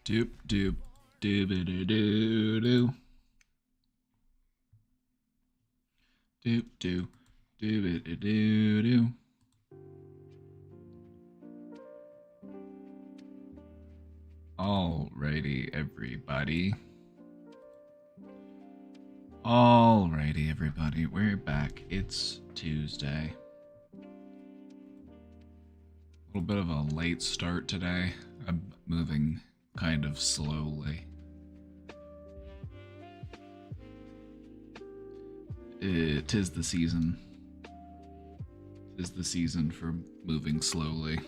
Doop doop doo doo doo. Doop doo doo doo doo. Alrighty, everybody. Alrighty, everybody. We're back. It's Tuesday. A little bit of a late start today. I'm moving kind of slowly. Tis the season. Tis the season for moving slowly.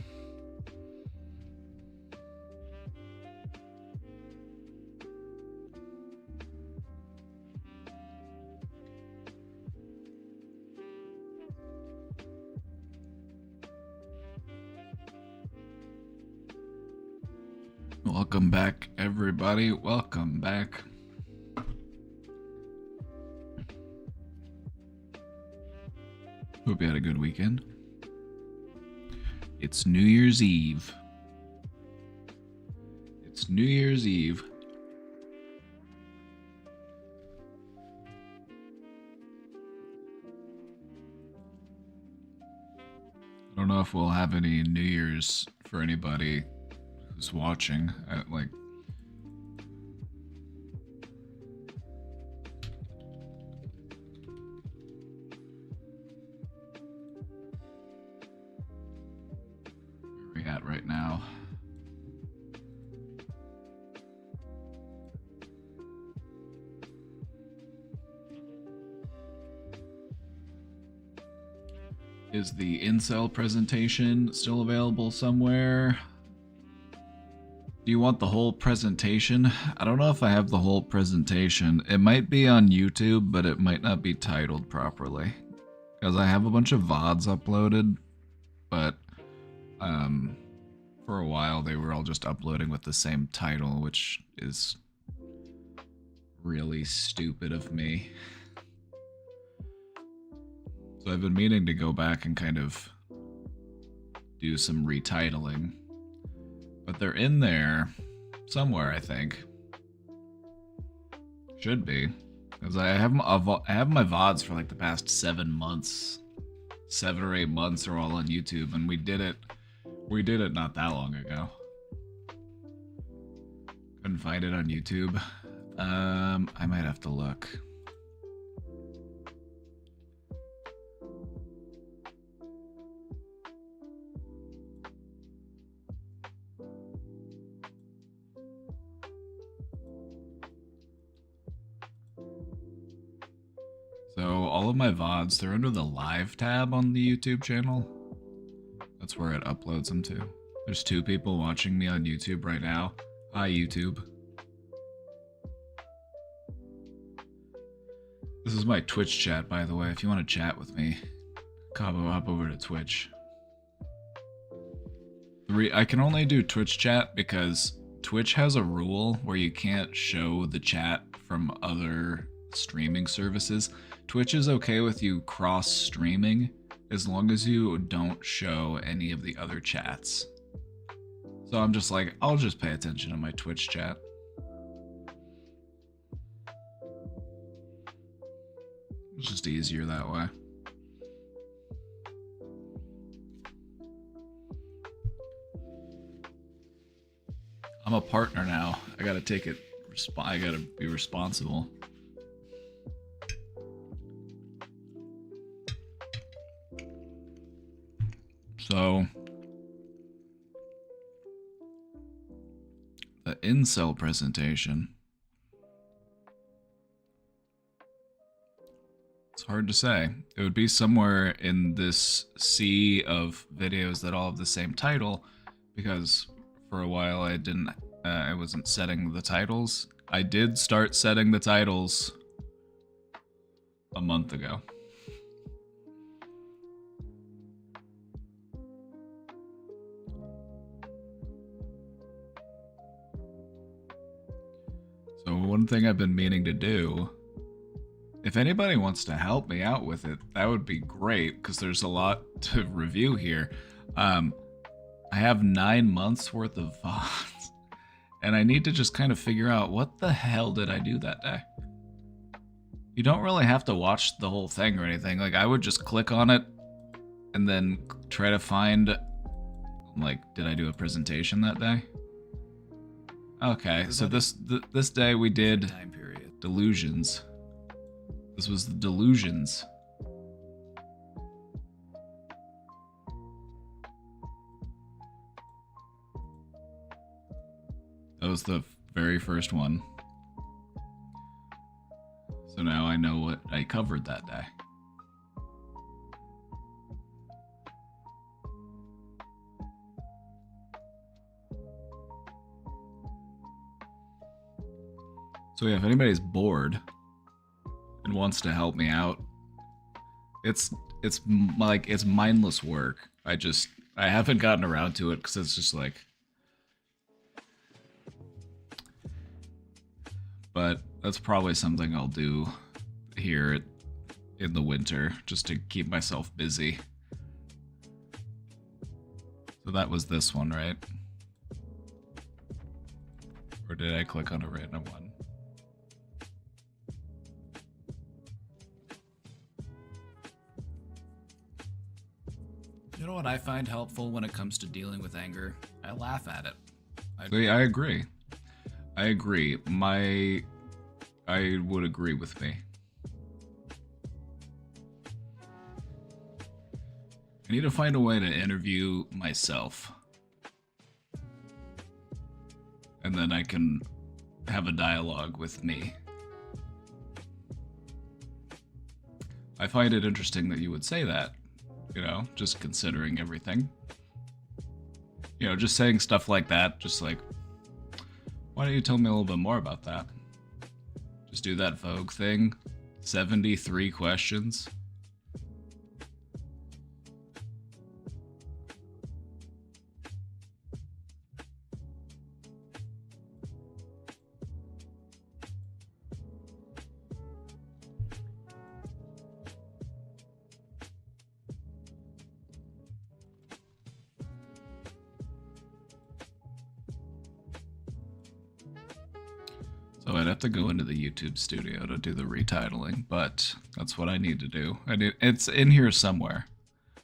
Welcome back, everybody. Welcome back. Hope you had a good weekend. It's New Year's Eve. It's New Year's Eve. I don't know if we'll have any New Year's for anybody who's watching. Where are we at right now? Is the incel presentation still available somewhere? Do you want the whole presentation? I don't know if I have the whole presentation. It might be on YouTube, but it might not be titled properly. Because I have a bunch of VODs uploaded, but for a while they were all just uploading with the same title, which is really stupid of me. So I've been meaning to go back and kind of do some retitling. But they're in there somewhere, I think. Should be. Because I have my VODs for like the past 7 months. 7 or 8 months are all on YouTube, and we did it not that long ago. Couldn't find it on YouTube. I might have to look. So all of my VODs, they're under the live tab on the YouTube channel. That's where it uploads them to. There's 2 people watching me on YouTube right now. Hi, YouTube. This is my Twitch chat, by the way. If you want to chat with me, hop over to Twitch. I can only do Twitch chat because Twitch has a rule where you can't show the chat from other streaming services. Twitch is okay with you cross-streaming as long as you don't show any of the other chats. So I'm just like, I'll just pay attention to my Twitch chat. It's just easier that way. I'm a partner now. I gotta take it. I gotta be responsible. So, the incel presentation. It's hard to say. It would be somewhere in this sea of videos that all have the same title, because for a while I wasn't setting the titles. I did start setting the titles a month ago. So one thing I've been meaning to do, if anybody wants to help me out with it, that would be great, because there's a lot to review here. I have 9 months worth of VODs, and I need to just kind of figure out what the hell did I do that day. You don't really have to watch the whole thing or anything. Like, I would just click on it and then try to find, like, did I do a presentation that day? Okay, so this day we did time period. Delusions. This was the delusions. That was the very first one. So now I know what I covered that day. So yeah, if anybody's bored and wants to help me out, it's mindless work. I haven't gotten around to it because it's just like, but that's probably something I'll do here in the winter just to keep myself busy. So that was this one, right? Or did I click on a random one? You know what I find helpful when it comes to dealing with anger? I laugh at it. I agree. I agree. I would agree with me. I need to find a way to interview myself. And then I can have a dialogue with me. I find it interesting that you would say that, you know, just considering everything. You know, just saying stuff like that, just like, why don't you tell me a little bit more about that? Just do that Vogue thing. 73 questions. So I'd have to go into the YouTube studio to do the retitling, but that's what I need to do. It's in here somewhere.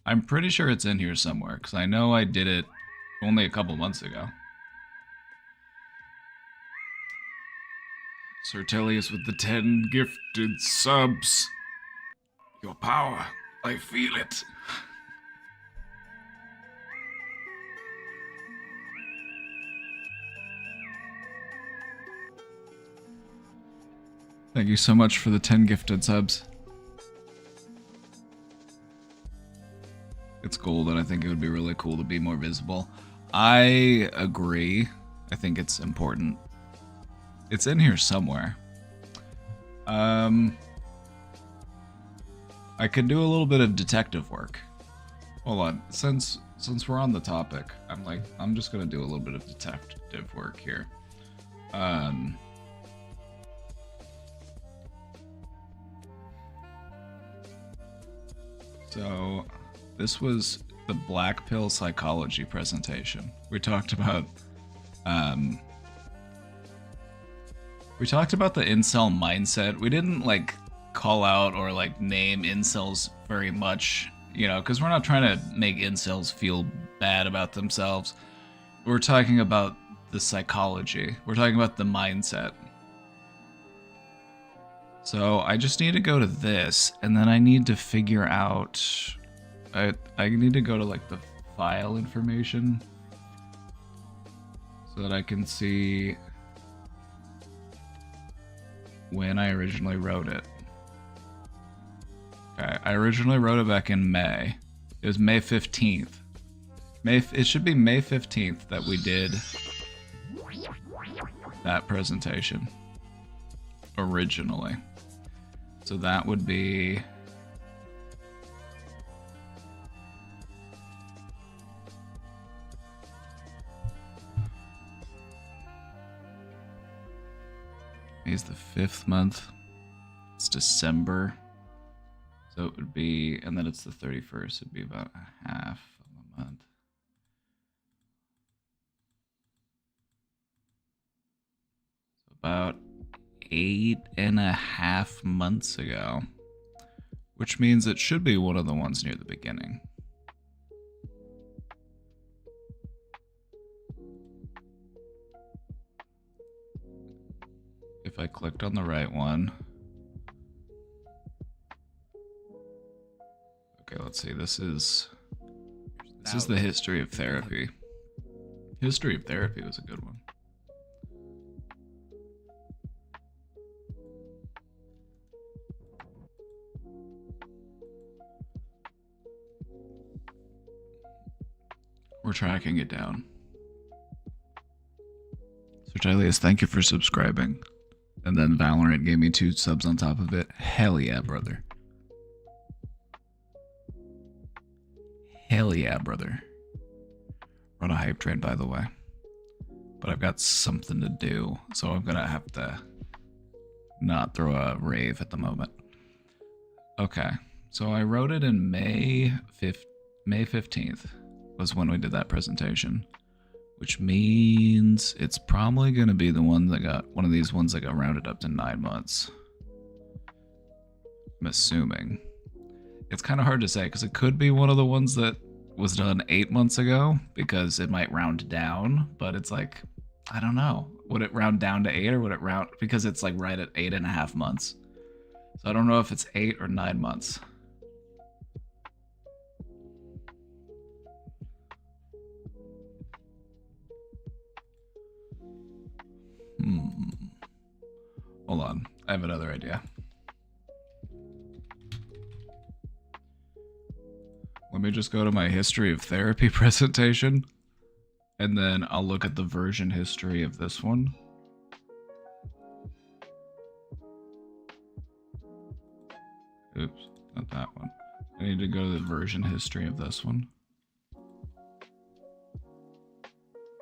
I'm pretty sure it's in here somewhere, because I know I did it only a couple months ago. Sir Tellius with the 10 gifted subs. Your power, I feel it. Thank you so much for the 10 gifted subs. It's gold, and I think it would be really cool to be more visible. I agree. I think it's important. It's in here somewhere. I could do a little bit of detective work. Hold on. Since we're on the topic, I'm just gonna do a little bit of detective work here. So this was the Black Pill Psychology presentation. We talked about the incel mindset. We didn't like call out or like name incels very much, you know, because we're not trying to make incels feel bad about themselves. We're talking about the psychology. We're talking about the mindset. So I just need to go to this, and then I need to figure out, I need to go to like the file information so that I can see when I originally wrote it. Okay, I originally wrote it back in May. It was May 15th. It should be May 15th that we did that presentation originally. So that would be May's the 5th month. It's December. So it would be, and then it's the 31st. It'd be about half of a month. about 8.5 months ago, which means it should be one of the ones near the beginning. If I clicked on the right one. Okay, let's see. This is the history of therapy. History of therapy was a good one. We're tracking it down. So Elias, thank you for subscribing. And then Valorant gave me 2 subs on top of it. Hell yeah, brother. Hell yeah, brother. We're on a hype train, by the way. But I've got something to do, so I'm gonna have to not throw a rave at the moment. Okay, so I wrote it in May 15th was when we did that presentation, which means it's probably gonna be the one that got one of these ones that got rounded up to 9 months. I'm assuming. It's kind of hard to say because it could be one of the ones that was done 8 months ago because it might round down, but it's like, I don't know. Would it round down to 8 or would it round, because it's like right at 8.5 months. So I don't know if it's 8 or 9 months. Hold on, I have another idea. Let me just go to my history of therapy presentation, and then I'll look at the version history of this one. Oops, not that one. I need to go to the version history of this one.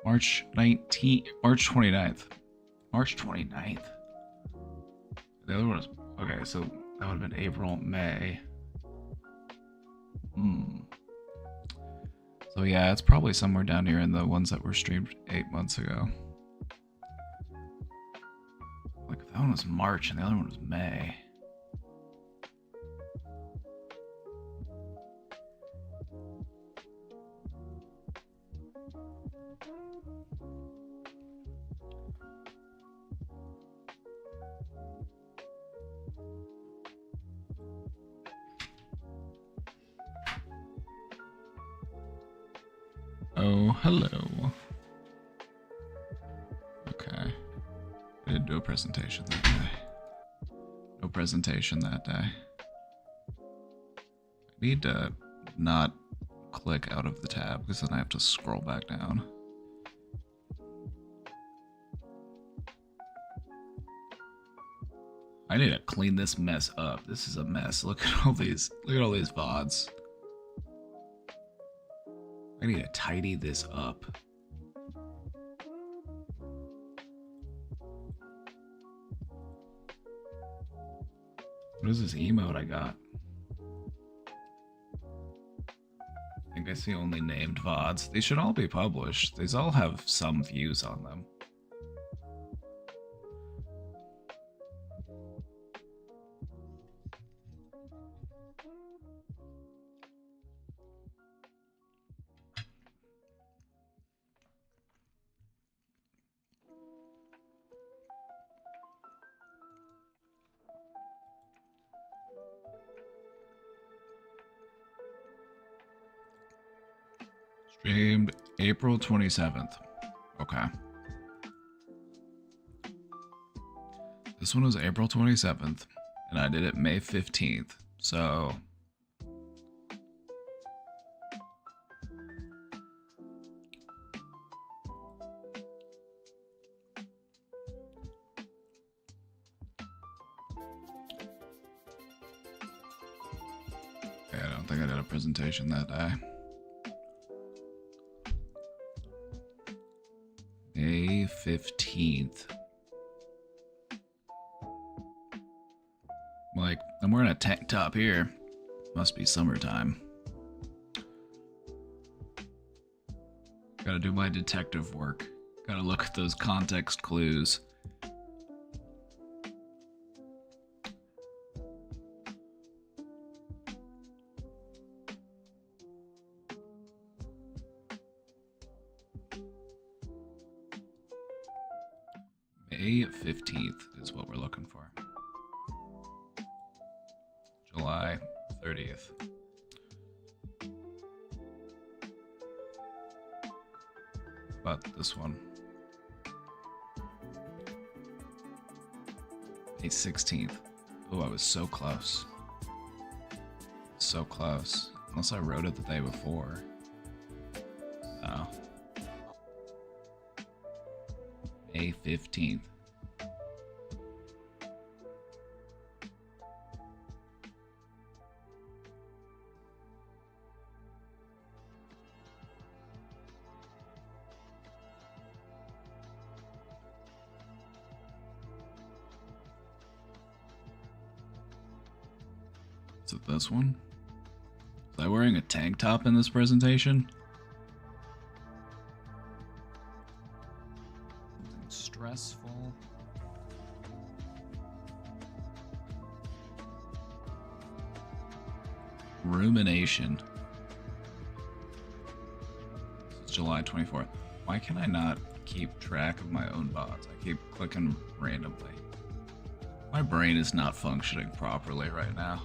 March 29th. March 29th. The other one was, okay, so that would have been April, May. So yeah, it's probably somewhere down here in the ones that were streamed 8 months ago. Like if that one was March and the other one was May. Oh, hello. Okay. I didn't do a presentation that day. No presentation that day. I need to not click out of the tab because then I have to scroll back down. I need to clean this mess up. This is a mess. Look at all these VODs. I need to tidy this up. What is this emote I got? I think I see only named VODs. These should all be published. These all have some views on them. Streamed April 27th. Okay. This one was April 27th, and I did it May 15th. So I don't think I did a presentation that day. May 15th. Like, I'm wearing a tank top here. Must be summertime. Gotta do my detective work. Gotta look at those context clues. May 15th is what we're looking for. July 30th. But this one. May 16th. Oh, I was so close. So close. Unless I wrote it the day before. No. May 15th. Is it this one? Was I wearing a tank top in this presentation? Something stressful. Rumination. This is July 24th. Why can I not keep track of my own bots? I keep clicking randomly. My brain is not functioning properly right now.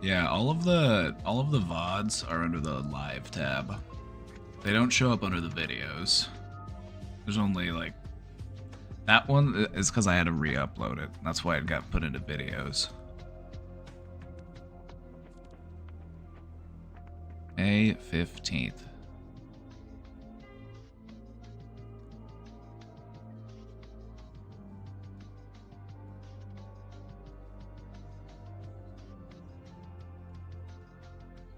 Yeah, all of the VODs are under the live tab. They don't show up under the videos. There's only like that one is because I had to re-upload it. That's why it got put into videos. May 15th.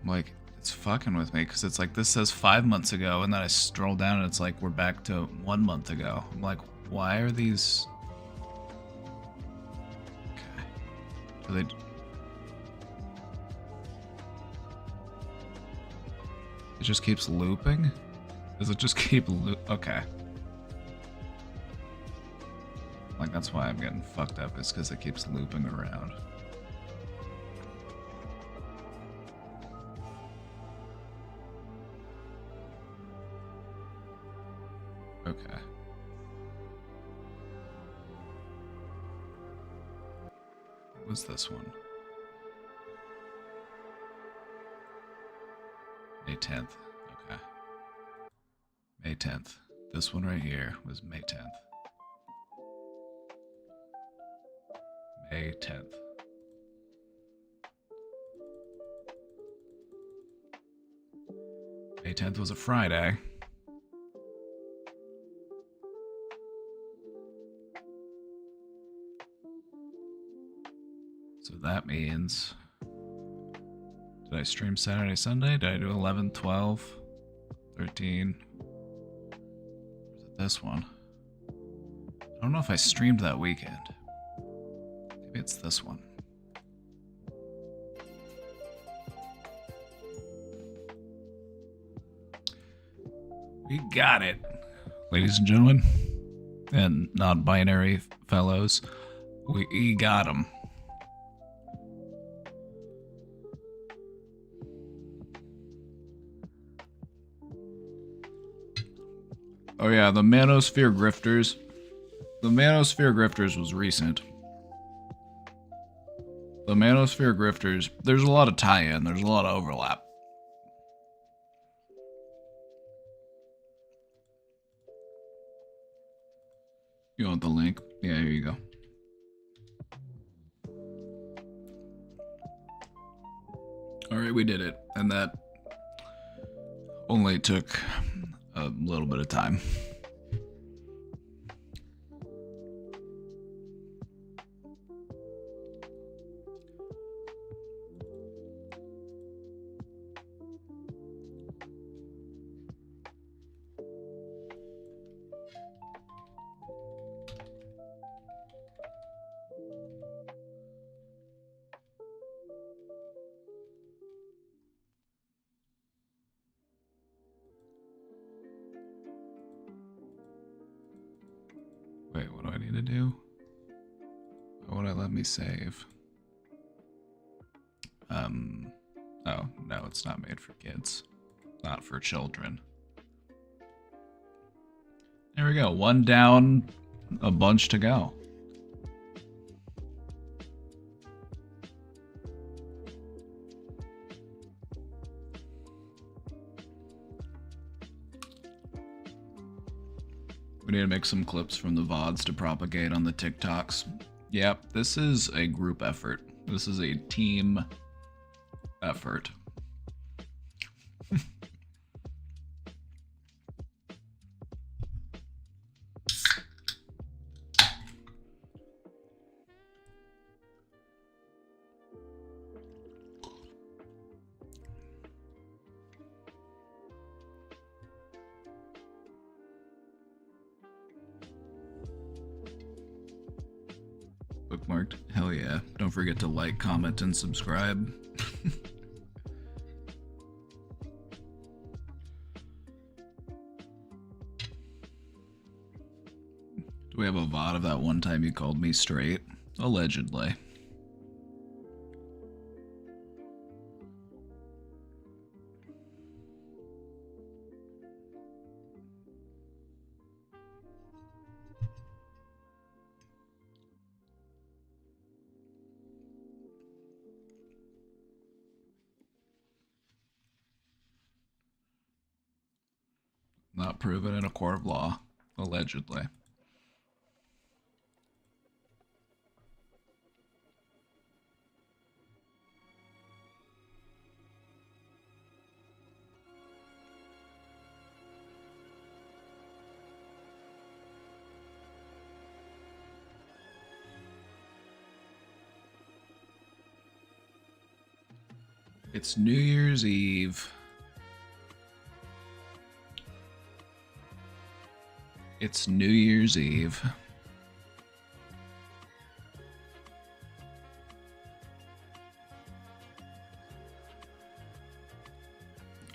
Like, it's fucking with me because it's like this says 5 months ago, and then I scroll down and it's like we're back to 1 month ago. I'm like, why are these? Okay. Do they? It just keeps looping? Does it just keep Okay. Like, that's why I'm getting fucked up, is because it keeps looping around. Okay. What was this one? May 10th. Okay. May 10th. This one right here was May 10th. May 10th. May 10th was a Friday. So that means, did I stream Saturday, Sunday? Did I do 11, 12, 13? Or is it this one? I don't know if I streamed that weekend. Maybe it's this one. We got it, ladies and gentlemen, and non-binary fellows. We got them. Oh yeah, the Manosphere Grifters. The Manosphere Grifters was recent. The Manosphere Grifters, there's a lot of tie-in, there's a lot of overlap. You want the link? Yeah, here you go. Alright, we did it. And that only took a little bit of time. Wait, what do I need to do? Why won't it let me save? Oh, no, it's not made for kids. not for children. There we go. One down, a bunch to go. We need to make some clips from the VODs to propagate on the TikToks. Yep, this is a group effort. This is a team effort. Bookmarked? Hell yeah. Don't forget to like, comment, and subscribe. Do we have a VOD of that one time you called me straight? Allegedly. Not proven in a court of law. Allegedly. It's New Year's Eve. It's New Year's Eve.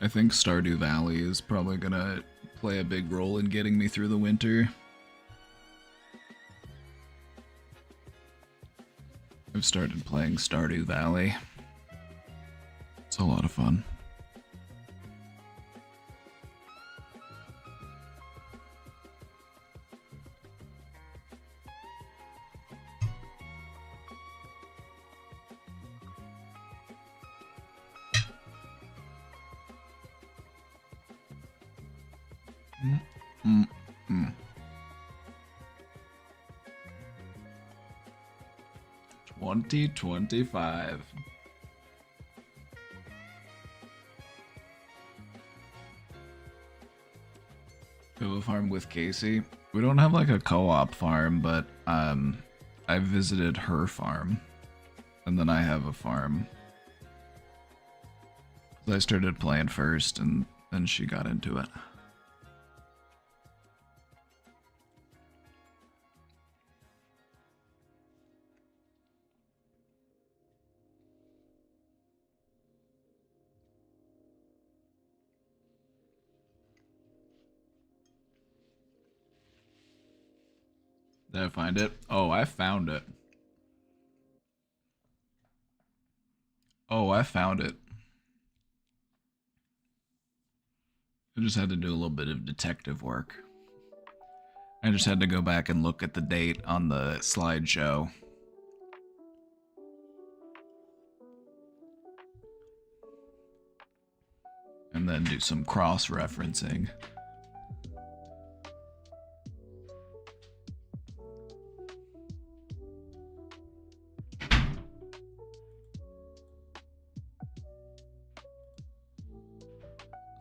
I think Stardew Valley is probably gonna play a big role in getting me through the winter. I've started playing Stardew Valley. It's a lot of fun. Mm-mm-mm. 2025. Go farm with Casey. We don't have like a co-op farm, but I visited her farm, and then I have a farm. I started playing first, and then she got into it. Did I find it? Oh, I found it. Oh, I found it. I just had to do a little bit of detective work. I just had to go back and look at the date on the slideshow. And then do some cross-referencing.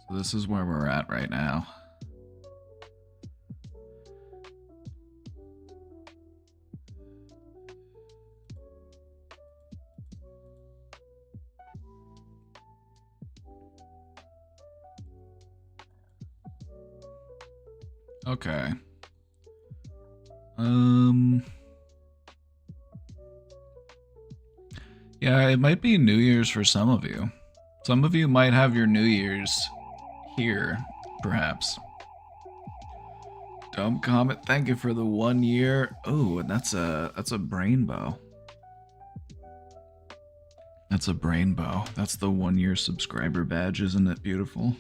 So this is where we're at right now. Okay. Yeah, it might be New Year's for some of you. Some of you might have your New Year's here, perhaps. Dumb Comet, thank you for the 1 year. Oh, and that's a brain bow. That's a brain bow. That's the 1 year subscriber badge, isn't it beautiful?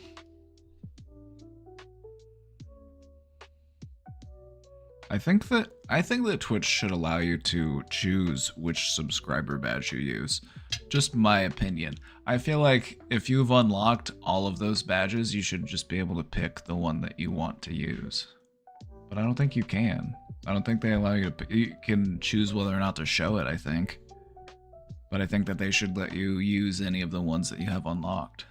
I think that Twitch should allow you to choose which subscriber badge you use. Just my opinion. I feel like if you've unlocked all of those badges, you should just be able to pick the one that you want to use. But I don't think you can. I don't think they allow you to you can choose whether or not to show it, I think. But I think that they should let you use any of the ones that you have unlocked.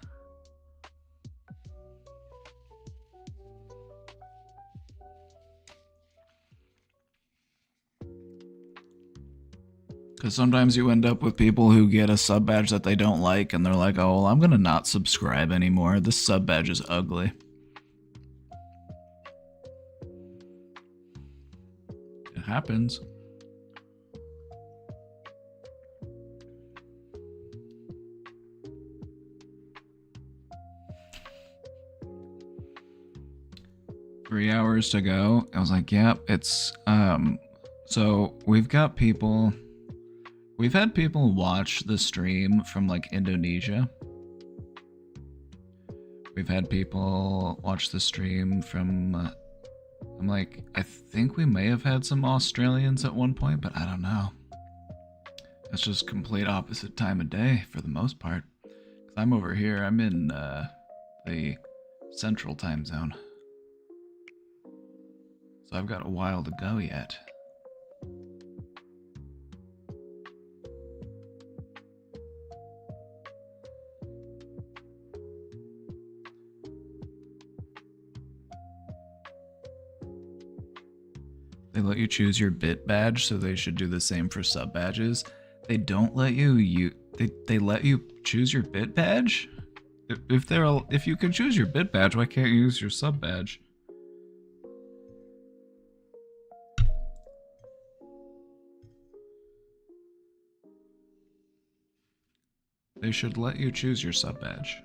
Because sometimes you end up with people who get a sub badge that they don't like, and they're like, oh, well, I'm going to not subscribe anymore. This sub badge is ugly. It happens. Three hours to go. I was like, yep, it's, so we've got people... We've had people watch the stream from like Indonesia. We've had people watch the stream from, I think we may have had some Australians at one point, but I don't know. It's just complete opposite time of day for the most part. 'Cause I'm over here, I'm in the central time zone. So I've got a while to go yet. They let you choose your bit badge, so they should do the same for sub badges. They don't let you they let you choose your bit badge? If you can choose your bit badge, why can't you use your sub badge? They should let you choose your sub badge.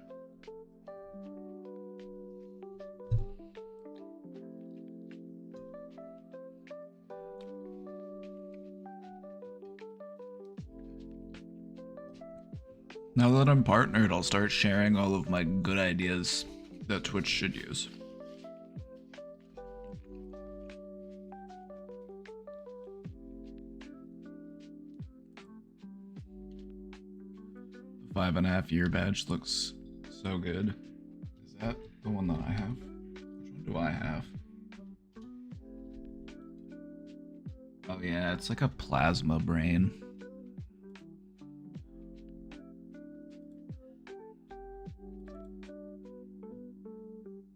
Now that I'm partnered, I'll start sharing all of my good ideas that Twitch should use. The 5.5 year badge looks so good. Is that the one that I have? Which one do I have? Oh yeah, it's like a plasma brain.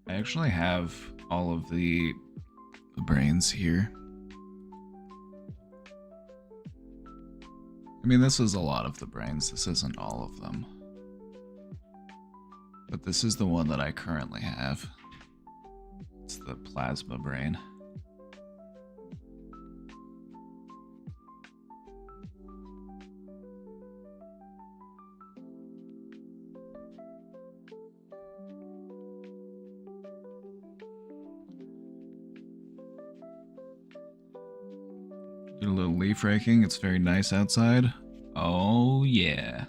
I actually have all of the brains here. I mean, this is a lot of the brains. This isn't all of them. But this is the one that I currently have. It's the plasma brain. Do a little leaf raking. It's very nice outside. Oh, yeah.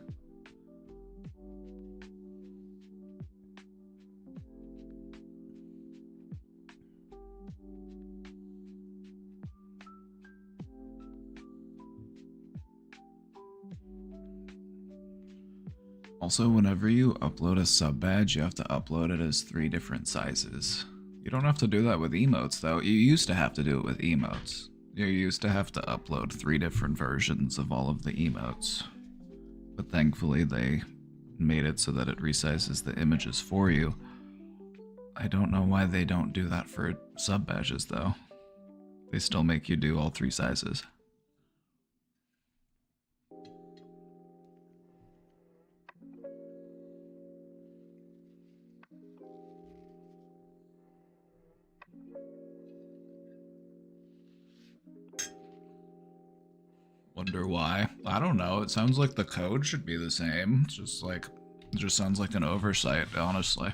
Also, whenever you upload a sub badge, you have to upload it as 3 different sizes. You don't have to do that with emotes, though. You used to have to do it with emotes. You used to have to upload 3 different versions of all of the emotes. But thankfully they made it so that it resizes the images for you. I don't know why they don't do that for sub badges though. They still make you do all 3 sizes. Wonder why. I don't know. It sounds like the code should be the same. It's just like, it just sounds like an oversight, honestly.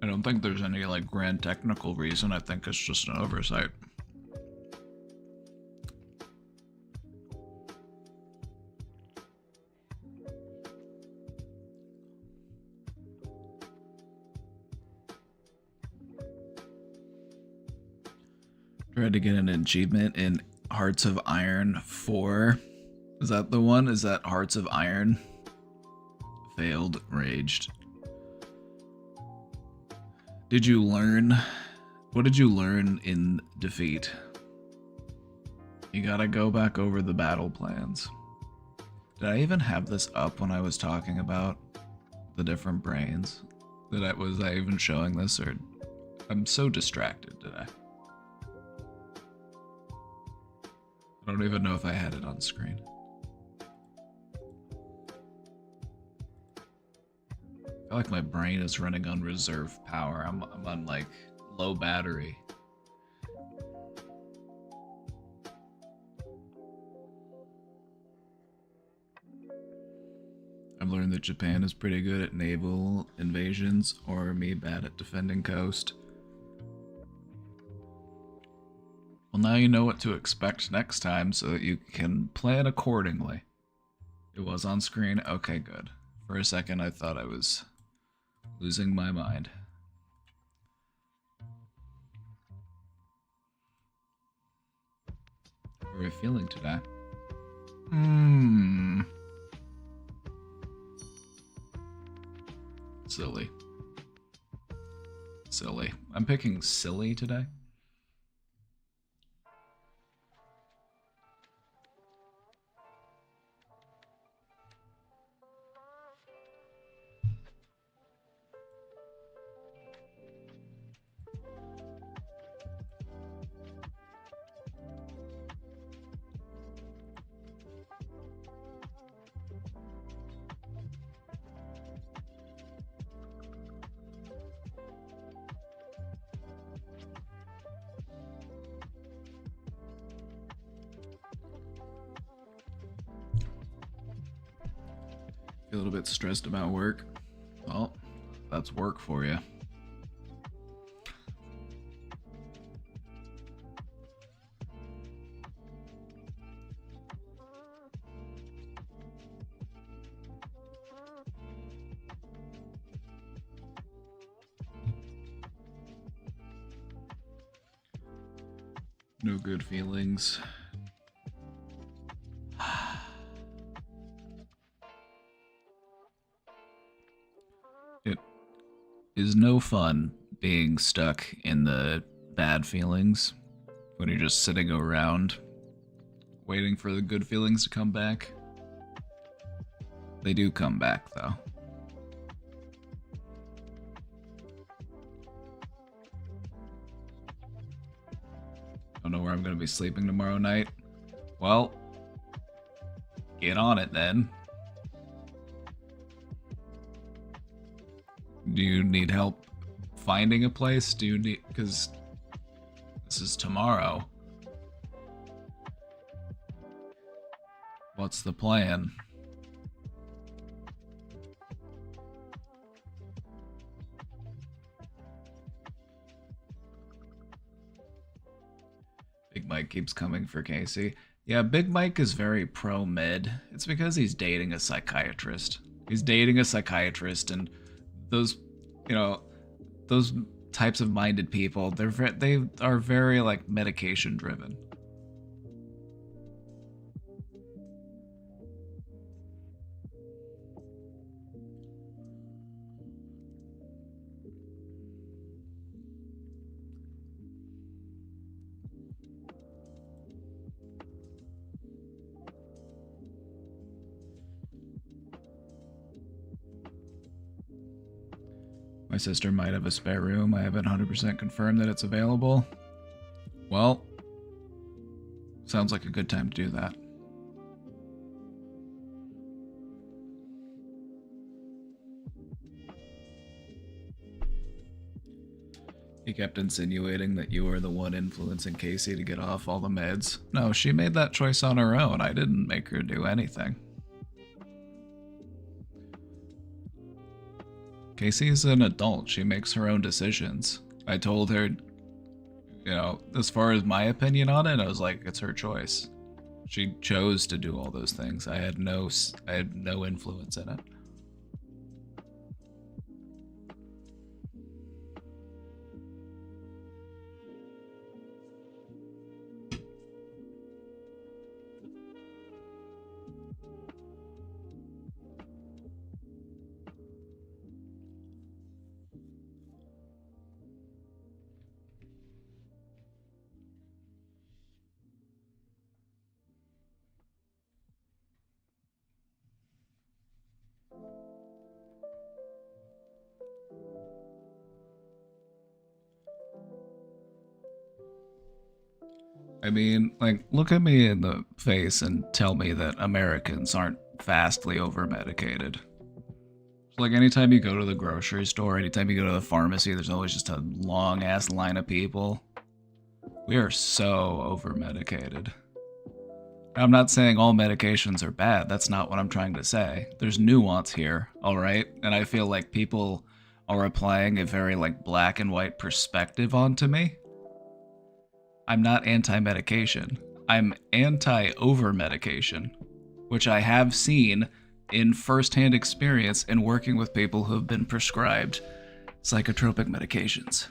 I don't think there's any like grand technical reason. I think it's just an oversight. Tried to get an achievement in Hearts of Iron 4. Is that the one? Is that Hearts of Iron? Failed, raged. Did you learn? What did you learn in defeat? You gotta go back over the battle plans. Did I even have this up when I was talking about the different brains? Was I even showing this, or I'm so distracted today? I don't even know if I had it on screen. I feel like my brain is running on reserve power. I'm on like low battery. I've learned that Japan is pretty good at naval invasions, or me bad at defending coast. Well, now you know what to expect next time so that you can plan accordingly. It was on screen? Okay, good. For a second I thought I was losing my mind. How are we feeling today? Silly. Silly. I'm picking silly today. A little bit stressed about work. Well, that's work for you. No good feelings. It is no fun being stuck in the bad feelings when you're just sitting around waiting for the good feelings to come back. They do come back, though. Don't know where I'm going to be sleeping tomorrow night. Well, get on it then. Do you need help finding a place? Do you need... because this is tomorrow. What's the plan? Big Mike keeps coming for Casey. Yeah, Big Mike is very pro-med. It's because he's dating a psychiatrist. He's dating a psychiatrist, and those, you know, those types of minded people, they are very, like, medication driven. My sister might have a spare room. I haven't 100% confirmed that it's available. Well, sounds like a good time to do that. He kept insinuating that you were the one influencing Casey to get off all the meds. No, she made that choice on her own. I didn't make her do anything. Casey is an adult. She makes her own decisions. I told her, you know, as far as my opinion on it, I was like, it's her choice. She chose to do all those things. I had no influence in it. I mean, like, look at me in the face and tell me that Americans aren't vastly over medicated. Like, anytime you go to the grocery store, anytime you go to the pharmacy, there's always just a long ass line of people. We are so over medicated. I'm not saying all medications are bad. That's not what I'm trying to say. There's nuance here, alright? And I feel like people are applying a very, like, black and white perspective onto me. I'm not anti-medication. I'm anti-over-medication, which I have seen in first-hand experience in working with people who have been prescribed psychotropic medications.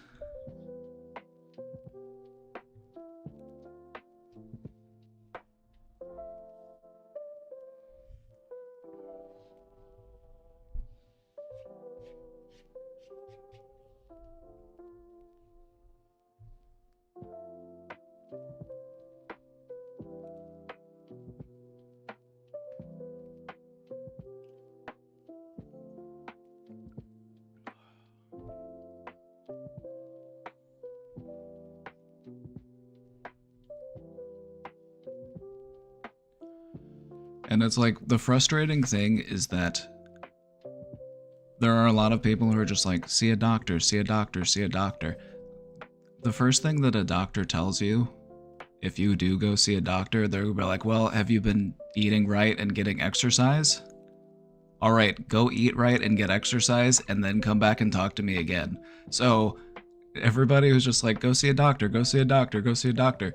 And it's like, the frustrating thing is that there are a lot of people who are just like, see a doctor, see a doctor, see a doctor. The first thing that a doctor tells you, if you do go see a doctor, they're like, well, have you been eating right and getting exercise? All right, go eat right and get exercise and then come back and talk to me again. So everybody who's just like, go see a doctor, go see a doctor, go see a doctor.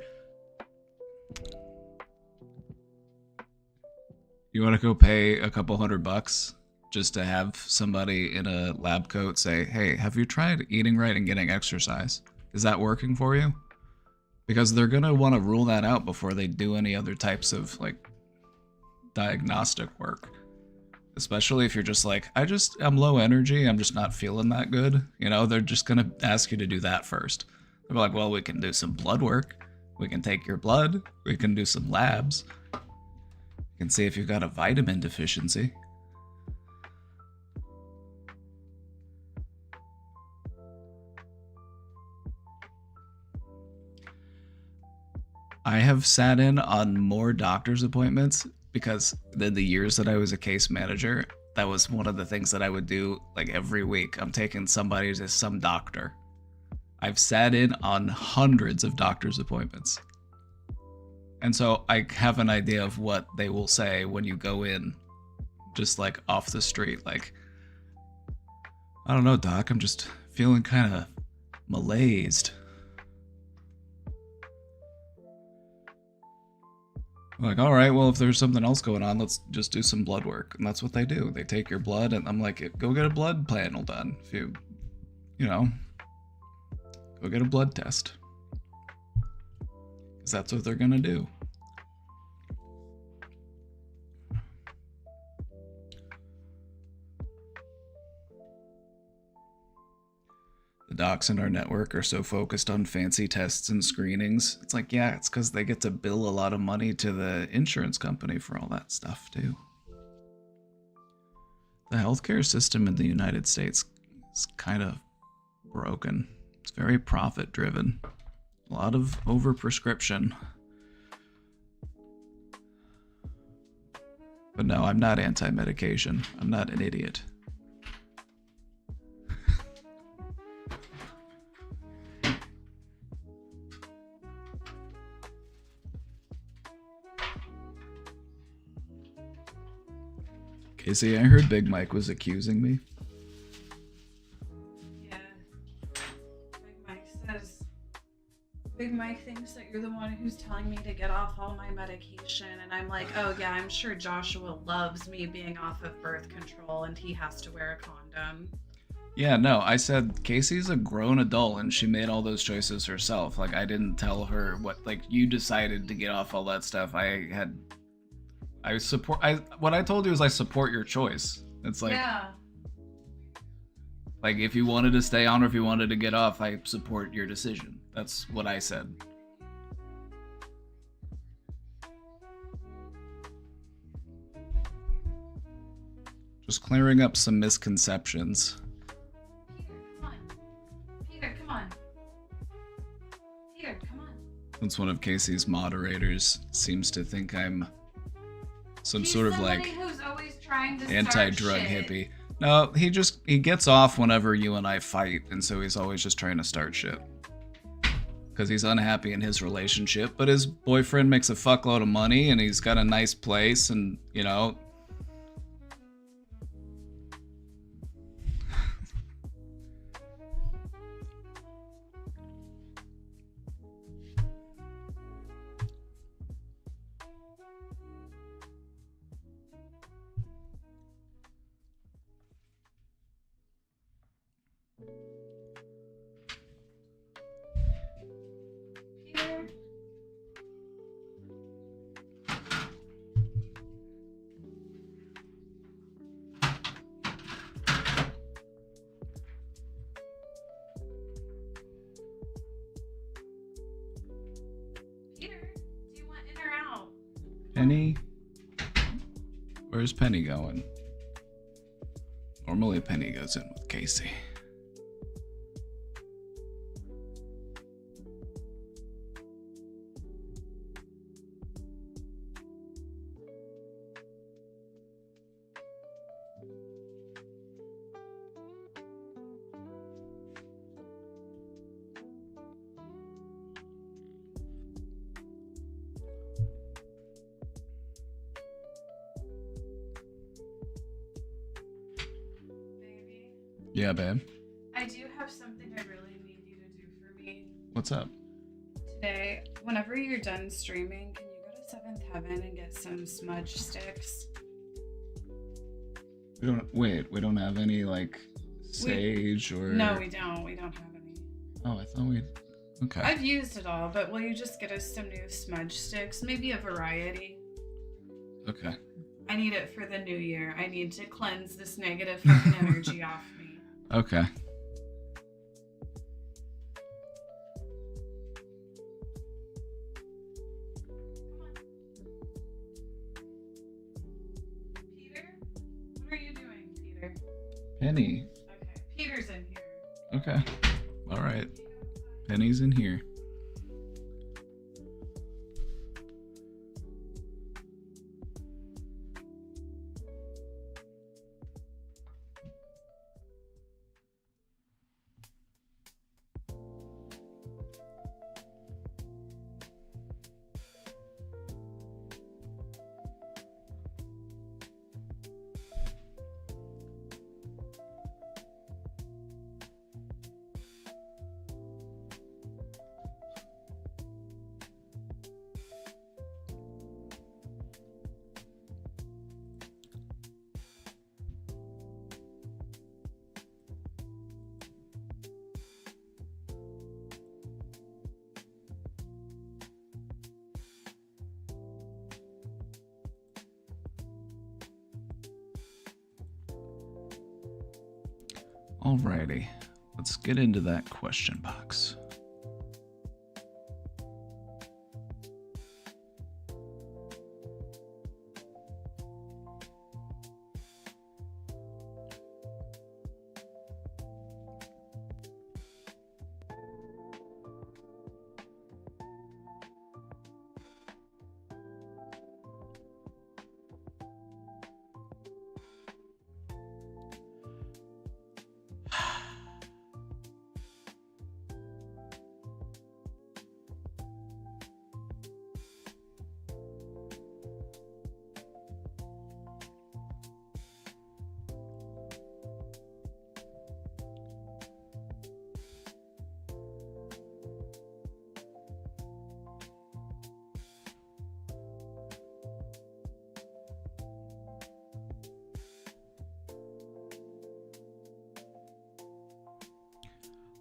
You want to go pay a couple $100 just to have somebody in a lab coat say, hey, have you tried eating right and getting exercise? Is that working for you? Because they're going to want to rule that out before they do any other types of, like, diagnostic work. Especially if you're just like, I'm low energy, I'm just not feeling that good. You know, they're just going to ask you to do that first. They're like, well, we can do some blood work. We can take your blood. We can do some labs. We can see if you've got a vitamin deficiency. I have sat in on more doctor's appointments because in the years that I was a case manager, that was one of the things that I would do like every week. I'm taking somebody to some doctor. I've sat in on hundreds of doctor's appointments. And so I have an idea of what they will say when you go in just like off the street. Like, I don't know, doc, I'm just feeling kind of malaised. Like, all right, well, if there's something else going on, let's just do some blood work. And that's what they do. They take your blood, and I'm like, go get a blood panel done. If you know, go get a blood test. Because that's what they're going to do. The docs in our network are so focused on fancy tests and screenings. It's like, yeah, it's because they get to bill a lot of money to the insurance company for all that stuff, too. The healthcare system in the United States is kind of broken. It's very profit-driven. A lot of overprescription. But no, I'm not anti-medication. I'm not an idiot. Casey, I heard Big Mike was accusing me. Yeah. Big Mike thinks that you're the one who's telling me to get off all my medication. And I'm like, oh yeah, I'm sure Joshua loves me being off of birth control and he has to wear a condom. Yeah, no, I said Casey's a grown adult and she made all those choices herself. Like, I didn't tell her what, like, you decided to get off all that stuff. What I told you is I support your choice. It's like, yeah. Like, if you wanted to stay on or if you wanted to get off, I support your decision. That's what I said. Just clearing up some misconceptions. Peter, come on. Peter, come on. Peter, come on. Since one of Casey's moderators seems to think I'm some He's sort of somebody like who's always trying to anti-drug start shit. hippie. No, he gets off whenever you and I fight, and so he's always just trying to start shit. Because he's unhappy in his relationship, but his boyfriend makes a fuckload of money, and he's got a nice place, and, you know... Peter? Peter, do you want in or out? Penny? Where's Penny going? Normally Penny goes in with Casey. Baby, Yeah, babe. I do have something I really need you to do for me. What's up? Today, whenever you're done streaming, can you go to Seventh Heaven and get some smudge sticks? We don't have any, like, sage or... No, we don't. We don't have any. Oh, I thought we'd... Okay. I've used it all, but will you just get us some new smudge sticks? Maybe a variety. Okay. I need it for the new year. I need to cleanse this negative fucking energy off me. Okay. Come on. Peter? What are you doing, Peter? Penny. Okay. Peter's in here. Okay. All right. Penny's in here. Alrighty, let's get into that question box.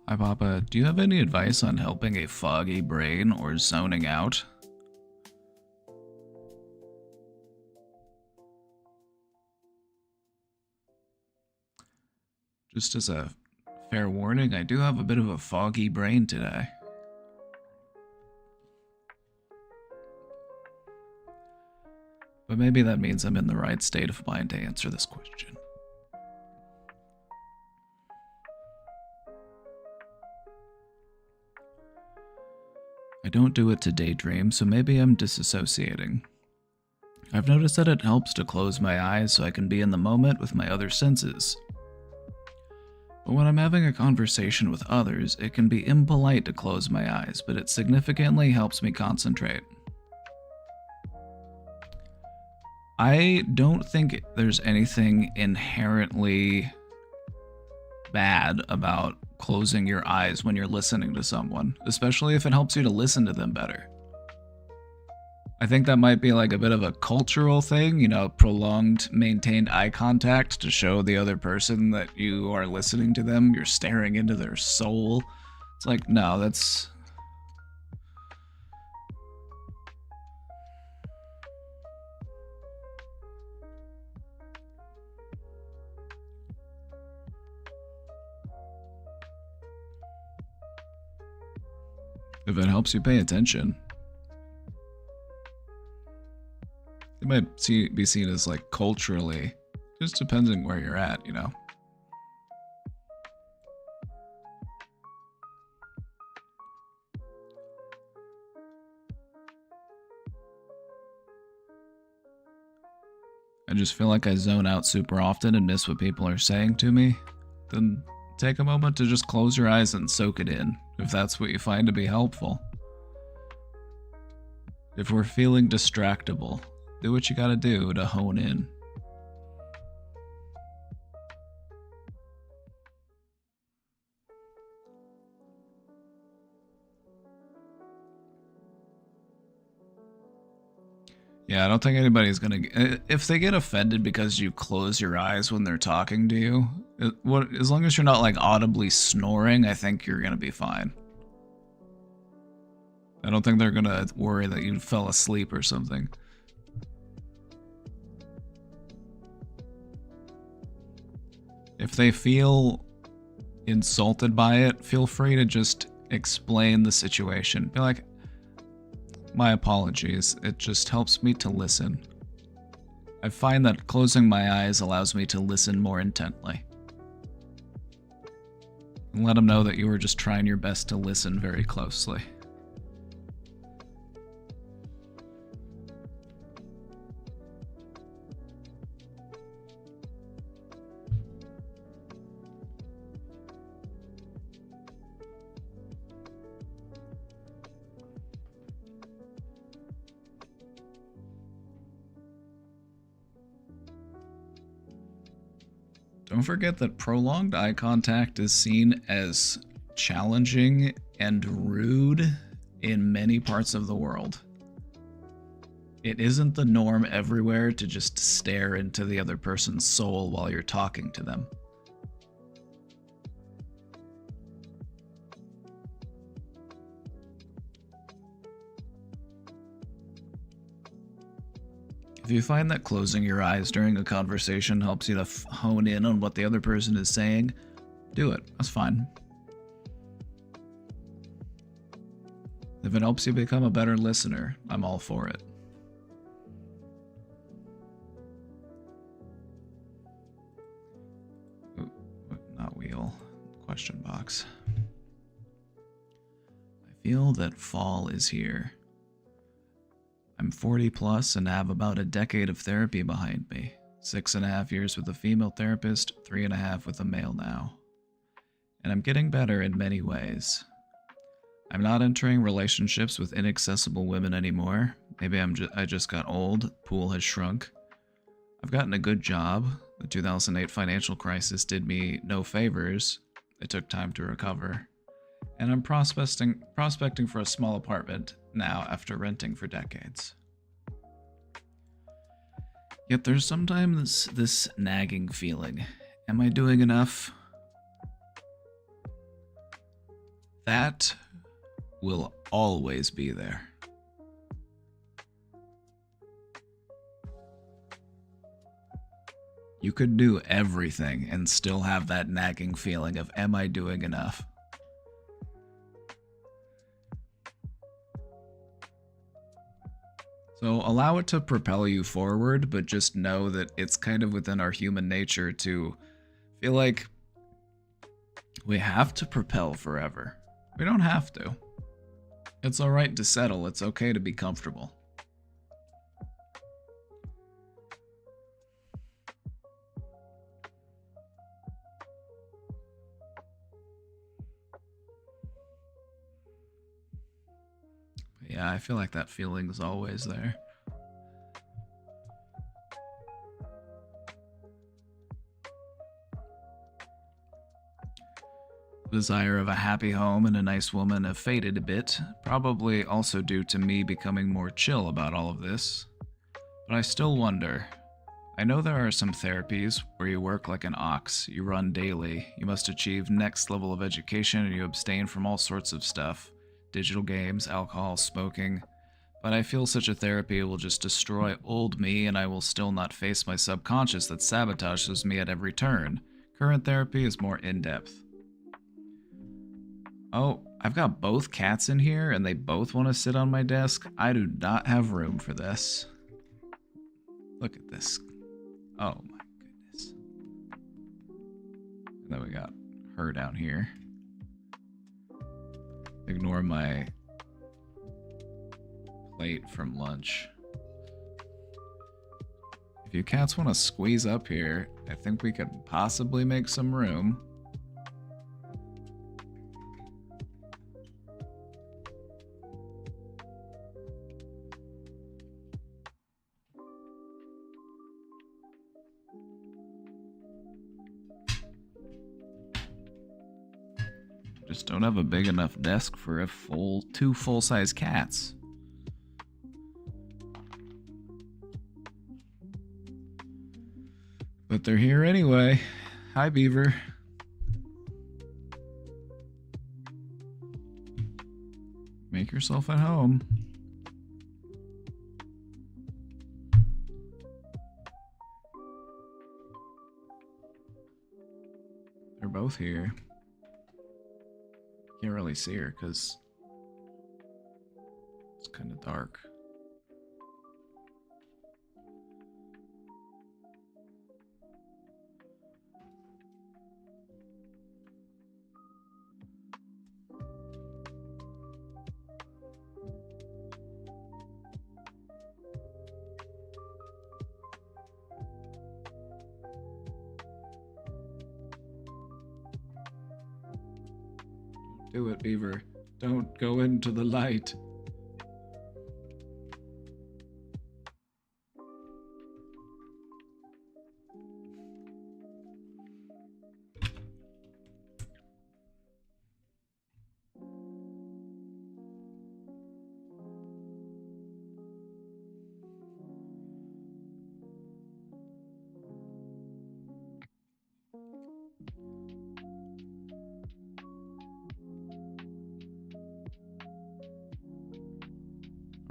Hi, Papa. Do you have any advice on helping a foggy brain or zoning out? Just as a fair warning, I do have a bit of a foggy brain today. But maybe that means I'm in the right state of mind to answer this question. I don't do it to daydream, so maybe I'm disassociating. I've noticed that it helps to close my eyes so I can be in the moment with my other senses. But when I'm having a conversation with others, it can be impolite to close my eyes, but it significantly helps me concentrate. I don't think there's anything inherently bad about closing your eyes when you're listening to someone, especially if it helps you to listen to them better. I think that might be like a bit of a cultural thing, you know, prolonged, maintained eye contact to show the other person that you are listening to them, you're staring into their soul. It's like, no, that's... If it helps you pay attention. It might be seen as like culturally, just depending where you're at, you know. I just feel like I zone out super often and miss what people are saying to me. Then take a moment to just close your eyes and soak it in, if that's what you find to be helpful. If we're feeling distractible, do what you gotta do to hone in. Yeah, I don't think anybody's gonna... If they get offended because you close your eyes when they're talking to you, as long as you're not like audibly snoring, I think you're gonna be fine. I don't think they're gonna worry that you fell asleep or something. If they feel insulted by it, feel free to just explain the situation. Be like, my apologies, it just helps me to listen. I find that closing my eyes allows me to listen more intently. And let them know that you were just trying your best to listen very closely. Don't forget that prolonged eye contact is seen as challenging and rude in many parts of the world. It isn't the norm everywhere to just stare into the other person's soul while you're talking to them. If you find that closing your eyes during a conversation helps you to hone in on what the other person is saying, do it. That's fine. If it helps you become a better listener, I'm all for it. Ooh, not wheel. Question box. I feel that fall is here. I'm 40 plus and have about a decade of therapy behind me. 6.5 years with a female therapist, 3.5 with a male now. And I'm getting better in many ways. I'm not entering relationships with inaccessible women anymore. Maybe I just got old, pool has shrunk. I've gotten a good job. The 2008 financial crisis did me no favors. It took time to recover. And I'm prospecting for a small apartment now after renting for decades. Yet there's sometimes this nagging feeling. Am I doing enough? That will always be there. You could do everything and still have that nagging feeling of, am I doing enough? So allow it to propel you forward, but just know that it's kind of within our human nature to feel like we have to propel forever. We don't have to. It's alright to settle, it's okay to be comfortable. But yeah, I feel like that feeling is always there. The desire of a happy home and a nice woman have faded a bit, probably also due to me becoming more chill about all of this. But I still wonder. I know there are some therapies where you work like an ox, you run daily, you must achieve next level of education, and you abstain from all sorts of stuff digital games, alcohol, smoking. But I feel such a therapy will just destroy old me, and I will still not face my subconscious that sabotages me at every turn. Current therapy is more in depth. Oh, I've got both cats in here and they both want to sit on my desk. I do not have room for this. Look at this. Oh my goodness. And then we got her down here. Ignore my plate from lunch. If you cats want to squeeze up here, I think we could possibly make some room. Just don't have a big enough desk for two full-size cats. But they're here anyway. Hi, Beaver. Make yourself at home. They're both here. Can't really see her because it's kind of dark. Do it, Beaver. Don't go into the light.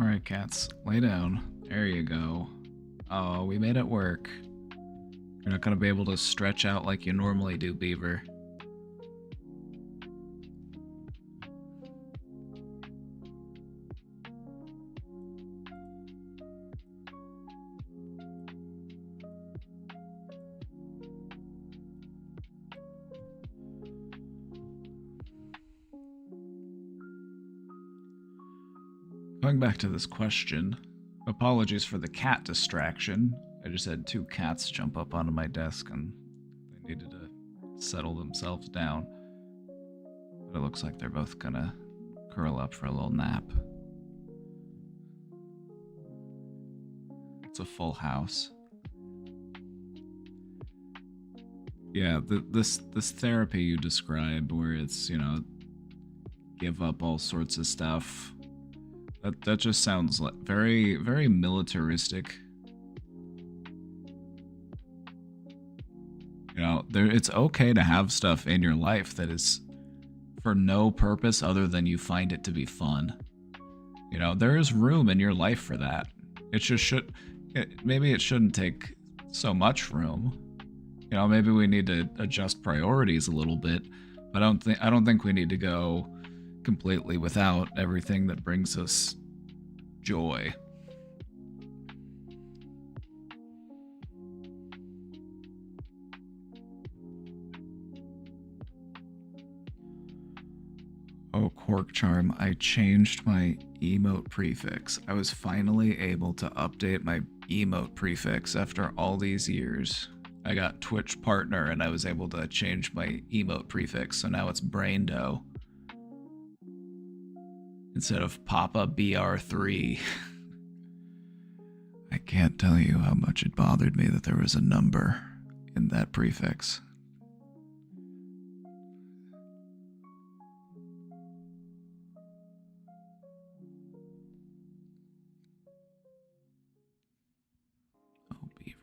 Alright, cats, lay down. There you go. Oh, we made it work. You're not gonna be able to stretch out like you normally do, Beaver. Going back to this question, apologies for the cat distraction. I just had two cats jump up onto my desk and they needed to settle themselves down. But it looks like they're both gonna curl up for a little nap. It's a full house. Yeah, this therapy you describe where it's, you know, give up all sorts of stuff. That just sounds like very, very militaristic. You know, it's okay to have stuff in your life that is for no purpose other than you find it to be fun. You know, there is room in your life for that. It just maybe it shouldn't take so much room. You know, maybe we need to adjust priorities a little bit, but I don't think we need to go completely without everything that brings us joy. Oh, Quark Charm, I changed my emote prefix. I was finally able to update my emote prefix after all these years. I got Twitch Partner and I was able to change my emote prefix, so now it's Braindo instead of Papa BR3. I can't tell you how much it bothered me that there was a number in that prefix. Oh, Beaver.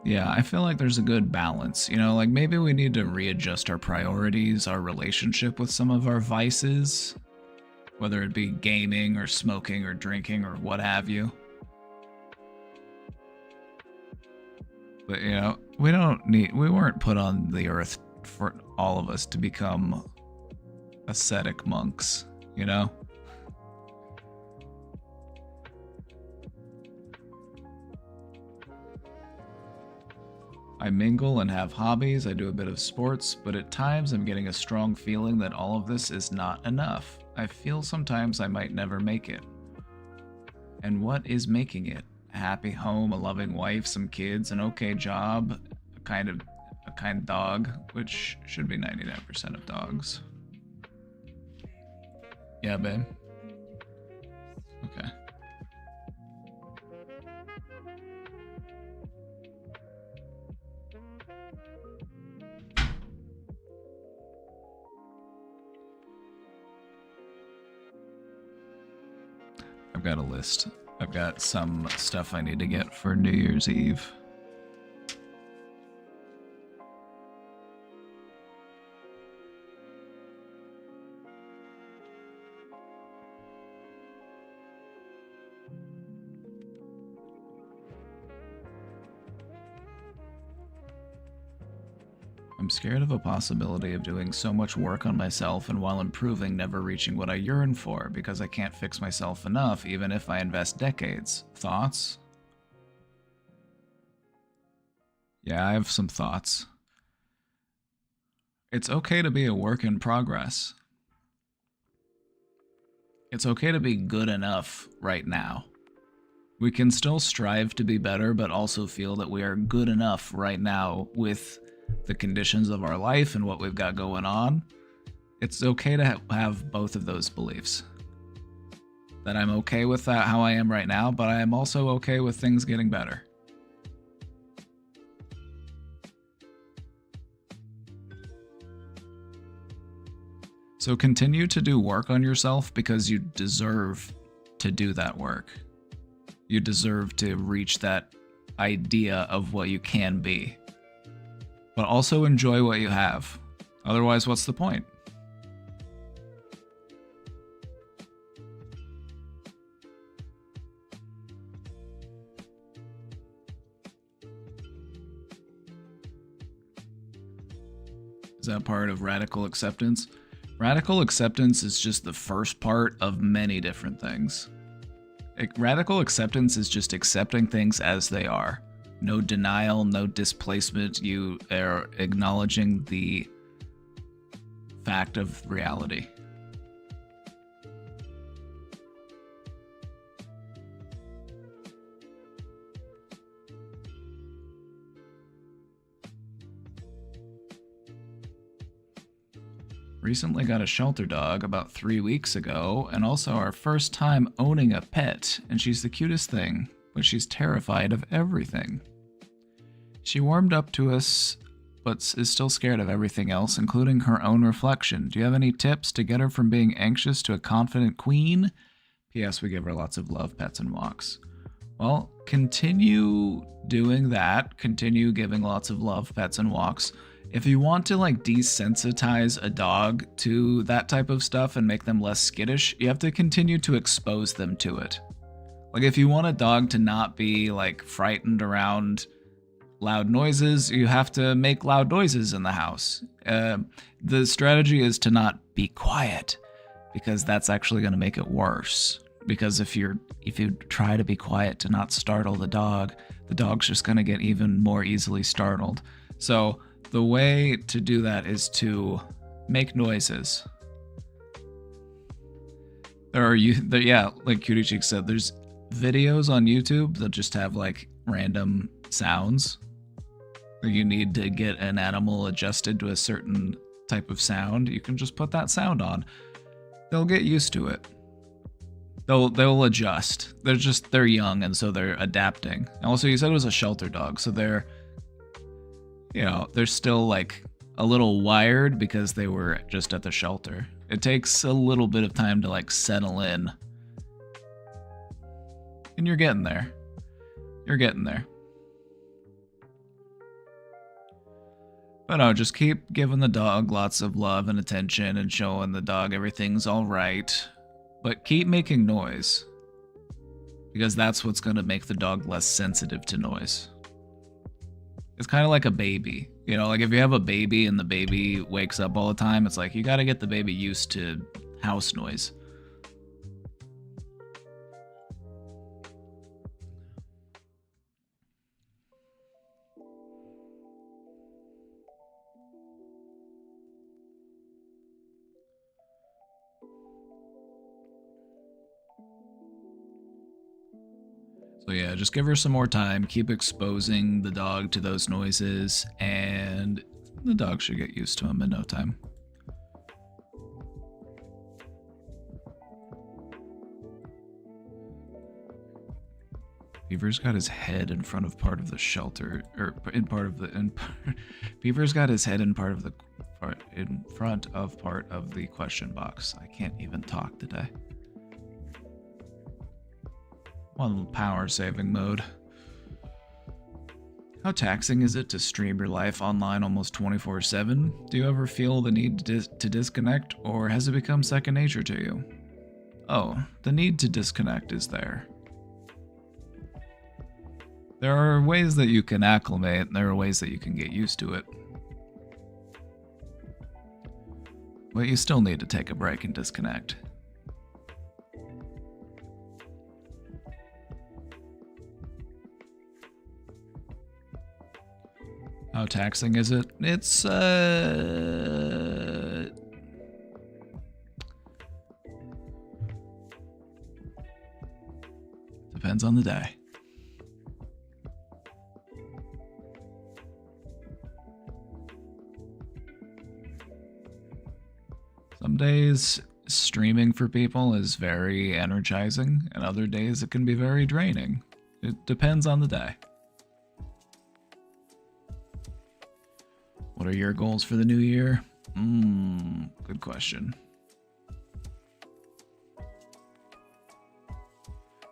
Yeah, I feel like there's a good balance. You know, like maybe we need to readjust our priorities, our relationship with some of our vices, whether it be gaming or smoking or drinking or what have you. But, you know, we weren't put on the earth for all of us to become ascetic monks, you know? I mingle and have hobbies, I do a bit of sports, but at times I'm getting a strong feeling that all of this is not enough. I feel sometimes I might never make it. And what is making it? A happy home, a loving wife, some kids, an okay job, a kind dog, which should be 99% of dogs. Yeah, babe. Okay. I've got a list. I've got some stuff I need to get for New Year's Eve. I'm scared of a possibility of doing so much work on myself and while improving never reaching what I yearn for because I can't fix myself enough even if I invest decades. Thoughts? Yeah, I have some thoughts. It's okay to be a work in progress. It's okay to be good enough right now. We can still strive to be better, but also feel that we are good enough right now with the conditions of our life and what we've got going on. It's okay to have both of those beliefs. That I'm okay with that, how I am right now, but I am also okay with things getting better. So continue to do work on yourself because you deserve to do that work. You deserve to reach that idea of what you can be. But also enjoy what you have. Otherwise, what's the point? Is that part of radical acceptance? Radical acceptance is just the first part of many different things. Radical acceptance is just accepting things as they are. No denial, no displacement. You are acknowledging the fact of reality. Recently got a shelter dog about 3 weeks ago, and also our first time owning a pet, and she's the cutest thing, but she's terrified of everything. She warmed up to us, but is still scared of everything else, including her own reflection. Do you have any tips to get her from being anxious to a confident queen? P.S. We give her lots of love, pets, and walks. Well, continue doing that. Continue giving lots of love, pets, and walks. If you want to like desensitize a dog to that type of stuff and make them less skittish, you have to continue to expose them to it. Like if you want a dog to not be like frightened around loud noises, you have to make loud noises in the house. The strategy is to not be quiet, because that's actually going to make it worse. Because if you try to be quiet to not startle the dog's just going to get even more easily startled. So the way to do that is to make noises. Yeah, like Cutie Cheek said, there's videos on YouTube that just have like random sounds. You need to get an animal adjusted to a certain type of sound. You can just put that sound on. They'll get used to it. They'll adjust. They're young, and so they're adapting. Also, you said it was a shelter dog, so they're still like a little wired because they were just at the shelter. It takes a little bit of time to like settle in. And you're getting there. You're getting there. But no, just keep giving the dog lots of love and attention and showing the dog everything's all right. But keep making noise. Because that's what's going to make the dog less sensitive to noise. It's kind of like a baby. You know, like if you have a baby and the baby wakes up all the time, it's like you got to get the baby used to house noise. So yeah, just give her some more time, keep exposing the dog to those noises, and the dog should get used to them in no time. Beaver's got his head in front of part of the shelter, or in part of the. Beaver's got his head in part of the question box. I can't even talk today. On power saving mode. How taxing is it to stream your life online almost 24/7? Do you ever feel the need to disconnect, or has it become second nature to you? Oh, the need to disconnect is there. There are ways that you can acclimate, and there are ways that you can get used to it. But you still need to take a break and disconnect. How taxing is it? It's, depends on the day. Some days streaming for people is very energizing, and other days it can be very draining. It depends on the day. What are your goals for the new year? Good question.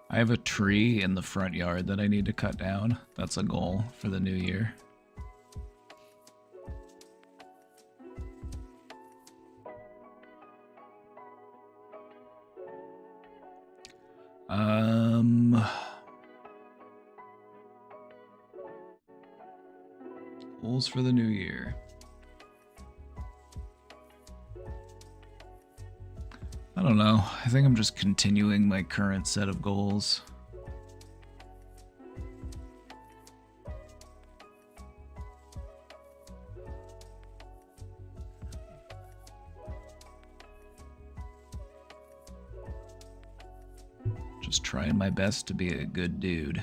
I have a tree in the front yard that I need to cut down. That's a goal for the new year. Goals for the new year. I don't know. I think I'm just continuing my current set of goals. Just trying my best to be a good dude.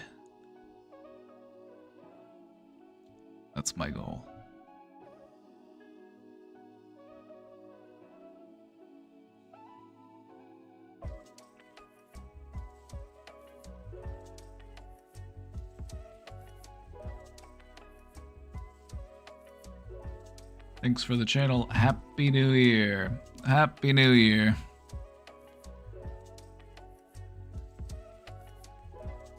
That's my goal. Thanks for the channel. Happy New Year. Happy New Year.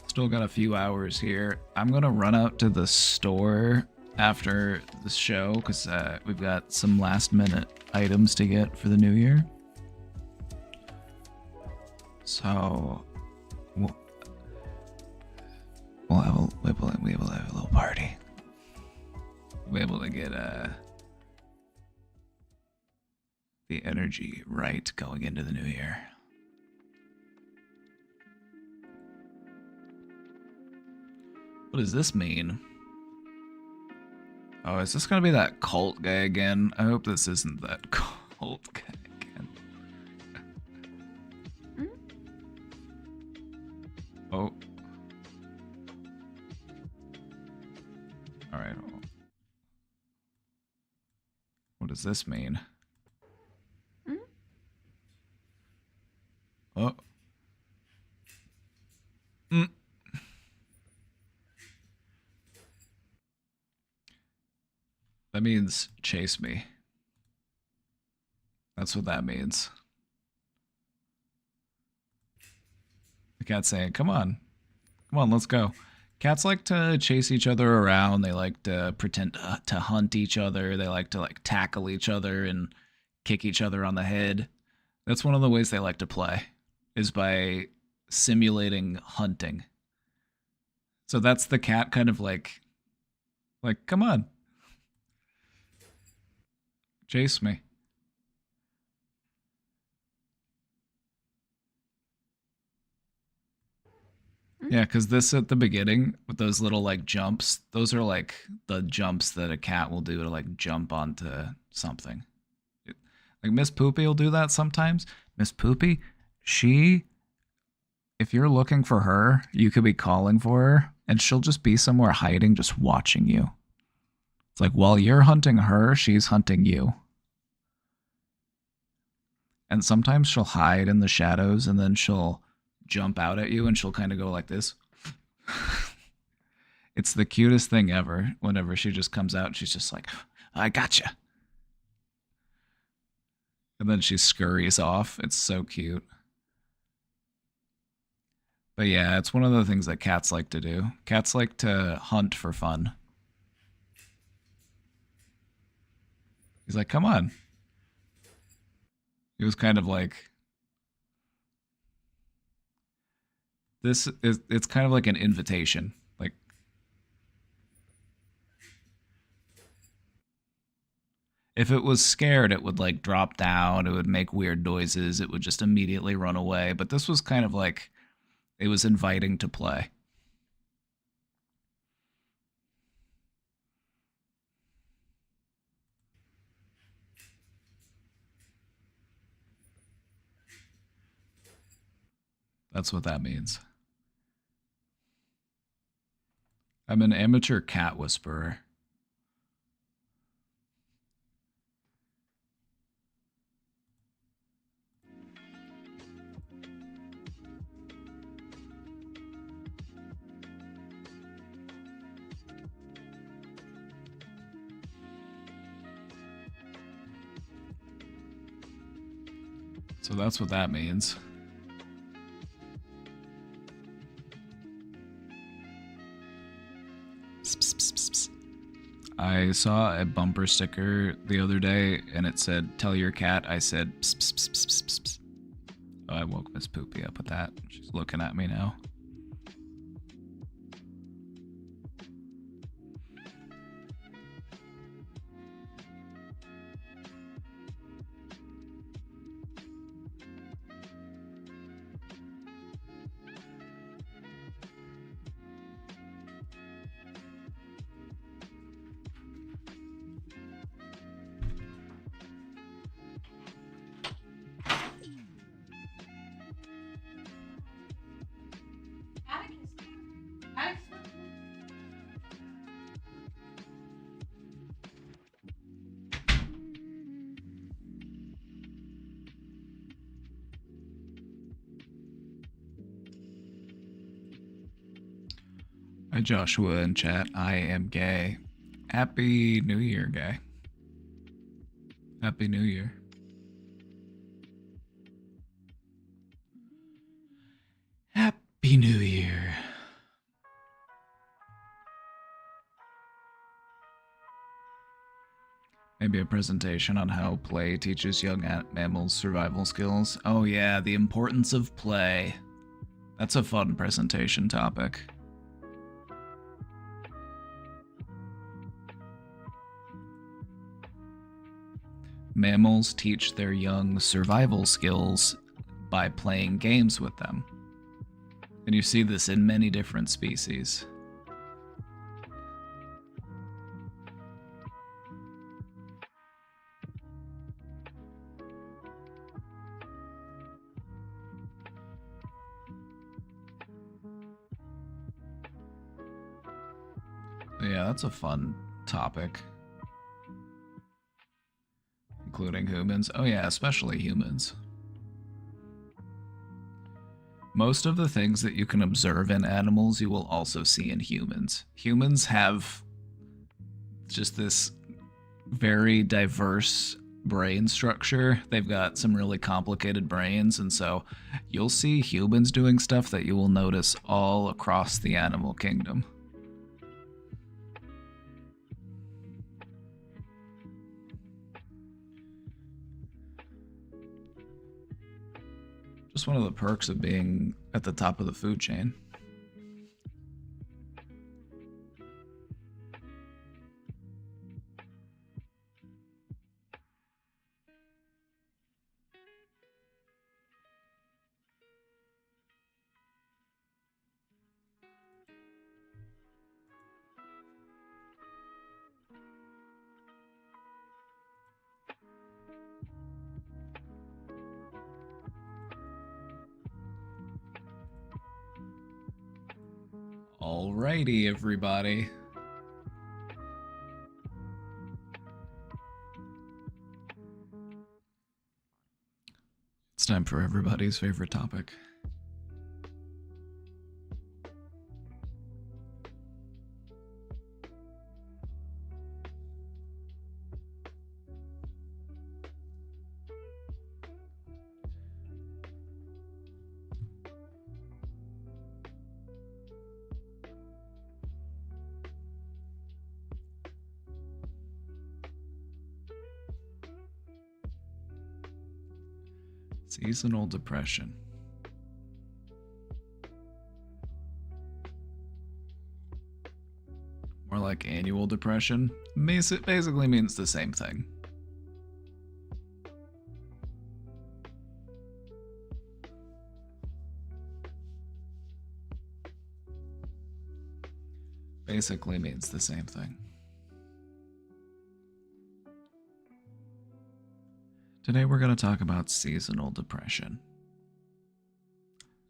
Still got a few hours here. I'm gonna run out to the store after the show because we've got some last minute items to get for the new year. So we'll have a little party. We'll be able to get the energy right going into the new year. What does this mean? Oh, is this gonna be that cult guy again? I hope this isn't that cult guy again. Oh. Alright. What does this mean? Oh. That means chase me. That's what that means. The cat's saying, come on. Come on, let's go. Cats like to chase each other around. They like to pretend to hunt each other. They like to like tackle each other and kick each other on the head. That's one of the ways they like to play, is by simulating hunting. So that's the cat kind of like, come on. Chase me. Yeah, because this at the beginning with those little like jumps, those are like the jumps that a cat will do to like jump onto something. Like Miss Poopy will do that sometimes. Miss Poopy, if you're looking for her, you could be calling for her, and she'll just be somewhere hiding, just watching you. It's like while you're hunting her, she's hunting you. And sometimes she'll hide in the shadows, and then she'll jump out at you, and she'll kind of go like this. It's the cutest thing ever. Whenever she just comes out, she's just like, I gotcha. And then she scurries off. It's so cute. But yeah, it's one of the things that cats like to do. Cats like to hunt for fun. He's like, come on. He was kind of like, it's kind of like an invitation. Like, if it was scared, it would like drop down, it would make weird noises, it would just immediately run away. But this was kind of like, it was inviting to play. That's what that means. I'm an amateur cat whisperer. So that's what that means. I saw a bumper sticker the other day and it said, tell your cat I said pss, pss, pss, pss, pss, pss. Oh, I woke Miss Poopy up with that. She's looking at me now. Hi Joshua in chat, I am gay. Happy New Year, guy. Happy New Year. Happy New Year. Maybe a presentation on how play teaches young mammals survival skills. Oh yeah, the importance of play. That's a fun presentation topic. Mammals teach their young survival skills by playing games with them. And you see this in many different species. Yeah, that's a fun topic. Including humans. Oh yeah, especially humans. Most of the things that you can observe in animals, you will also see in humans. Humans have just this very diverse brain structure. They've got some really complicated brains, and so you'll see humans doing stuff that you will notice all across the animal kingdom. Just one of the perks of being at the top of the food chain. Alrighty, everybody. It's time for everybody's favorite topic. Seasonal depression. More like annual depression. Basically means the same thing. Basically means the same thing. Today we're going to talk about seasonal depression.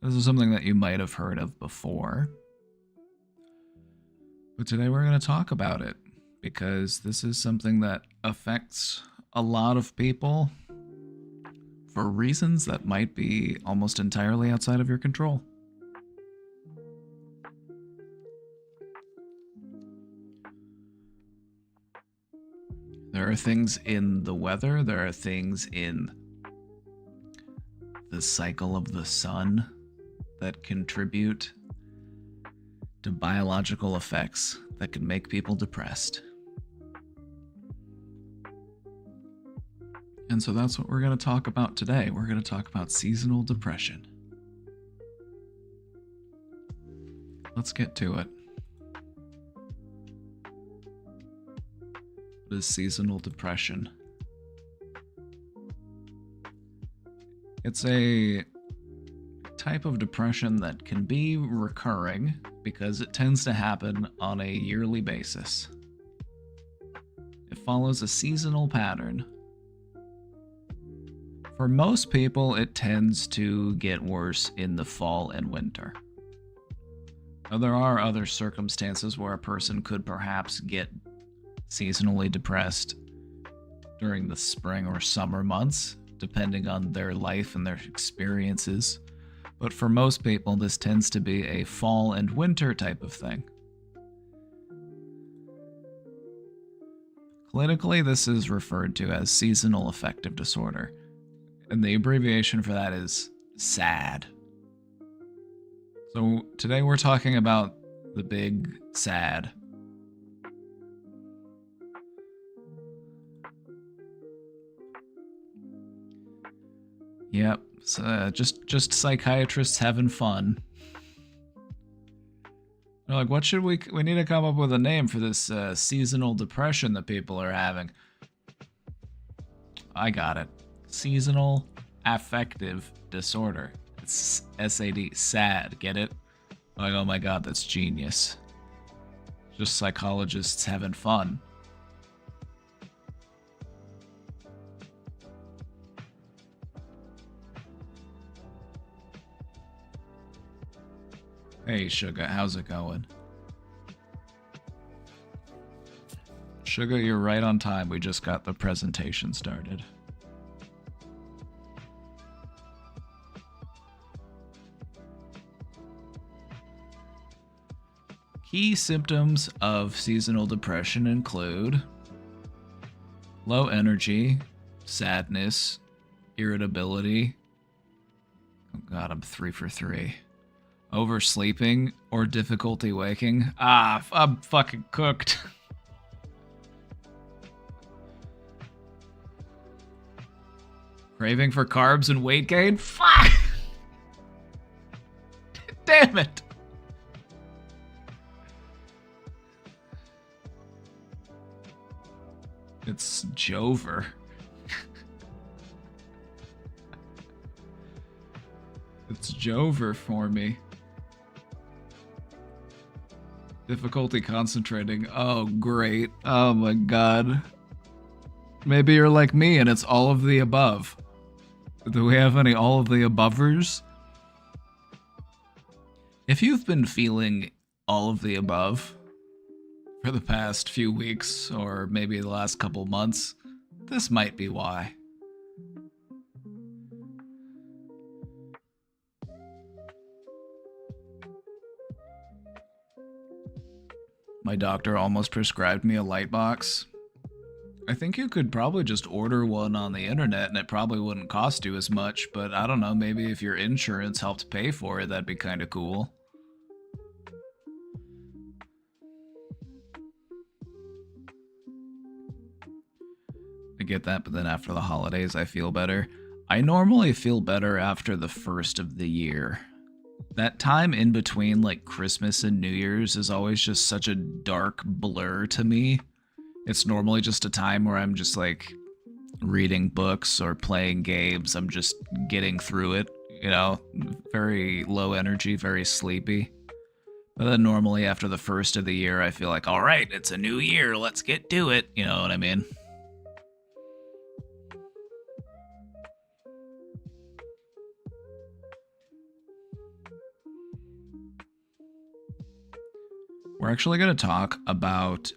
This is something that you might have heard of before. But today we're going to talk about it because this is something that affects a lot of people for reasons that might be almost entirely outside of your control. There are things in the weather, there are things in the cycle of the sun that contribute to biological effects that can make people depressed. And so that's what we're going to talk about today. We're going to talk about seasonal depression. Let's get to it. What is seasonal depression? It's a type of depression that can be recurring because it tends to happen on a yearly basis. It follows a seasonal pattern. For most people, it tends to get worse in the fall and winter. Now, there are other circumstances where a person could perhaps get seasonally depressed during the spring or summer months, depending on their life and their experiences. But for most people, this tends to be a fall and winter type of thing. Clinically, this is referred to as seasonal affective disorder, and the abbreviation for that is SAD. So today we're talking about the big SAD. Yep, so just psychiatrists having fun. They're like, what should we need to come up with a name for this seasonal depression that people are having. I got it. Seasonal affective disorder. It's SAD. Sad. Get it? Like, oh my god, that's genius. Just psychologists having fun. Hey, Sugar, how's it going? Sugar, you're right on time. We just got the presentation started. Key symptoms of seasonal depression include low energy, sadness, irritability. Oh god, I'm 3 for 3. Oversleeping or difficulty waking. I'm fucking cooked. Craving for carbs and weight gain? Fuck! Damn it! It's Jover. It's Jover for me. Difficulty concentrating. Oh, great. Oh my god. Maybe you're like me and it's all of the above. Do we have any all of the abovers? If you've been feeling all of the above for the past few weeks, or maybe the last couple months, this might be why. My doctor almost prescribed me a light box. I think you could probably just order one on the internet and it probably wouldn't cost you as much, but I don't know, maybe if your insurance helped pay for it, that'd be kind of cool. I get that, but then after the holidays, I feel better. I normally feel better after the first of the year. That time in between, like Christmas and New Year's, is always just such a dark blur to me. It's normally just a time where I'm just like reading books or playing games. I'm just getting through it, you know, very low energy, very sleepy. But then normally after the first of the year, I feel like, all right, it's a new year, let's get to it. You know what I mean? We're actually going to talk about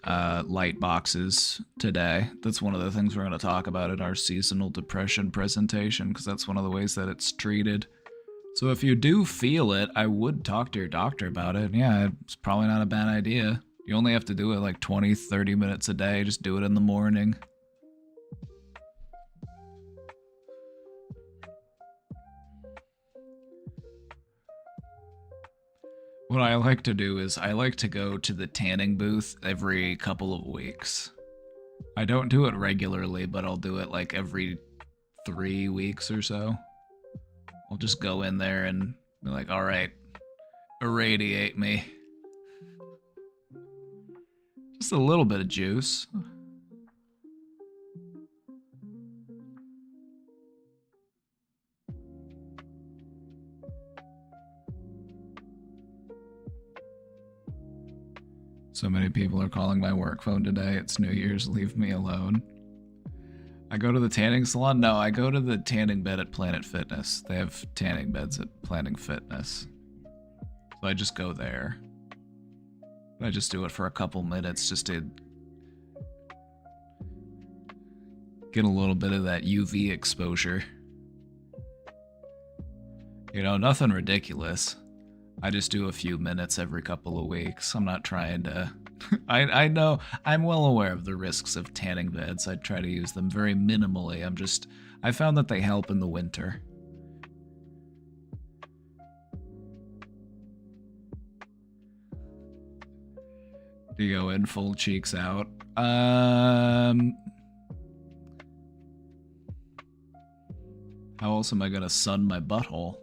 light boxes today. That's one of the things we're going to talk about in our seasonal depression presentation, because that's one of the ways that it's treated. So if you do feel it, I would talk to your doctor about it. Yeah, it's probably not a bad idea. You only have to do it like 20, 30 minutes a day. Just do it in the morning. What I like to do is I like to go to the tanning booth every couple of weeks. I don't do it regularly, but I'll do it like every 3 weeks or so. I'll just go in there and be like, all right, irradiate me. Just a little bit of juice. So many people are calling my work phone today. It's New Year's, leave me alone. I go to the tanning salon? No, I go to the tanning bed at Planet Fitness. They have tanning beds at Planet Fitness. So I just go there. I just do it for a couple minutes just to get a little bit of that UV exposure. You know, nothing ridiculous. I just do a few minutes every couple of weeks. I'm not trying to... I know, I'm well aware of the risks of tanning beds. I try to use them very minimally. I found that they help in the winter. Do you go in full cheeks out? How else am I gonna sun my butthole?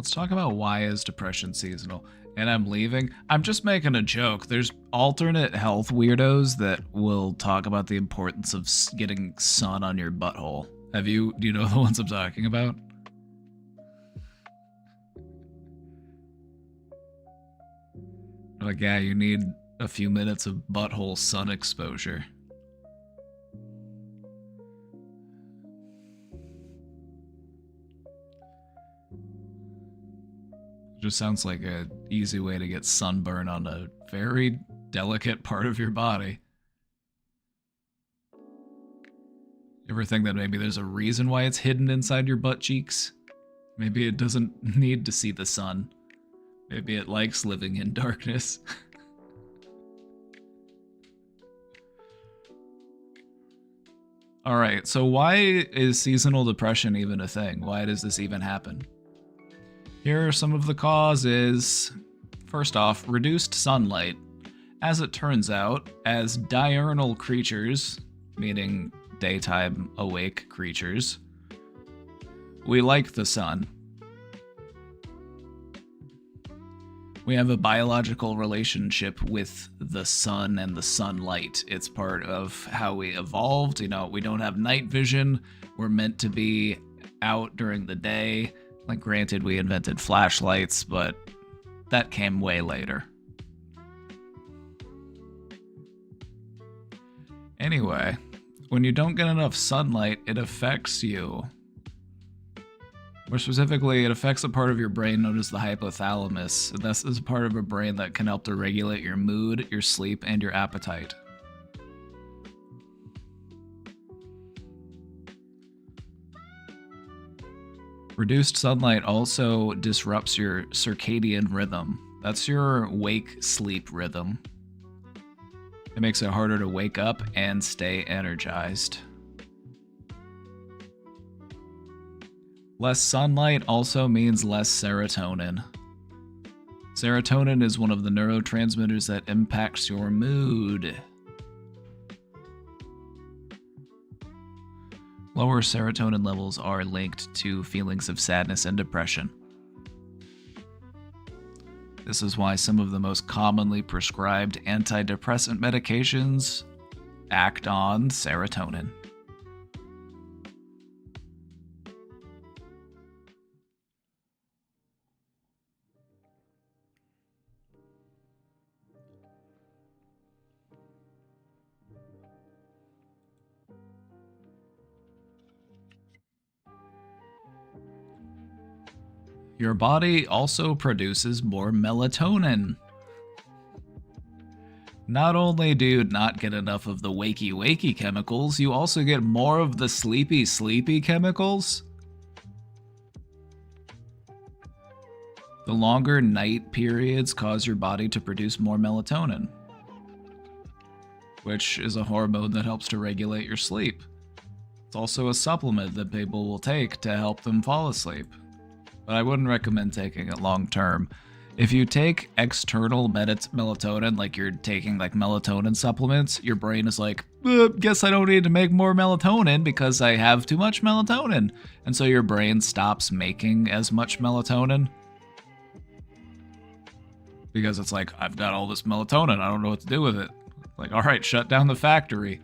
Let's talk about why is depression seasonal. And I'm leaving. I'm just making a joke. There's alternate health weirdos that will talk about the importance of getting sun on your butthole. Do you know the ones I'm talking about? Like, yeah, you need a few minutes of butthole sun exposure. Just sounds like an easy way to get sunburn on a very delicate part of your body. You ever think that maybe there's a reason why it's hidden inside your butt cheeks? Maybe it doesn't need to see the sun. Maybe it likes living in darkness. Alright, so why is seasonal depression even a thing? Why does this even happen? Here are some of the causes. First off, reduced sunlight. As it turns out, as diurnal creatures, meaning daytime awake creatures, we like the sun. We have a biological relationship with the sun and the sunlight. It's part of how we evolved. You know, we don't have night vision. We're meant to be out during the day. Like, granted, we invented flashlights, but that came way later. Anyway, when you don't get enough sunlight, it affects you. More specifically, it affects a part of your brain known as the hypothalamus. This is a part of your brain that can help to regulate your mood, your sleep, and your appetite. Reduced sunlight also disrupts your circadian rhythm. That's your wake-sleep rhythm. It makes it harder to wake up and stay energized. Less sunlight also means less serotonin. Serotonin is one of the neurotransmitters that impacts your mood. Lower serotonin levels are linked to feelings of sadness and depression. This is why some of the most commonly prescribed antidepressant medications act on serotonin. Your body also produces more melatonin. Not only do you not get enough of the wakey-wakey chemicals, you also get more of the sleepy-sleepy chemicals. The longer night periods cause your body to produce more melatonin, which is a hormone that helps to regulate your sleep. It's also a supplement that people will take to help them fall asleep, but I wouldn't recommend taking it long term. If you take external melatonin, like you're taking like melatonin supplements, your brain is like, guess I don't need to make more melatonin because I have too much melatonin. And so your brain stops making as much melatonin. Because it's like, I've got all this melatonin, I don't know what to do with it. Like, all right, shut down the factory.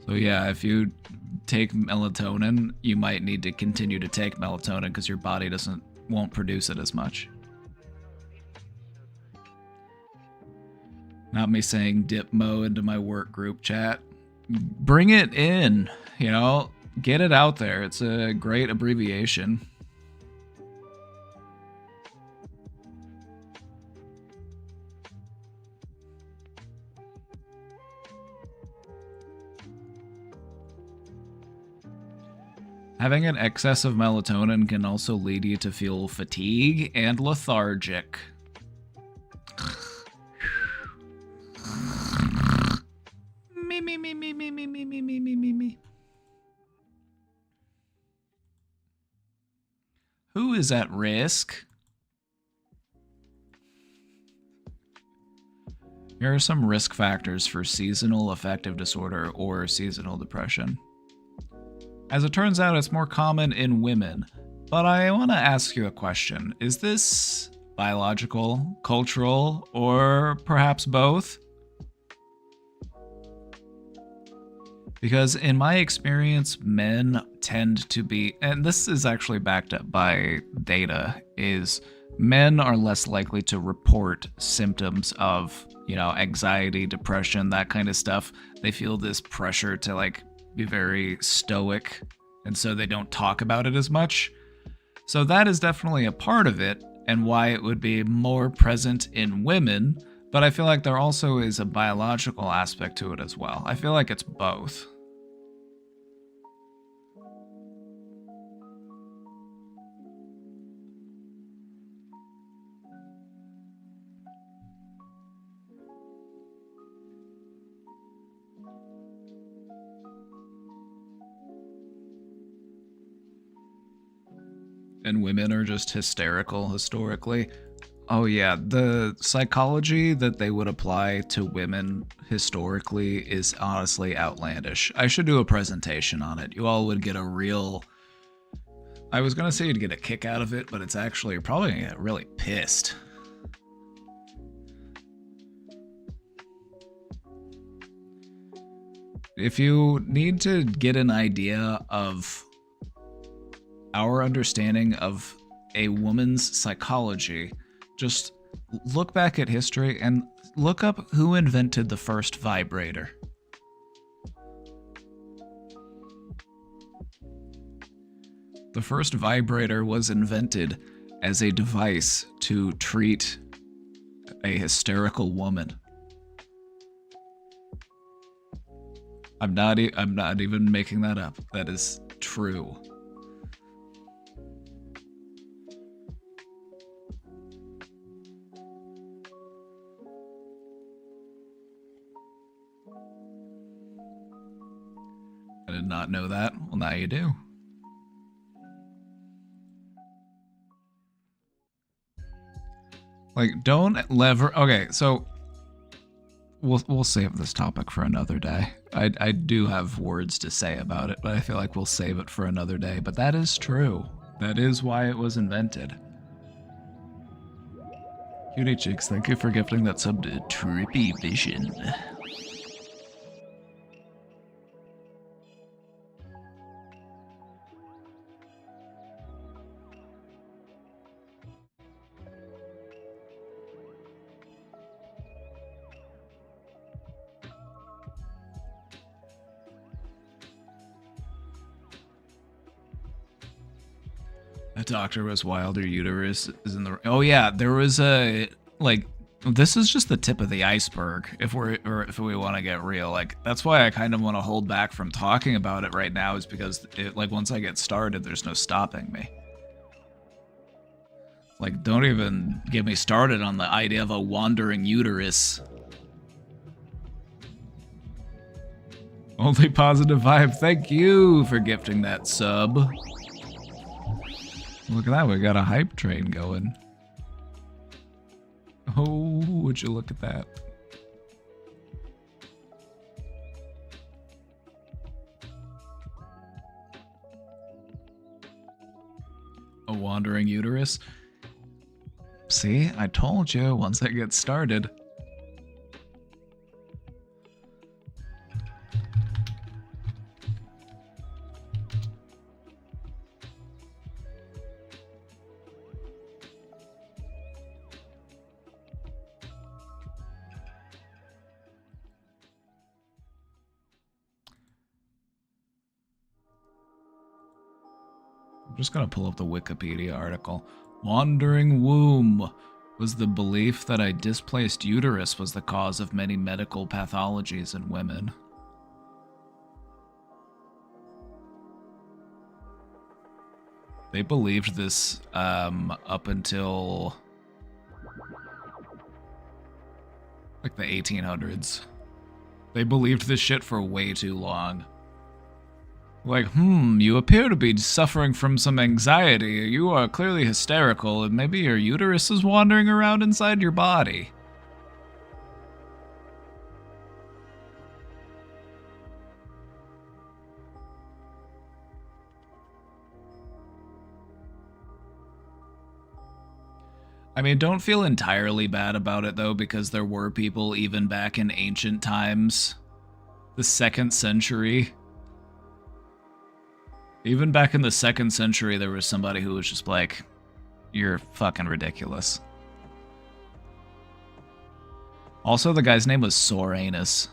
So yeah, if you take melatonin, you might need to continue to take melatonin because your body won't produce it as much. Not me saying dip Mo into my work group chat. Bring it in, you know, get it out there. It's a great abbreviation. Having an excess of melatonin can also lead you to feel fatigue and lethargic. Me. Who is at risk? Here are some risk factors for seasonal affective disorder or seasonal depression. As it turns out, it's more common in women. But I want to ask you a question. Is this biological, cultural, or perhaps both? Because in my experience, men tend to be, and this is actually backed up by data, is men are less likely to report symptoms of, anxiety, depression, that kind of stuff. They feel this pressure to be very stoic, and so they don't talk about it as much. So that is definitely a part of it, and why it would be more present in women, but I feel like there also is a biological aspect to it as well. I feel like it's both. And women are just hysterical historically. Oh yeah, the psychology that they would apply to women historically is honestly outlandish. I should do a presentation on it. You all would get a real... I was gonna say you'd get a kick out of it, but it's actually, you're probably gonna get really pissed. If you need to get an idea of our understanding of a woman's psychology, just look back at history and look up who invented the first vibrator. The first vibrator was invented as a device to treat a hysterical woman. I'm not even making that up. That is true. I did not know that. Well, now you do. Don't lever. Okay, so we'll save this topic for another day. I do have words to say about it, but I feel like we'll save it for another day. But that is true. That is why it was invented. Cutie Cheeks, thank you for gifting that sub to Trippy Vision. A doctor was Wilder uterus is in the... Oh yeah, there was a this is just the tip of the iceberg if we want to get real. That's why I kind of want to hold back from talking about it right now, is because once I get started, there's no stopping me. Don't even get me started on the idea of a wandering uterus. Only positive vibe. Thank you for gifting that sub. Look at that, we got a hype train going. Oh, would you look at that? A wandering uterus? See, I told you, once I get started. I'm just going to pull up the Wikipedia article. Wandering womb was the belief that a displaced uterus was the cause of many medical pathologies in women. They believed this up until the 1800s. They believed this shit for way too long. You appear to be suffering from some anxiety. You are clearly hysterical, and maybe your uterus is wandering around inside your body. I mean, don't feel entirely bad about it though, because there were people even back in ancient times, the 2nd century. Even back in the 2nd century, there was somebody who was just like, you're fucking ridiculous. Also, the guy's name was Soranus.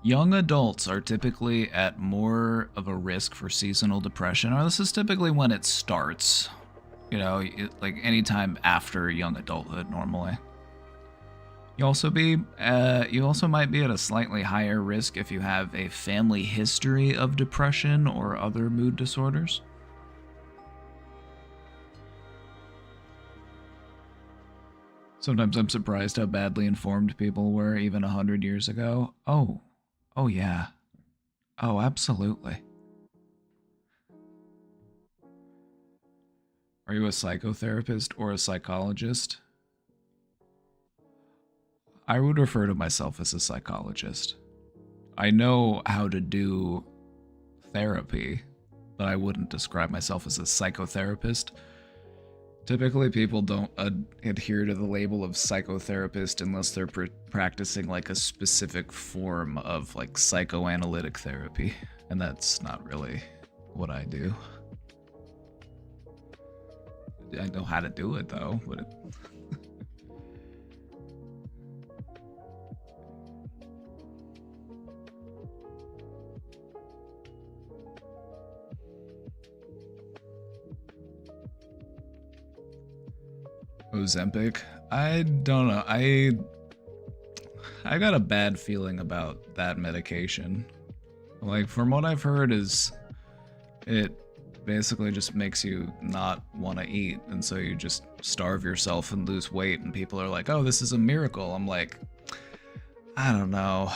Young adults are typically at more of a risk for seasonal depression, or this is typically when it starts. You know, like anytime after young adulthood normally. You also might be at a slightly higher risk if you have a family history of depression or other mood disorders. Sometimes I'm surprised how badly informed people were even 100 years ago. Oh yeah. Oh, absolutely. Are you a psychotherapist or a psychologist? I would refer to myself as a psychologist. I know how to do therapy, but I wouldn't describe myself as a psychotherapist. Typically, people don't adhere to the label of psychotherapist unless they're practicing like a specific form of like psychoanalytic therapy, and that's not really what I do. I know how to do it though, but Ozempic? I don't know. I got a bad feeling about that medication. Like, from what I've heard is it basically just makes you not want to eat, and so you just starve yourself and lose weight, and people are like, oh, this is a miracle. I'm like, I don't know.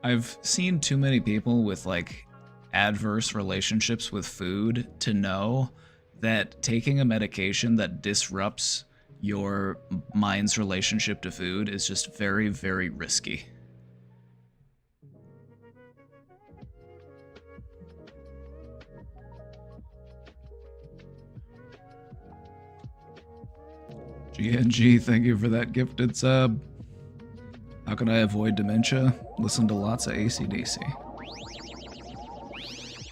I've seen too many people with like adverse relationships with food to know that taking a medication that disrupts your mind's relationship to food is just very, very risky. GNG, thank you for that gifted sub. How can I avoid dementia? Listen to lots of AC/DC.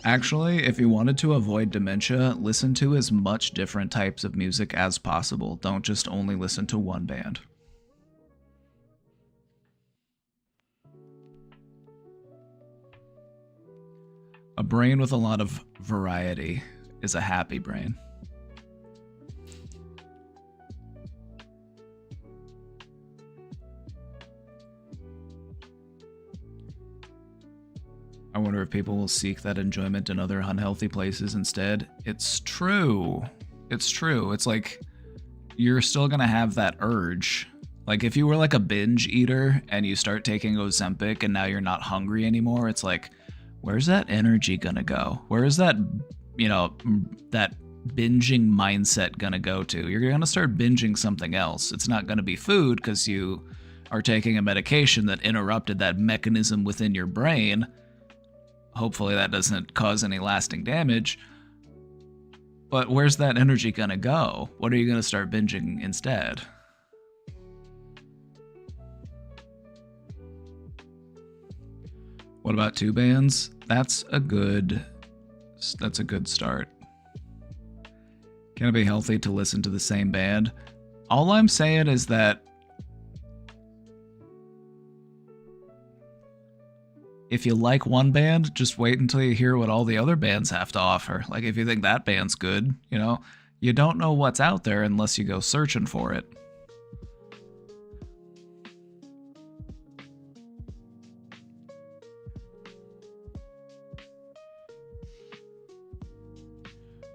Actually, if you wanted to avoid dementia, listen to as much different types of music as possible. Don't just only listen to one band. A brain with a lot of variety is a happy brain. I wonder if people will seek that enjoyment in other unhealthy places instead. It's true. It's true. It's like you're still gonna have that urge. Like if you were like a binge eater and you start taking Ozempic and now you're not hungry anymore, it's like, where's that energy gonna go? Where is that, that binging mindset gonna go to? You're gonna start binging something else. It's not gonna be food because you are taking a medication that interrupted that mechanism within your brain. Hopefully that doesn't cause any lasting damage. But where's that energy gonna go? What are you gonna start binging instead? What about 2 bands? That's a good start. Can it be healthy to listen to the same band? All I'm saying is that if you like one band, just wait until you hear what all the other bands have to offer. Like if you think that band's good, you don't know what's out there unless you go searching for it.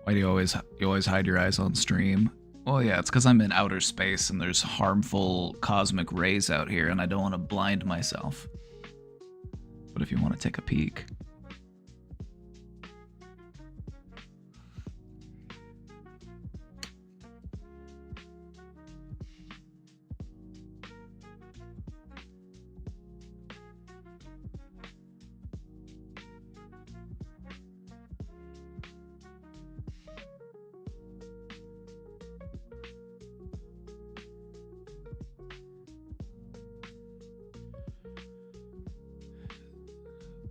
Why do you always hide your eyes on stream? Well, yeah, it's because I'm in outer space and there's harmful cosmic rays out here, and I don't want to blind myself. But if you want to take a peek.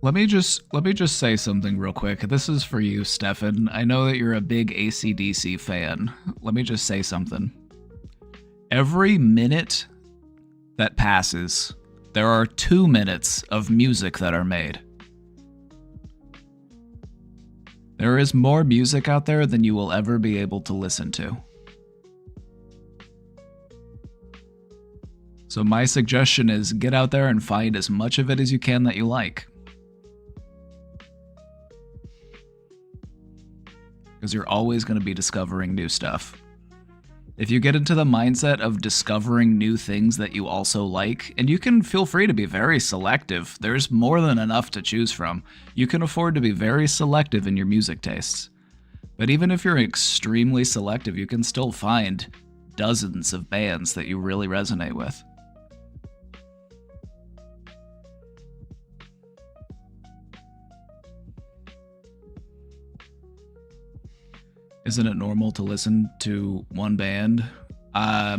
Let me just say something real quick. This is for you, Stefan. I know that you're a big AC/DC fan. Let me just say something. Every minute that passes, there are 2 minutes of music that are made. There is more music out there than you will ever be able to listen to. So my suggestion is get out there and find as much of it as you can that you like. Because you're always going to be discovering new stuff. If you get into the mindset of discovering new things that you also like, and you can feel free to be very selective, there's more than enough to choose from. You can afford to be very selective in your music tastes. But even if you're extremely selective, you can still find dozens of bands that you really resonate with. Isn't it normal to listen to one band? I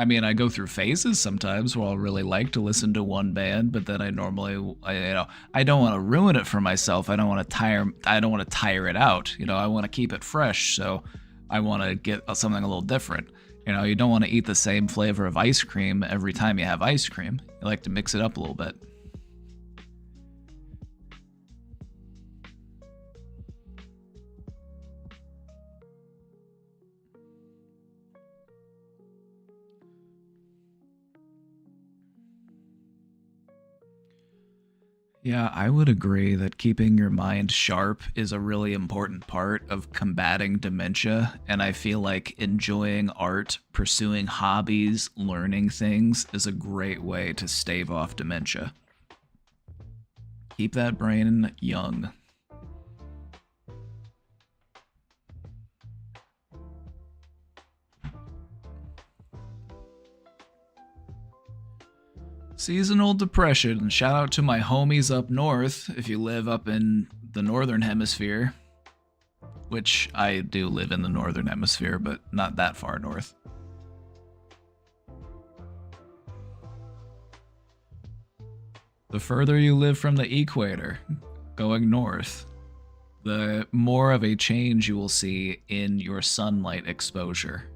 mean, I go through phases sometimes where I'll really like to listen to one band, but then I don't want to ruin it for myself. I don't want to tire it out. I want to keep it fresh, so I want to get something a little different. You don't want to eat the same flavor of ice cream every time you have ice cream. You like to mix it up a little bit. Yeah, I would agree that keeping your mind sharp is a really important part of combating dementia, and I feel like enjoying art, pursuing hobbies, learning things is a great way to stave off dementia. Keep that brain young. Seasonal depression. Shout out to my homies up north if you live up in the northern hemisphere. Which I do live in the northern hemisphere, but not that far north. The further you live from the equator, going north, the more of a change you will see in your sunlight exposure.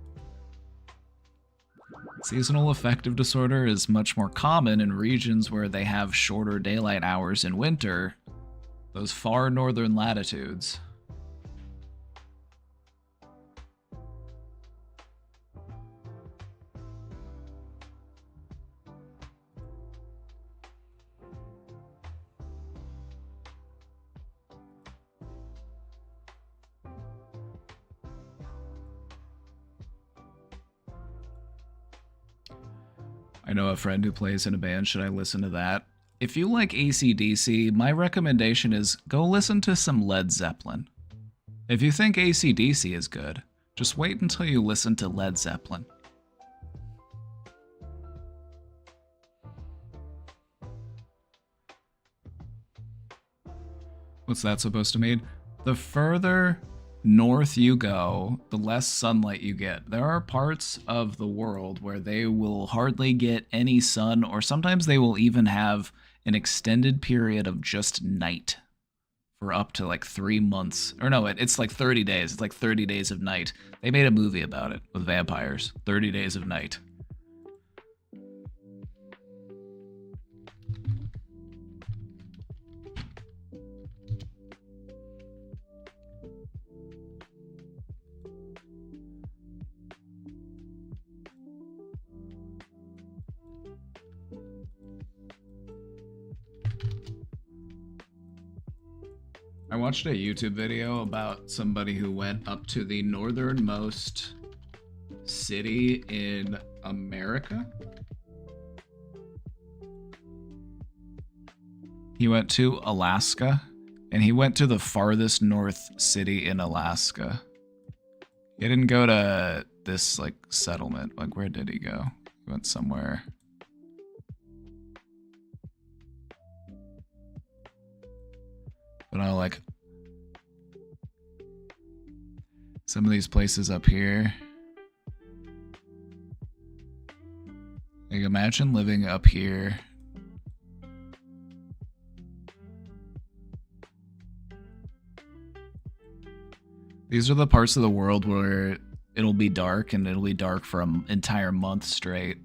Seasonal affective disorder is much more common in regions where they have shorter daylight hours in winter, those far northern latitudes. I know a friend who plays in a band. Should I listen to that? If you like AC/DC, my recommendation is go listen to some Led Zeppelin. If you think AC/DC is good, just wait until you listen to Led Zeppelin. What's that supposed to mean? The further north you go, the less sunlight you get. There are parts of the world where they will hardly get any sun, or sometimes they will even have an extended period of just night for up to like 3 months. Or no, it's like 30 days. It's like 30 days of night. They made a movie about it with vampires. 30 days of night. I watched a YouTube video about somebody who went up to the northernmost city in America? He went to Alaska, and he went to the farthest north city in Alaska. He didn't go to this, like, settlement. Like, where did he go? He went somewhere. But I like some of these places up here. Like, imagine living up here. These are the parts of the world where it'll be dark, and it'll be dark for an entire month straight.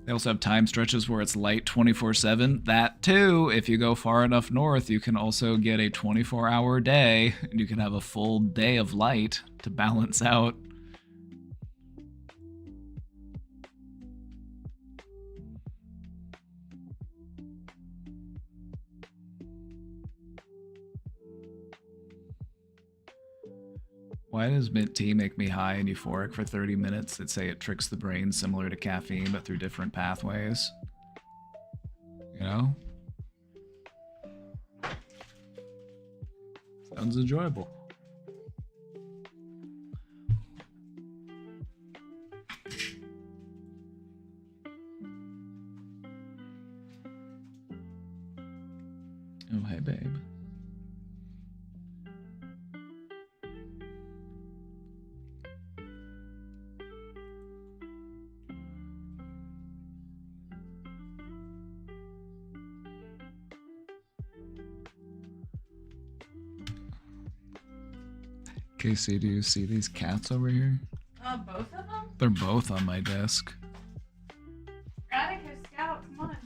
They also have time stretches where it's light 24/7. That too, if you go far enough north, you can also get a 24-hour day, and you can have a full day of light to balance out. Why does mint tea make me high and euphoric for 30 minutes? That say it tricks the brain similar to caffeine, but through different pathways. You know? Sounds enjoyable. Oh, hey, babe. Casey, do you see these cats over here? Both of them? They're both on my desk. Atticus, Scout, come on.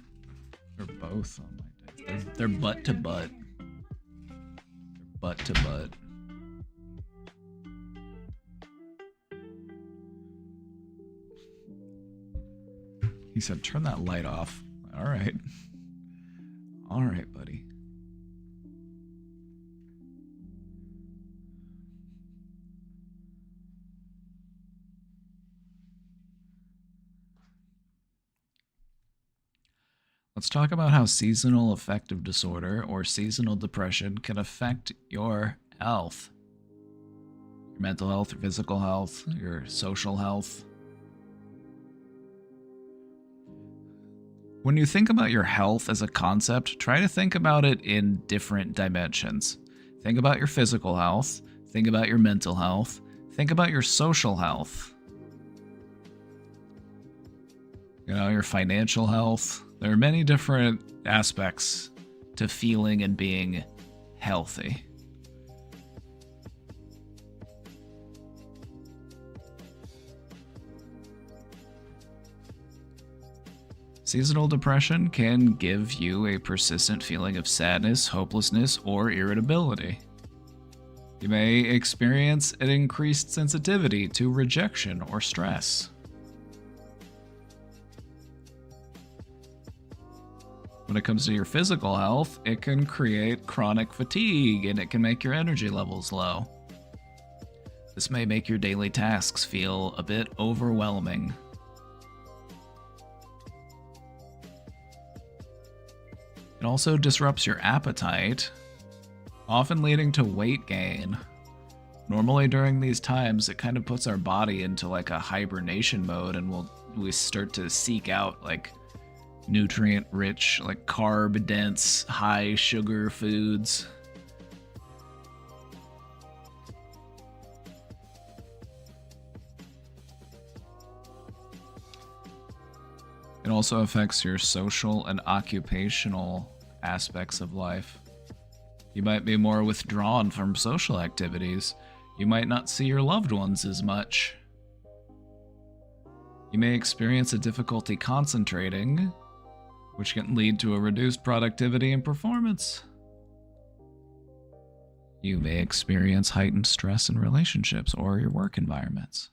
They're both on my desk. They're butt to butt. They're butt to butt. He said, turn that light off. All right. All right, buddy. Let's talk about how seasonal affective disorder or seasonal depression can affect your health. Your mental health, your physical health, your social health. When you think about your health as a concept, try to think about it in different dimensions. Think about your physical health, think about your mental health, think about your social health. You know, your financial health. There are many different aspects to feeling and being healthy. Seasonal depression can give you a persistent feeling of sadness, hopelessness, or irritability. You may experience an increased sensitivity to rejection or stress. When it comes to your physical health, it can create chronic fatigue and it can make your energy levels low. This may make your daily tasks feel a bit overwhelming. It also disrupts your appetite, often leading to weight gain. Normally during these times, it kind of puts our body into like a hibernation mode, and we start to seek out like nutrient rich, like carb dense, high sugar foods. It also affects your social and occupational aspects of life. You might be more withdrawn from social activities. You might not see your loved ones as much. You may experience a difficulty concentrating, which can lead to a reduced productivity and performance. You may experience heightened stress in relationships or your work environments.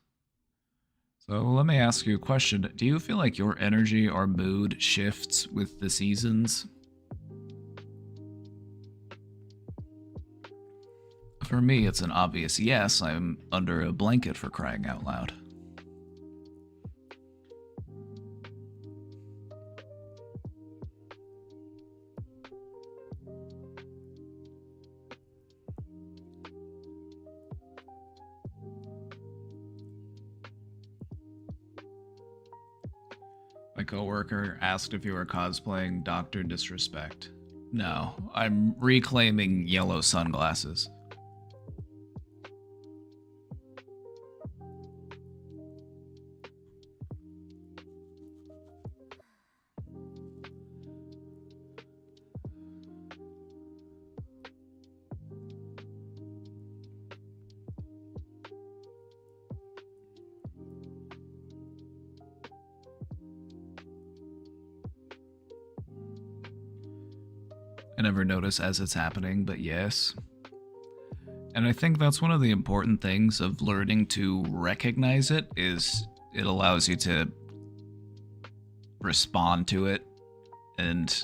So let me ask you a question. Do you feel like your energy or mood shifts with the seasons? For me, it's an obvious yes. I'm under a blanket for crying out loud. My coworker asked if you were cosplaying Dr. Disrespect. No, I'm reclaiming yellow sunglasses. I never notice as it's happening, but yes. And I think that's one of the important things of learning to recognize it is it allows you to respond to it and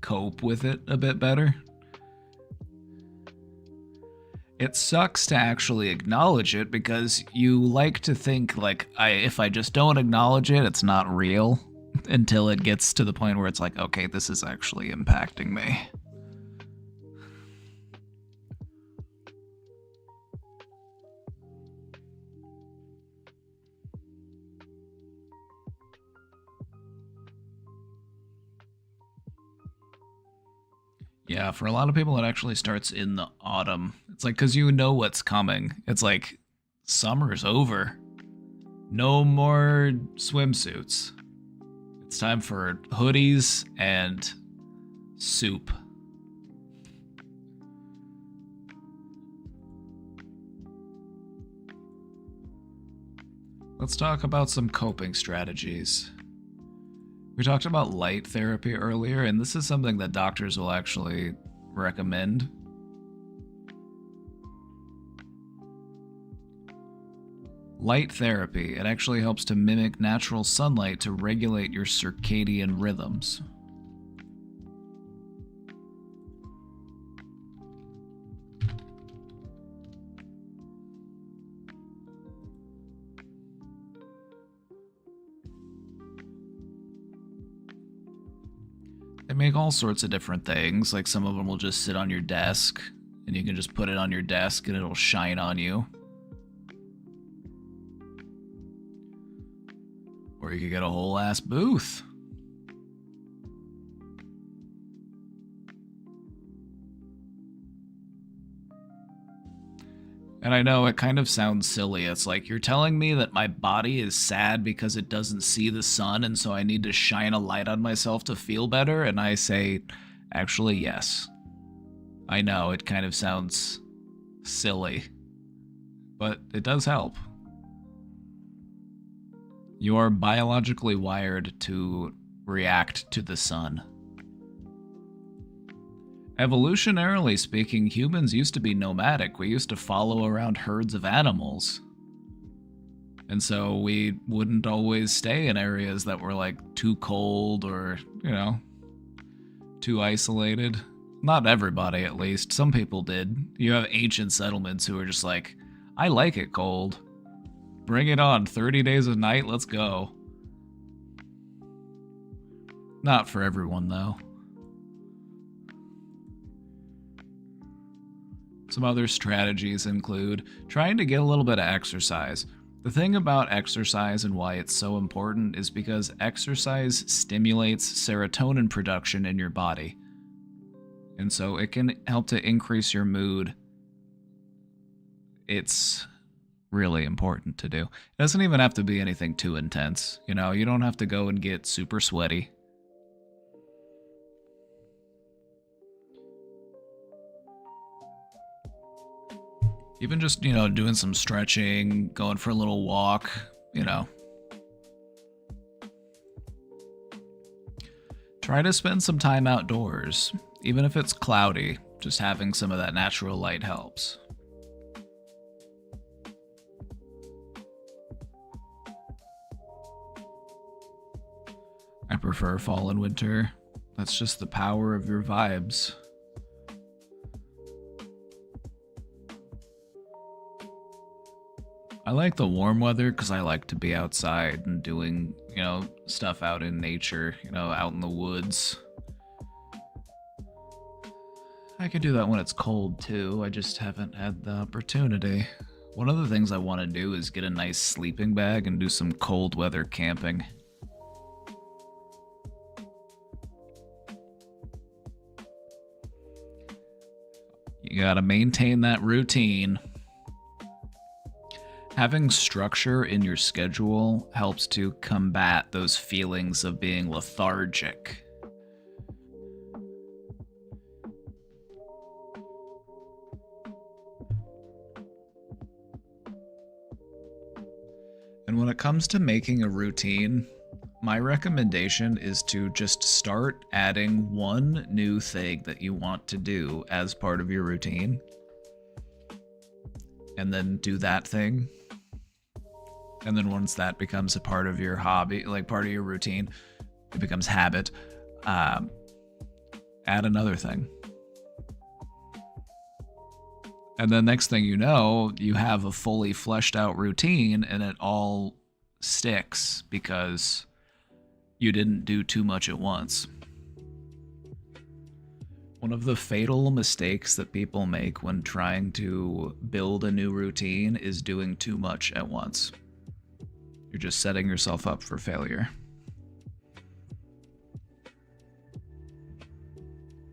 cope with it a bit better. It sucks to actually acknowledge it because you like to think like if I just don't acknowledge it, it's not real until it gets to the point where it's like, okay, this is actually impacting me. Yeah, for a lot of people, it actually starts in the autumn. It's like, because you know what's coming. It's like, summer's over. No more swimsuits. It's time for hoodies and soup. Let's talk about some coping strategies. We talked about light therapy earlier, and this is something that doctors will actually recommend. Light therapy, it actually helps to mimic natural sunlight to regulate your circadian rhythms. They make all sorts of different things, like some of them will just sit on your desk, and you can just put it on your desk and it'll shine on you. Or you could get a whole ass booth. And I know it kind of sounds silly. It's like you're telling me that my body is sad because it doesn't see the sun, and so I need to shine a light on myself to feel better. And I say, actually, yes. I know it kind of sounds silly, but it does help. You are biologically wired to react to the sun. Evolutionarily speaking, humans used to be nomadic. We used to follow around herds of animals. And so we wouldn't always stay in areas that were like too cold or, too isolated. Not everybody, at least. Some people did. You have ancient settlements who are just like, I like it cold. Bring it on. 30 days a night, let's go. Not for everyone, though. Some other strategies include trying to get a little bit of exercise. The thing about exercise and why it's so important is because exercise stimulates serotonin production in your body. And so it can help to increase your mood. It's really important to do. It doesn't even have to be anything too intense. You don't have to go and get super sweaty. Even just, doing some stretching, going for a little walk, Try to spend some time outdoors. Even if it's cloudy, just having some of that natural light helps. I prefer fall and winter. That's just the power of your vibes. I like the warm weather because I like to be outside and doing, stuff out in nature, out in the woods. I could do that when it's cold too. I just haven't had the opportunity. One of the things I want to do is get a nice sleeping bag and do some cold weather camping. You gotta maintain that routine. Having structure in your schedule helps to combat those feelings of being lethargic. And when it comes to making a routine, my recommendation is to just start adding one new thing that you want to do as part of your routine. And then do that thing. And then once that becomes a part of your hobby, like part of your routine, it becomes habit, add another thing. And then next thing you know, you have a fully fleshed out routine and it all sticks because you didn't do too much at once. One of the fatal mistakes that people make when trying to build a new routine is doing too much at once. You're just setting yourself up for failure.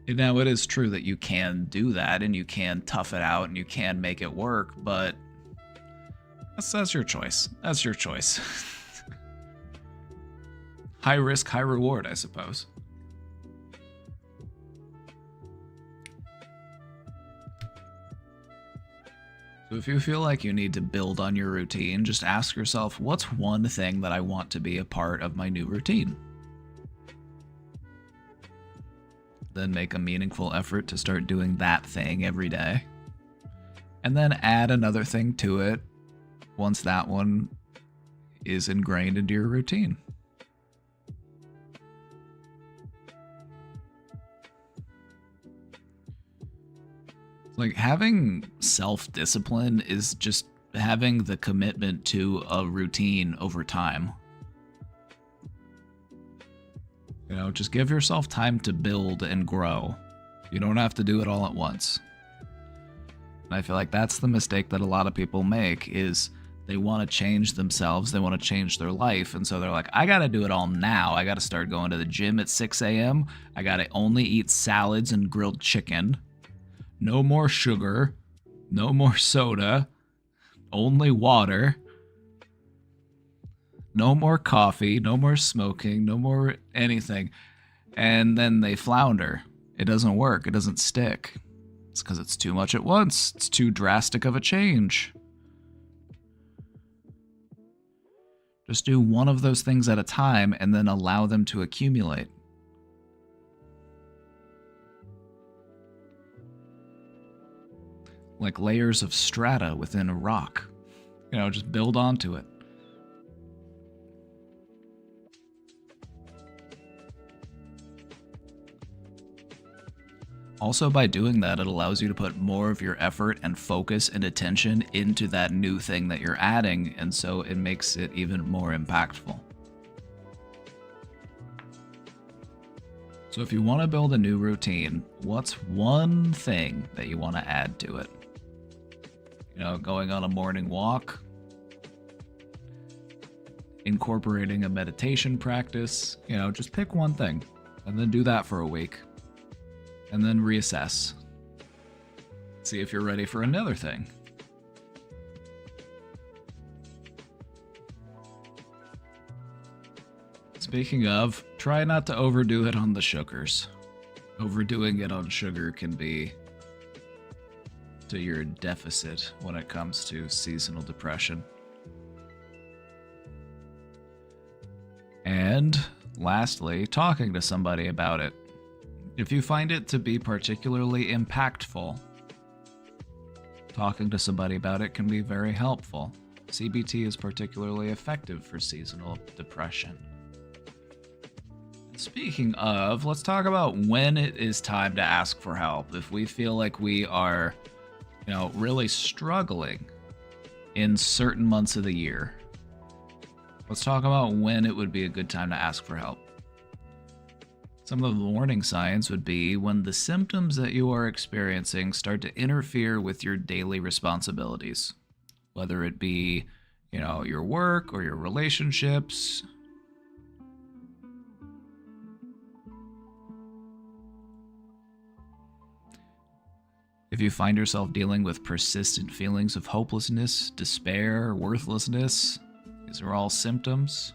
Now, it is true that you can do that and you can tough it out and you can make it work, but that's your choice. That's your choice. High risk, high reward, I suppose. So if you feel like you need to build on your routine, just ask yourself, what's one thing that I want to be a part of my new routine? Then make a meaningful effort to start doing that thing every day. And then add another thing to it once that one is ingrained into your routine. Like, having self-discipline is just having the commitment to a routine over time. Just give yourself time to build and grow. You don't have to do it all at once. And I feel like that's the mistake that a lot of people make, is they want to change themselves, they want to change their life, and so they're like, I gotta do it all now. I gotta start going to the gym at 6 a.m. I gotta only eat salads and grilled chicken. No more sugar, no more soda, only water, no more coffee, no more smoking, no more anything. And then they flounder. It doesn't work, it doesn't stick. It's because it's too much at once. It's too drastic of a change. Just do one of those things at a time and then allow them to accumulate. Like layers of strata within a rock. Just build onto it. Also, by doing that, it allows you to put more of your effort and focus and attention into that new thing that you're adding, and so it makes it even more impactful. So if you want to build a new routine, what's one thing that you want to add to it? Going on a morning walk, incorporating a meditation practice, just pick one thing and then do that for a week and then reassess. See if you're ready for another thing. Speaking of, try not to overdo it on the sugars. Overdoing it on sugar can be to your deficit when it comes to seasonal depression. And lastly, talking to somebody about it. If you find it to be particularly impactful, talking to somebody about it can be very helpful. CBT is particularly effective for seasonal depression. Speaking of, let's talk about when it is time to ask for help. If we feel like we are, really struggling in certain months of the year. Let's talk about when it would be a good time to ask for help. Some of the warning signs would be when the symptoms that you are experiencing start to interfere with your daily responsibilities, whether it be, your work or your relationships. If you find yourself dealing with persistent feelings of hopelessness, despair, worthlessness, these are all symptoms.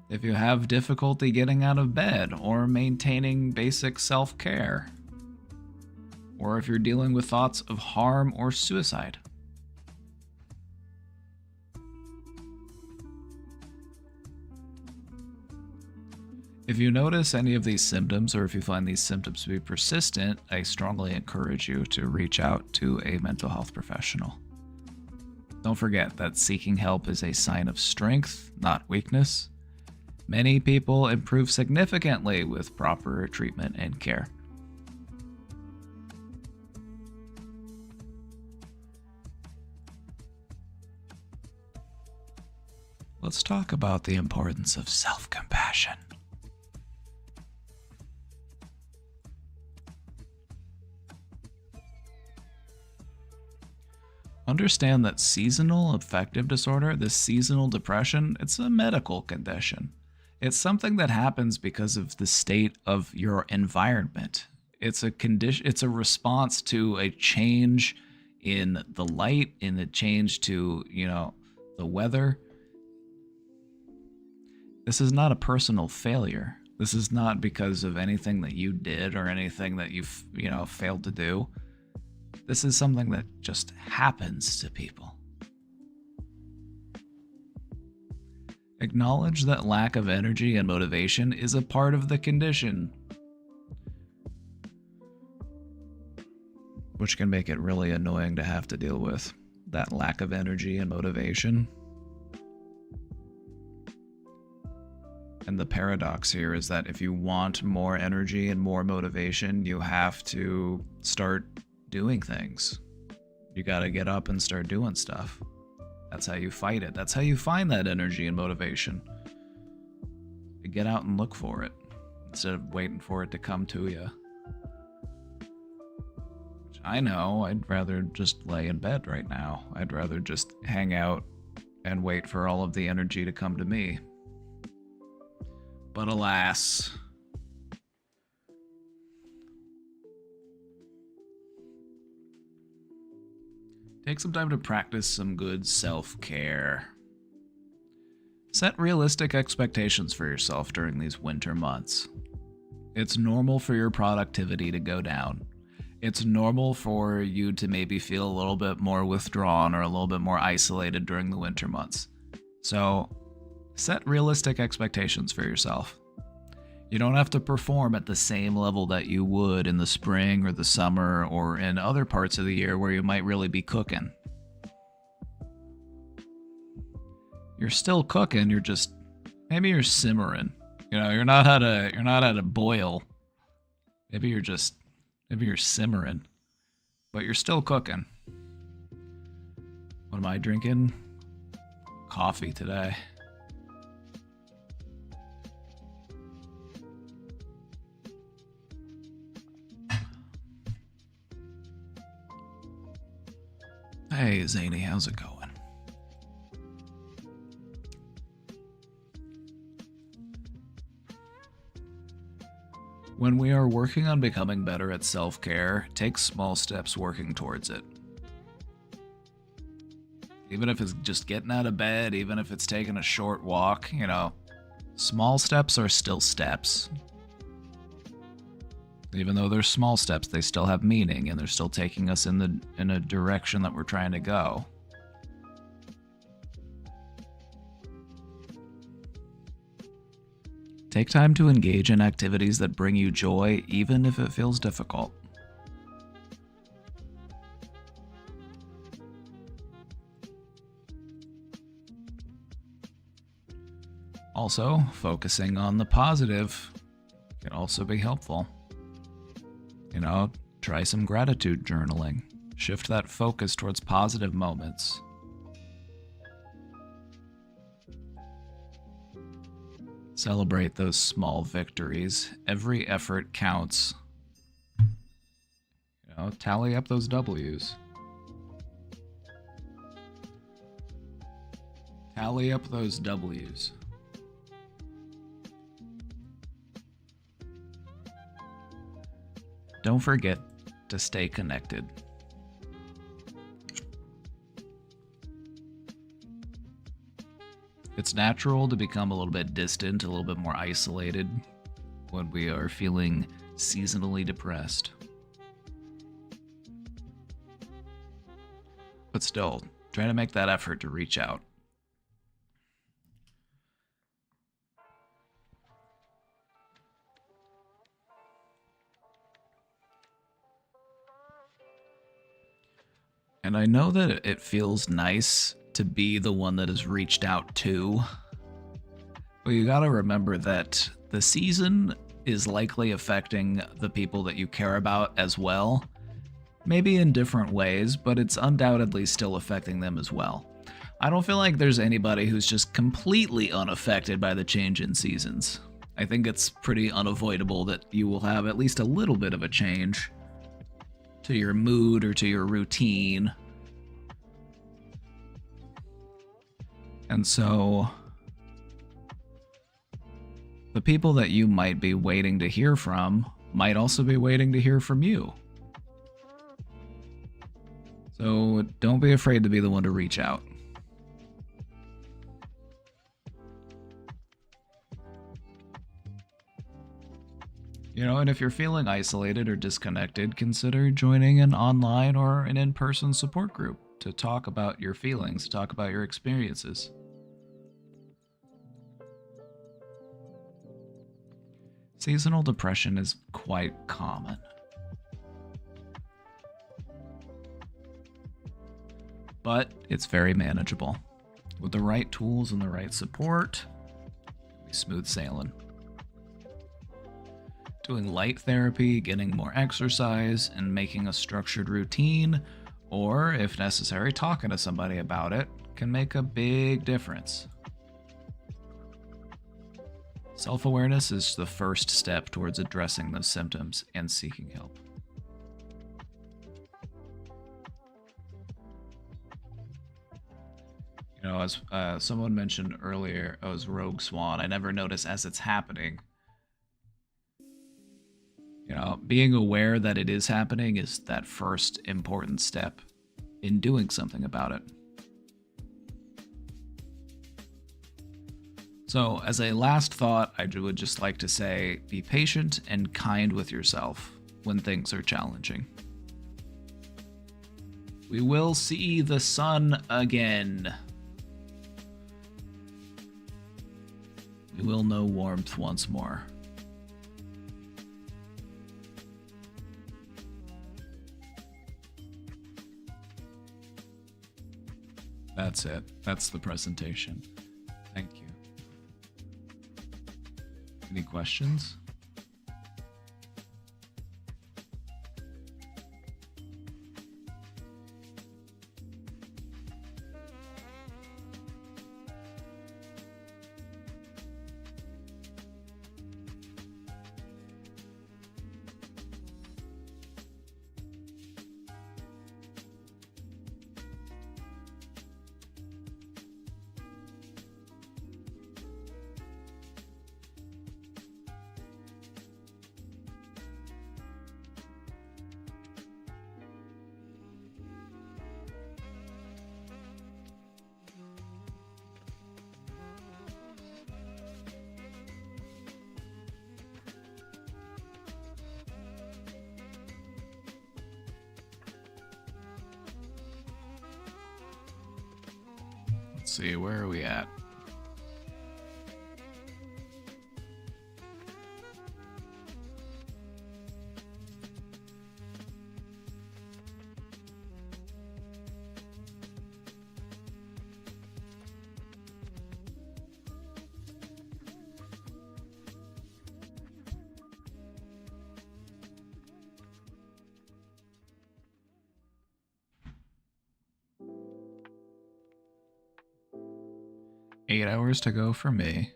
If you have difficulty getting out of bed or maintaining basic self-care, or if you're dealing with thoughts of harm or suicide. If you notice any of these symptoms, or if you find these symptoms to be persistent, I strongly encourage you to reach out to a mental health professional. Don't forget that seeking help is a sign of strength, not weakness. Many people improve significantly with proper treatment and care. Let's talk about the importance of self-compassion. Understand that seasonal affective disorder, this seasonal depression, it's a medical condition. It's something that happens because of the state of your environment. It's a condition, it's a response to a change in the light, in the change to, the weather. This is not a personal failure. This is not because of anything that you did or anything that you've, failed to do. This is something that just happens to people. Acknowledge that lack of energy and motivation is a part of the condition, which can make it really annoying to have to deal with, that lack of energy and motivation. And the paradox here is that if you want more energy and more motivation, you have to start doing things. You got to get up and start doing stuff. That's how you fight it. That's how you find that energy and motivation. You get out and look for it instead of waiting for it to come to you. Which I know, I'd rather just lay in bed right now. I'd rather just hang out and wait for all of the energy to come to me. But alas, take some time to practice some good self-care. Set realistic expectations for yourself during these winter months. It's normal for your productivity to go down. It's normal for you to maybe feel a little bit more withdrawn or a little bit more isolated during the winter months. So, set realistic expectations for yourself. You don't have to perform at the same level that you would in the spring or the summer or in other parts of the year where you might really be cooking. You're still cooking, maybe you're simmering. You're not at a boil. Maybe you're simmering, but you're still cooking. What am I drinking? Coffee today. Hey, Zany, how's it going? When we are working on becoming better at self-care, take small steps working towards it. Even if it's just getting out of bed, even if it's taking a short walk, small steps are still steps. Even though they're small steps, they still have meaning, and they're still taking us in a direction that we're trying to go. Take time to engage in activities that bring you joy, even if it feels difficult. Also, focusing on the positive can also be helpful. Try some gratitude journaling. Shift that focus towards positive moments. Celebrate those small victories. Every effort counts. You know, tally up those W's. Tally up those W's. Don't forget to stay connected. It's natural to become a little bit distant, a little bit more isolated when we are feeling seasonally depressed. But still, try to make that effort to reach out. And I know that it feels nice to be the one that is reached out to, but you gotta remember that the season is likely affecting the people that you care about as well. Maybe in different ways, but it's undoubtedly still affecting them as well. I don't feel like there's anybody who's just completely unaffected by the change in seasons. I think it's pretty unavoidable that you will have at least a little bit of a change to your mood or to your routine. And so, the people that you might be waiting to hear from might also be waiting to hear from you. So don't be afraid to be the one to reach out. You know, and if you're feeling isolated or disconnected, consider joining an online or an in-person support group to talk about your feelings, talk about your experiences. Seasonal depression is quite common. But it's very manageable. With the right tools and the right support, you'll be smooth sailing. Doing light therapy, getting more exercise, and making a structured routine, or if necessary, talking to somebody about it, can make a big difference. Self-awareness is the first step towards addressing those symptoms and seeking help. You know, as someone mentioned earlier, as Rogue Swan, I never notice as it's happening. You know, being aware that it is happening is that first important step in doing something about it. So, as a last thought, I would just like to say, be patient and kind with yourself when things are challenging. We will see the sun again. We will know warmth once more. That's it. That's the presentation. Thank you. Any questions? Let's see, where are we at? 8 hours to go for me.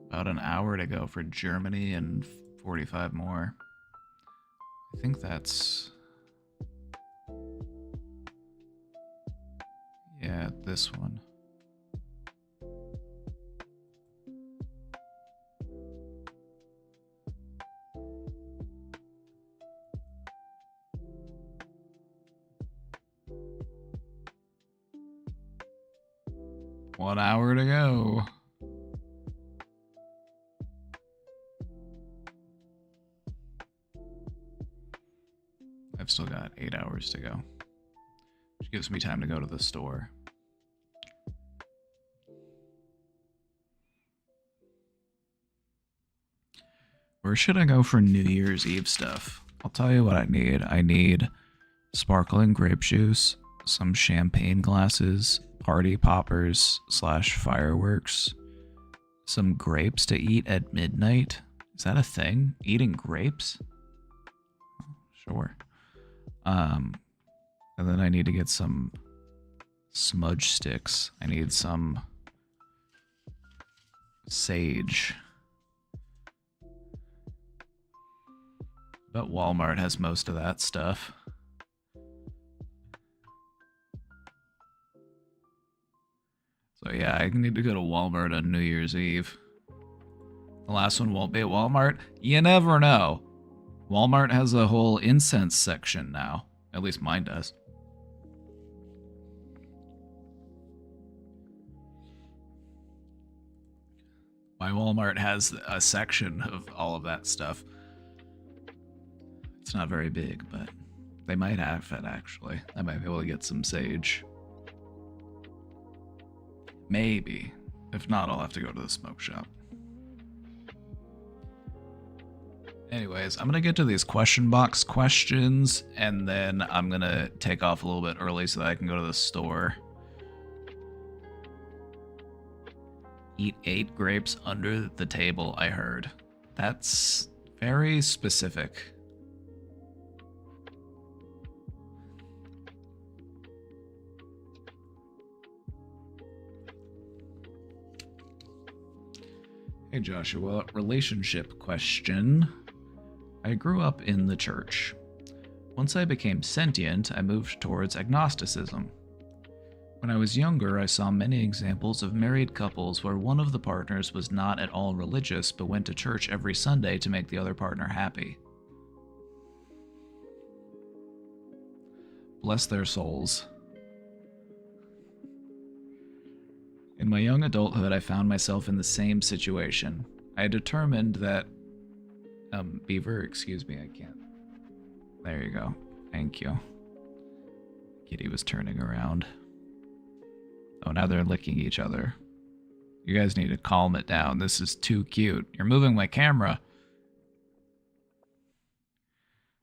About an hour to go for Germany and 45 more. I think that's... yeah, this one. One hour to go. I've still got 8 hours to go, which gives me time to go to the store. Where should I go for New Year's Eve stuff? I'll tell you what I need. I need sparkling grape juice, some champagne glasses, party poppers / fireworks, some grapes to eat at midnight. Is that a thing? Eating grapes? Sure. And then I need to get some smudge sticks. I need some sage. But Walmart has most of that stuff. So yeah, I need to go to Walmart on New Year's Eve. The last one won't be at Walmart. You never know. Walmart has a whole incense section now. At least mine does. My Walmart has a section of all of that stuff. It's not very big, but they might have it, actually. I might be able to get some sage. Maybe. If not, I'll have to go to the smoke shop. Anyways, I'm going to get to these question box questions, and then I'm going to take off a little bit early so that I can go to the store. Eat 8 grapes under the table, I heard. That's very specific. Hey Joshua, relationship question. I grew up in the church. Once I became sentient, I moved towards agnosticism. When I was younger, I saw many examples of married couples where one of the partners was not at all religious but went to church every Sunday to make the other partner happy. Bless their souls. In my young adulthood, I found myself in the same situation. I determined that... Beaver, excuse me, I can't. There you go. Thank you. Kitty was turning around. Oh, now they're licking each other. You guys need to calm it down. This is too cute. You're moving my camera.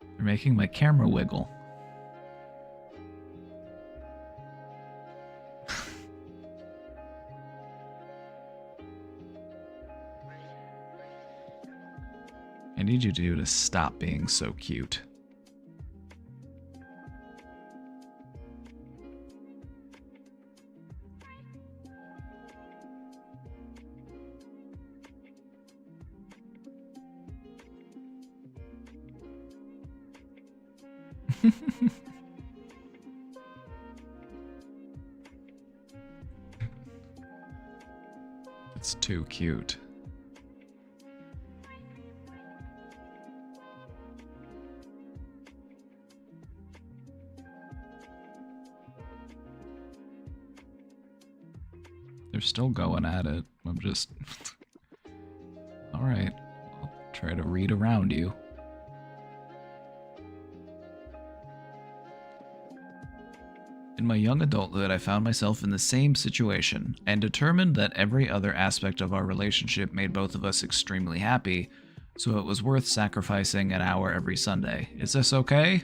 You're making my camera wiggle. I need you two to stop being so cute. It's too cute. They're still going at it. I'm just... Alright, I'll try to read around you. In my young adulthood, I found myself in the same situation and determined that every other aspect of our relationship made both of us extremely happy, so it was worth sacrificing an hour every Sunday. Is this okay?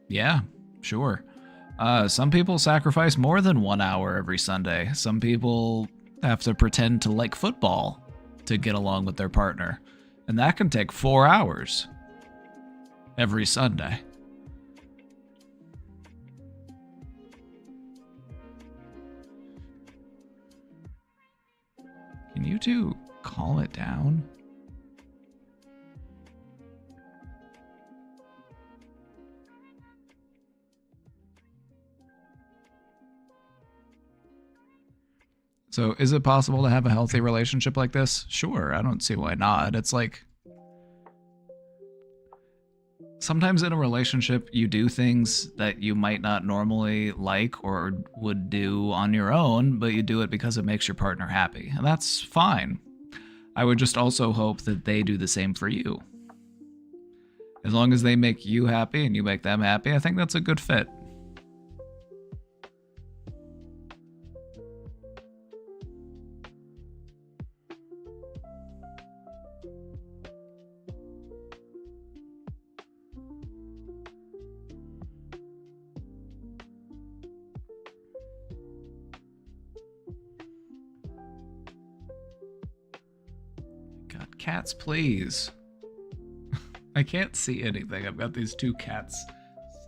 Yeah, sure. Some people sacrifice more than 1 hour every Sunday. Some people have to pretend to like football to get along with their partner. And that can take 4 hours every Sunday. Can you two calm it down? So is it possible to have a healthy relationship like this? Sure, I don't see why not. It's like, sometimes in a relationship, you do things that you might not normally like or would do on your own, but you do it because it makes your partner happy. And that's fine. I would just also hope that they do the same for you. As long as they make you happy and you make them happy, I think that's a good fit. God, cats, please. I can't see anything. I've got these two cats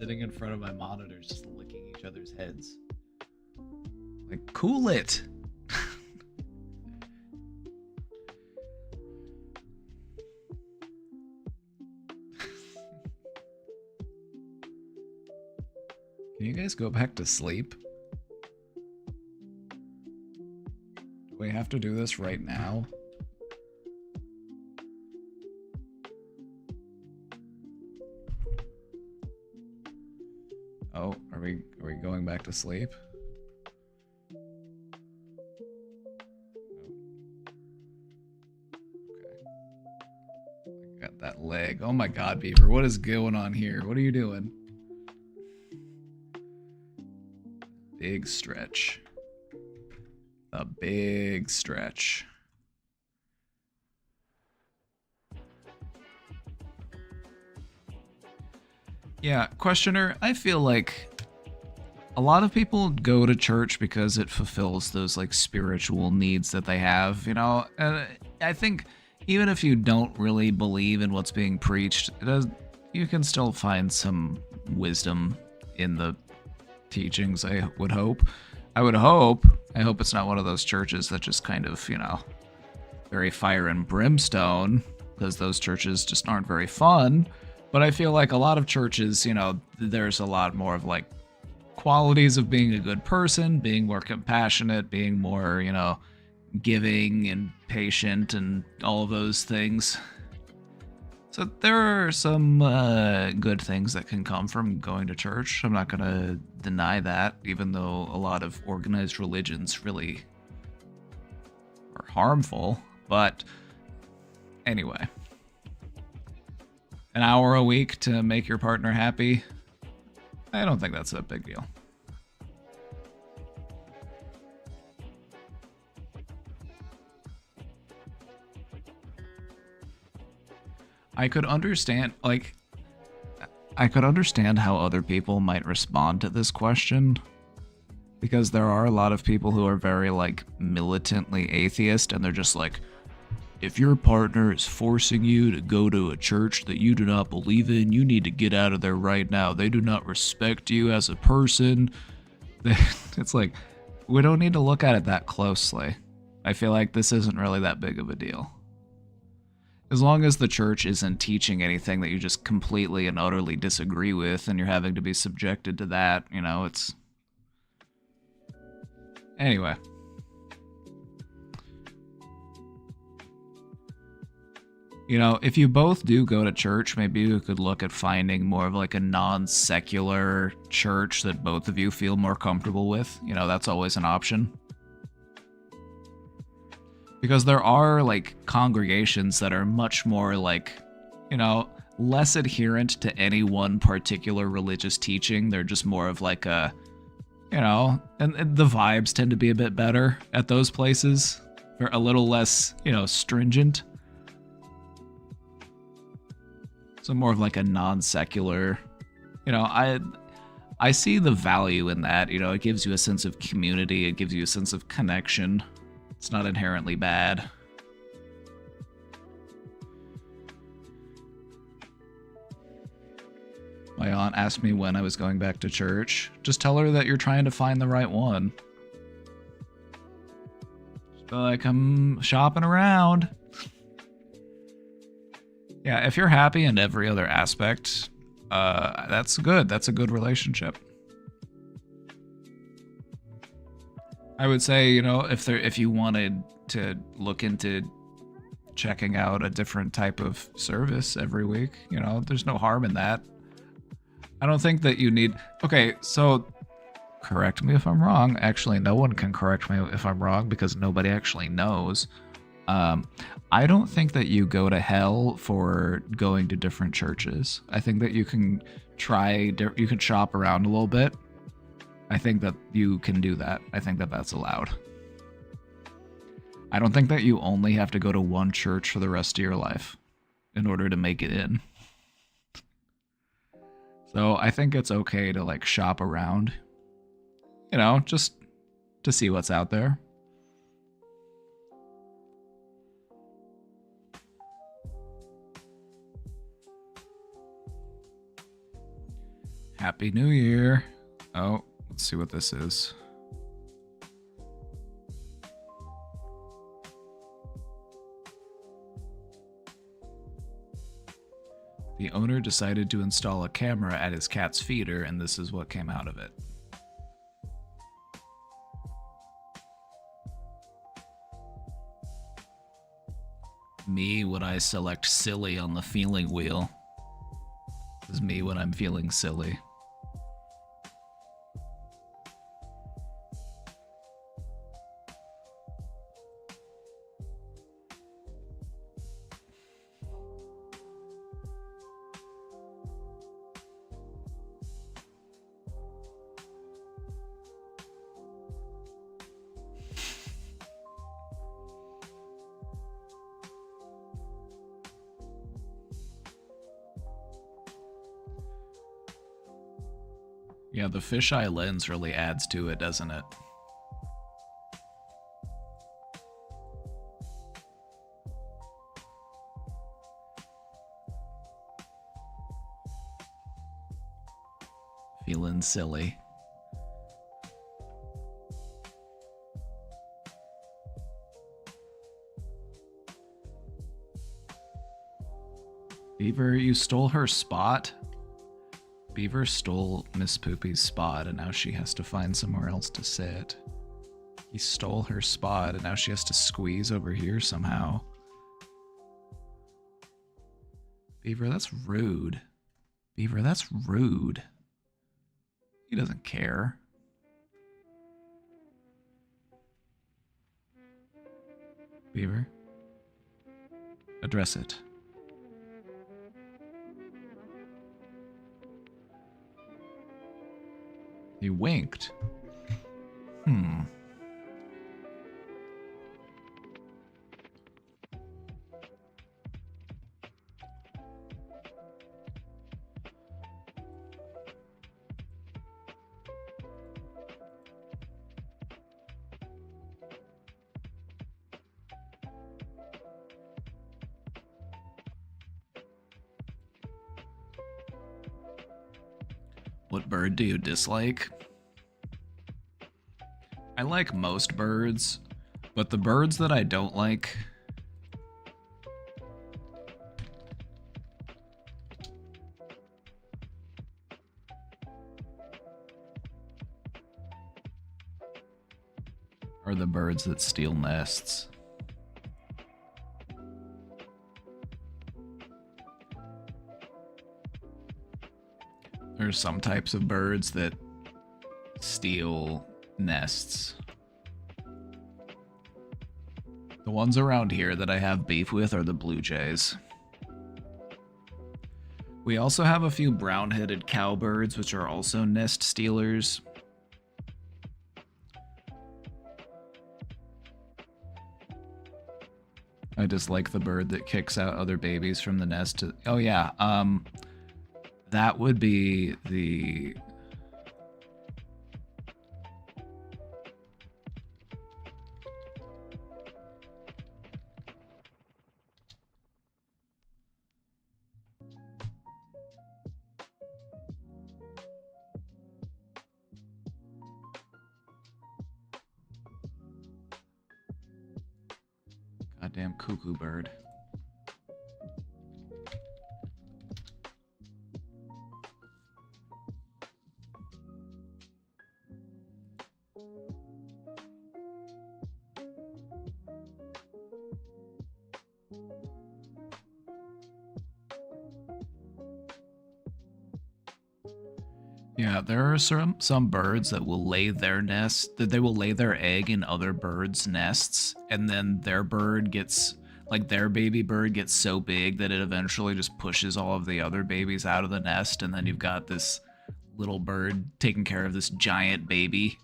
sitting in front of my monitors just licking each other's heads. Like, cool it. Can you guys go back to sleep? Do we have to do this right now? Oh, are we going back to sleep? Okay. Got that leg. Oh my god, Beaver, what is going on here? What are you doing? Big stretch. A big stretch. Yeah, questioner, I feel like a lot of people go to church because it fulfills those like spiritual needs that they have, you know? And I think even if you don't really believe in what's being preached, you can still find some wisdom in the teachings, I would hope. I hope it's not one of those churches that just kind of, you know, very fire and brimstone, because those churches just aren't very fun. But I feel like a lot of churches, you know, there's a lot more of like qualities of being a good person, being more compassionate, being more, you know, giving and patient and all of those things. So there are some good things that can come from going to church. I'm not going to deny that, even though a lot of organized religions really are harmful. But anyway. An hour a week to make your partner happy? I don't think that's a big deal. I could understand how other people might respond to this question, because there are a lot of people who are very like militantly atheist, and they're just like, if your partner is forcing you to go to a church that you do not believe in, you need to get out of there right now. They do not respect you as a person. It's like, we don't need to look at it that closely. I feel like this isn't really that big of a deal. As long as the church isn't teaching anything that you just completely and utterly disagree with, and you're having to be subjected to that, you know, it's... Anyway. You know, if you both do go to church, maybe you could look at finding more of like a non-secular church that both of you feel more comfortable with. You know, that's always an option. Because there are like congregations that are much more like, you know, less adherent to any one particular religious teaching. They're just more of like a, you know, and the vibes tend to be a bit better at those places. They're a little less, you know, stringent. So more of like a non-secular, you know, I see the value in that. You know, it gives you a sense of community. It gives you a sense of connection. It's not inherently bad. My aunt asked me when I was going back to church. Just tell her that you're trying to find the right one. Just be like, I'm shopping around. Yeah, if you're happy in every other aspect, that's good. That's a good relationship. I would say, you know, if you wanted to look into checking out a different type of service every week, you know, there's no harm in that. I don't think that you need... Okay, so correct me if I'm wrong. Actually, no one can correct me if I'm wrong because nobody actually knows. I don't think that you go to hell for going to different churches. I think that you can you can shop around a little bit. I think that you can do that. I think that that's allowed. I don't think that you only have to go to one church for the rest of your life in order to make it in. So I think it's okay to like shop around, you know, just to see what's out there. Happy New Year. Oh, let's see what this is. The owner decided to install a camera at his cat's feeder, and this is what came out of it. Me when I select silly on the feeling wheel. This is me when I'm feeling silly. Yeah, the fisheye lens really adds to it, doesn't it? Feeling silly. Beaver, you stole her spot? Beaver stole Miss Poopy's spot, and now she has to find somewhere else to sit. He stole her spot, and now she has to squeeze over here somehow. Beaver, that's rude. Beaver, that's rude. He doesn't care. Beaver, address it. He winked. What bird do you dislike? I like most birds, but the birds that I don't like... are the birds that steal nests. There's some types of birds that steal nests. The ones around here that I have beef with are the blue jays. We also have a few brown-headed cowbirds, which are also nest stealers. I dislike the bird that kicks out other babies from the nest. Oh yeah, that would be the... Goddamn cuckoo bird. Yeah, there are some birds that will lay their nest, that they will lay their egg in other birds' nests, and then their bird gets, like their baby bird gets so big that it eventually just pushes all of the other babies out of the nest, and then you've got this little bird taking care of this giant baby.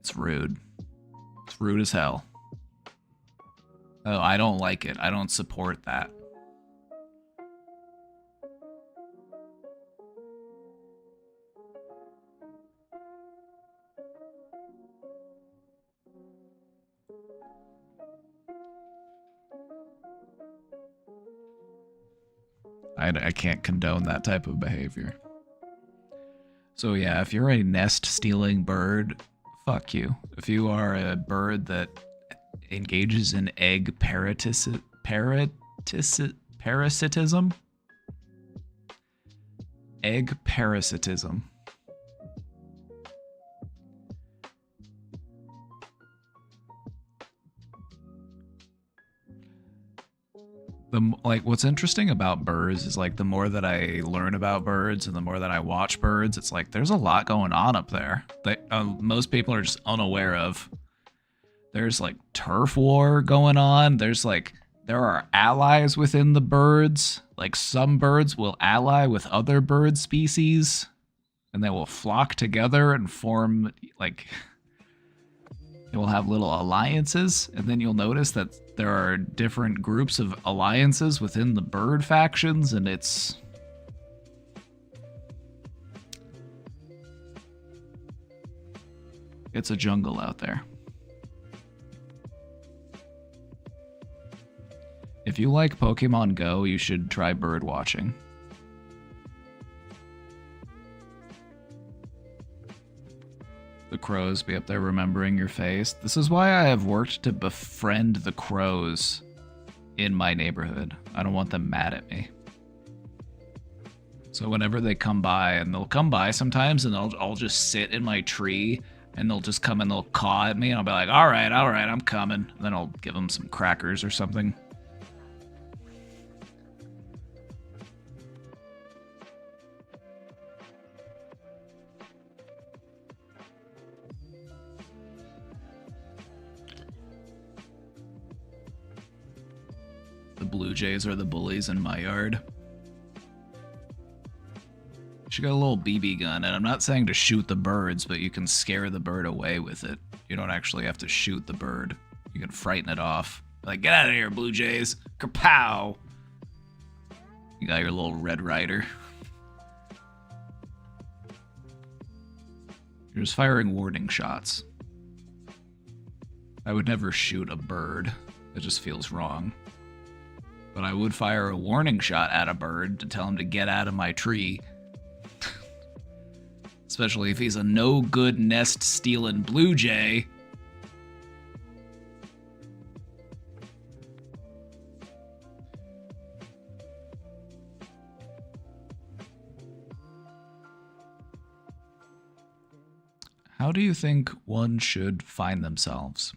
It's rude. It's rude as hell. Oh, I don't like it. I don't support that. I can't condone that type of behavior. So yeah, if you're a nest-stealing bird, fuck you. If you are a bird that engages in egg parasitism? Egg parasitism. Like, what's interesting about birds is, like, the more that I learn about birds and the more that I watch birds, it's like there's a lot going on up there that most people are just unaware of. There's like turf war going on. There are allies within the birds. Like, some birds will ally with other bird species and they will flock together and form, like, they will have little alliances, and then you'll notice that there are different groups of alliances within the bird factions, and it's a jungle out there. If you like Pokemon Go, you should try bird watching. The crows be up there remembering your face. This is why I have worked to befriend the crows in my neighborhood. I don't want them mad at me. So whenever they come by, and they'll come by sometimes, and I'll just sit in my tree, and they'll just come and they'll caw at me, and I'll be like, all right, I'm coming. And then I'll give them some crackers or something. The Blue Jays are the bullies in my yard. She got a little BB gun, and I'm not saying to shoot the birds, but you can scare the bird away with it. You don't actually have to shoot the bird. You can frighten it off. Like, get out of here, Blue Jays! Kapow! You got your little Red Ryder. You're just firing warning shots. I would never shoot a bird. It just feels wrong. But I would fire a warning shot at a bird to tell him to get out of my tree. Especially if he's a no-good nest-stealing blue jay. How do you think one should find themselves?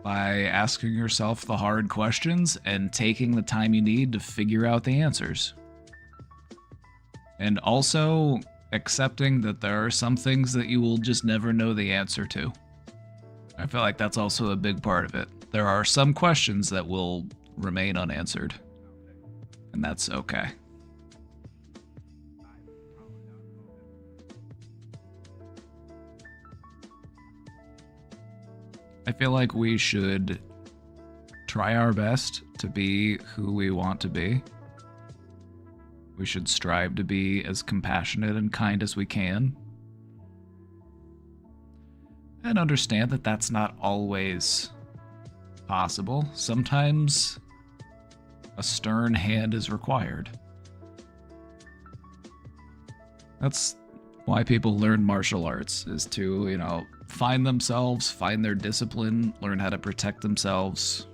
By asking yourself the hard questions and taking the time you need to figure out the answers. And also accepting that there are some things that you will just never know the answer to. I feel like that's also a big part of it. There are some questions that will remain unanswered, and that's okay. I feel like we should try our best to be who we want to be. We should strive to be as compassionate and kind as we can. And understand that that's not always possible. Sometimes A stern hand is required. That's why people learn martial arts, is to, find themselves, find their discipline, learn how to protect themselves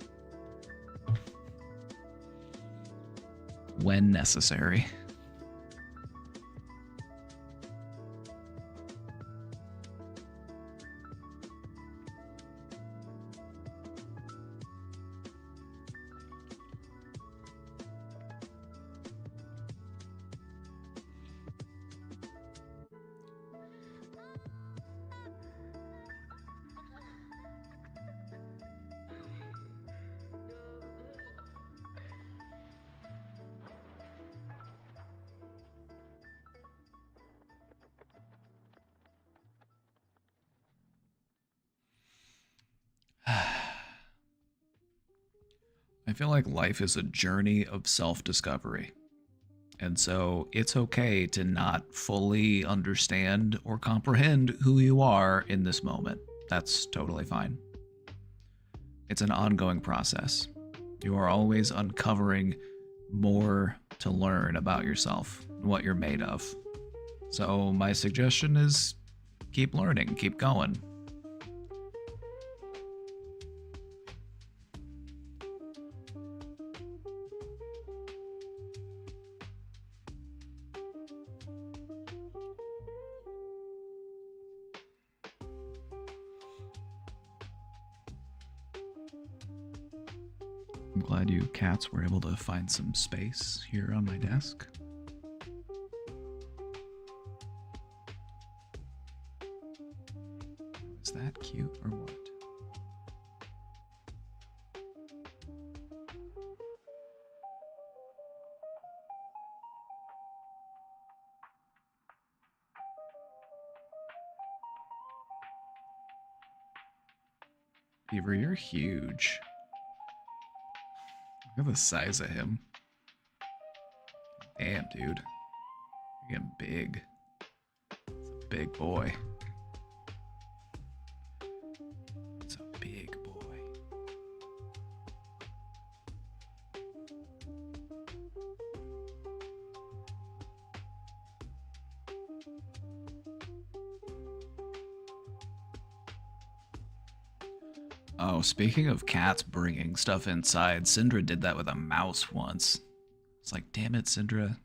when necessary. I feel like life is a journey of self-discovery. And so it's okay to not fully understand or comprehend who you are in this moment. That's totally fine. It's an ongoing process. You are always uncovering more to learn about yourself and what you're made of. So my suggestion is keep learning, keep going. I'm glad you cats were able to find some space here on my desk. Is that cute or what? Beaver, you're huge. Look at the size of him. Damn, dude. You're getting big. It's a big boy. It's a big boy. Oh, speaking of cats bringing stuff inside, Syndra did that with a mouse once. It's like, damn it, Syndra.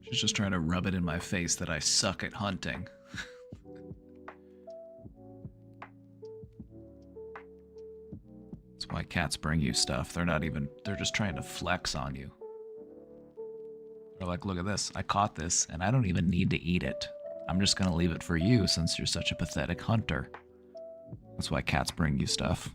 She's just trying to rub it in my face that I suck at hunting. That's why cats bring you stuff. They're just trying to flex on you. They're like, look at this. I caught this, and I don't even need to eat it. I'm just gonna leave it for you since you're such a pathetic hunter. That's why cats bring you stuff.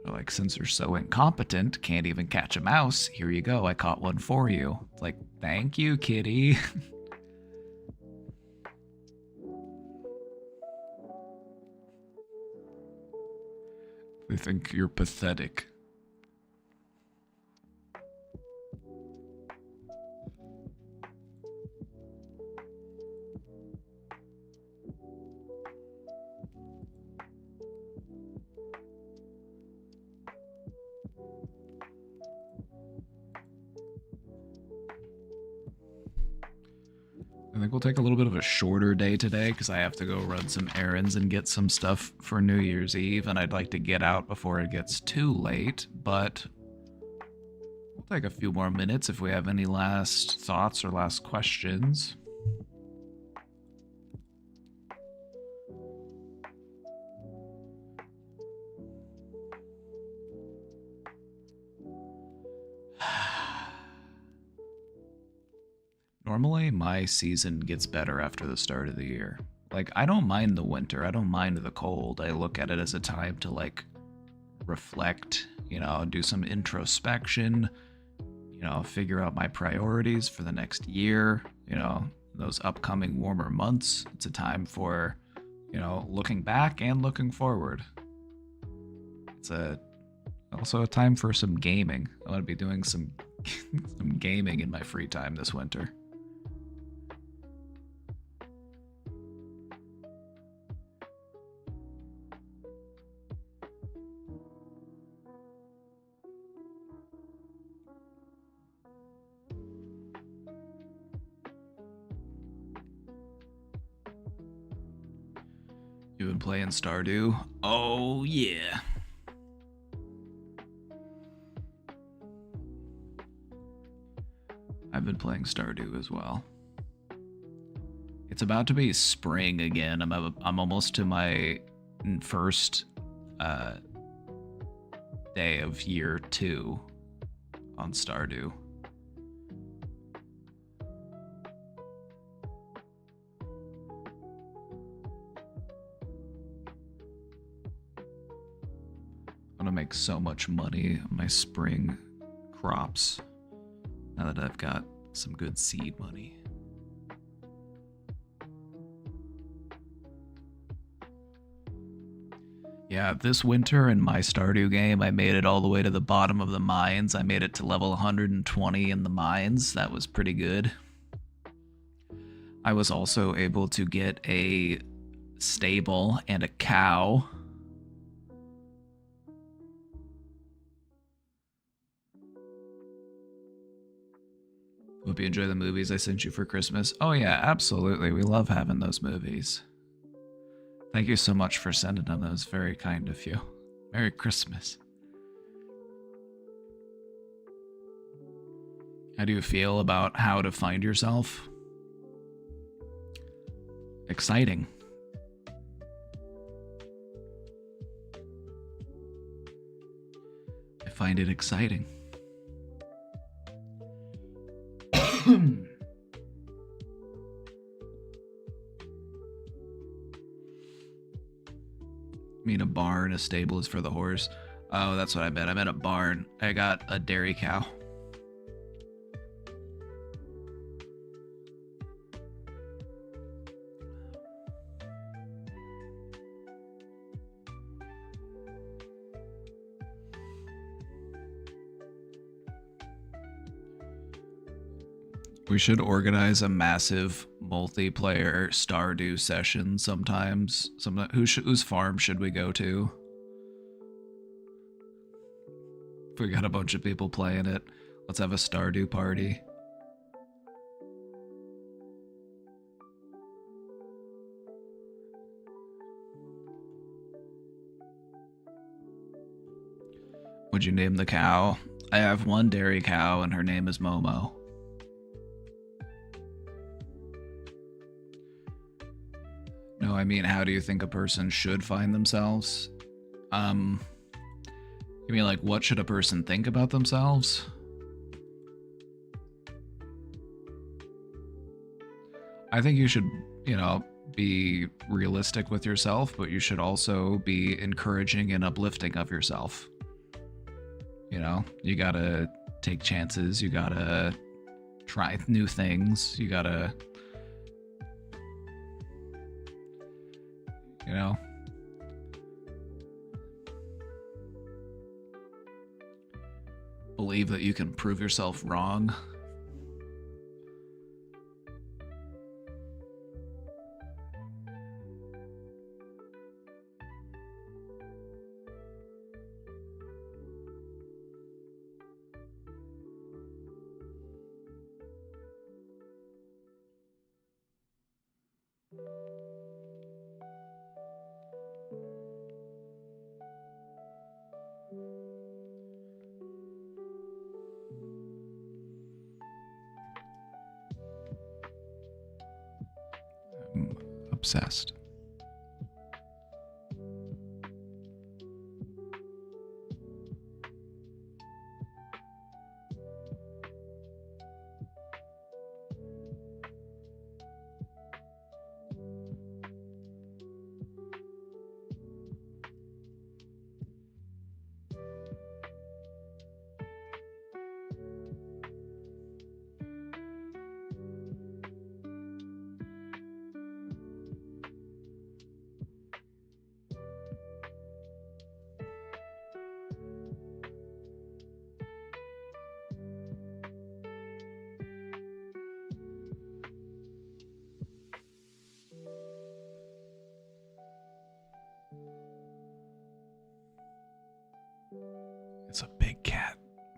Like, since you're so incompetent, can't even catch a mouse, here you go, I caught one for you. It's like, thank you, kitty. They think you're pathetic. I think we'll take a little bit of a shorter day today because I have to go run some errands and get some stuff for New Year's Eve, and I'd like to get out before it gets too late, but we'll take a few more minutes if we have any last thoughts or last questions. Normally, my season gets better after the start of the year. Like, I don't mind the winter. I don't mind the cold. I look at it as a time to, like, reflect, do some introspection, figure out my priorities for the next year, those upcoming warmer months. It's a time for, looking back and looking forward. It's also a time for some gaming. I want to be doing some some gaming in my free time this winter. You been playing Stardew? Oh yeah. I've been playing Stardew as well. It's about to be spring again. I'm almost to my first day of year 2 on Stardew. I'm gonna make so much money on my spring crops now that I've got some good seed money. Yeah, this winter in my Stardew game, I made it all the way to the bottom of the mines. I made it to level 120 in the mines. That was pretty good. I was also able to get a stable and a cow. Hope you enjoy the movies I sent you for Christmas. Oh yeah, absolutely. We love having those movies. Thank you so much for sending them. That was very kind of you. Merry Christmas. How do you feel about how to find yourself? Exciting. I find it exciting. I mean, a barn, a stable is for the horse. Oh, that's what I meant. I meant a barn. I got a dairy cow. We should organize a massive multiplayer Stardew session sometimes. Whose farm should we go to? If we got a bunch of people playing it, let's have a Stardew party. Would you name the cow? I have one dairy cow and her name is Momo. No, I mean, how do you think a person should find themselves? You mean like what should a person think about themselves? I think you should, be realistic with yourself, but you should also be encouraging and uplifting of yourself. You gotta take chances, you gotta try new things, you gotta, believe that you can prove yourself wrong. I'm obsessed.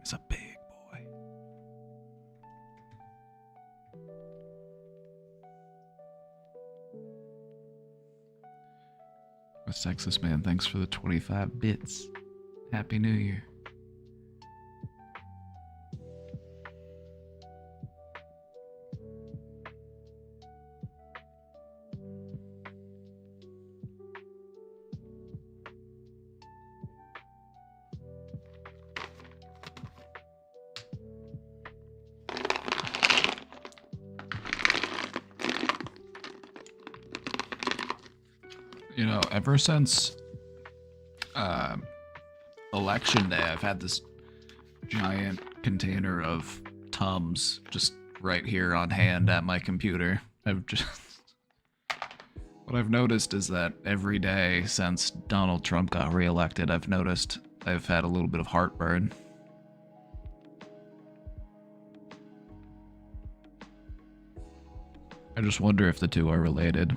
is a big boy. West Texas man, thanks for the 25 bits. Happy New Year. You know, ever since Election Day, I've had this giant container of Tums just right here on hand at my computer. What I've noticed is that every day since Donald Trump got reelected, I've noticed I've had a little bit of heartburn. I just wonder if the two are related.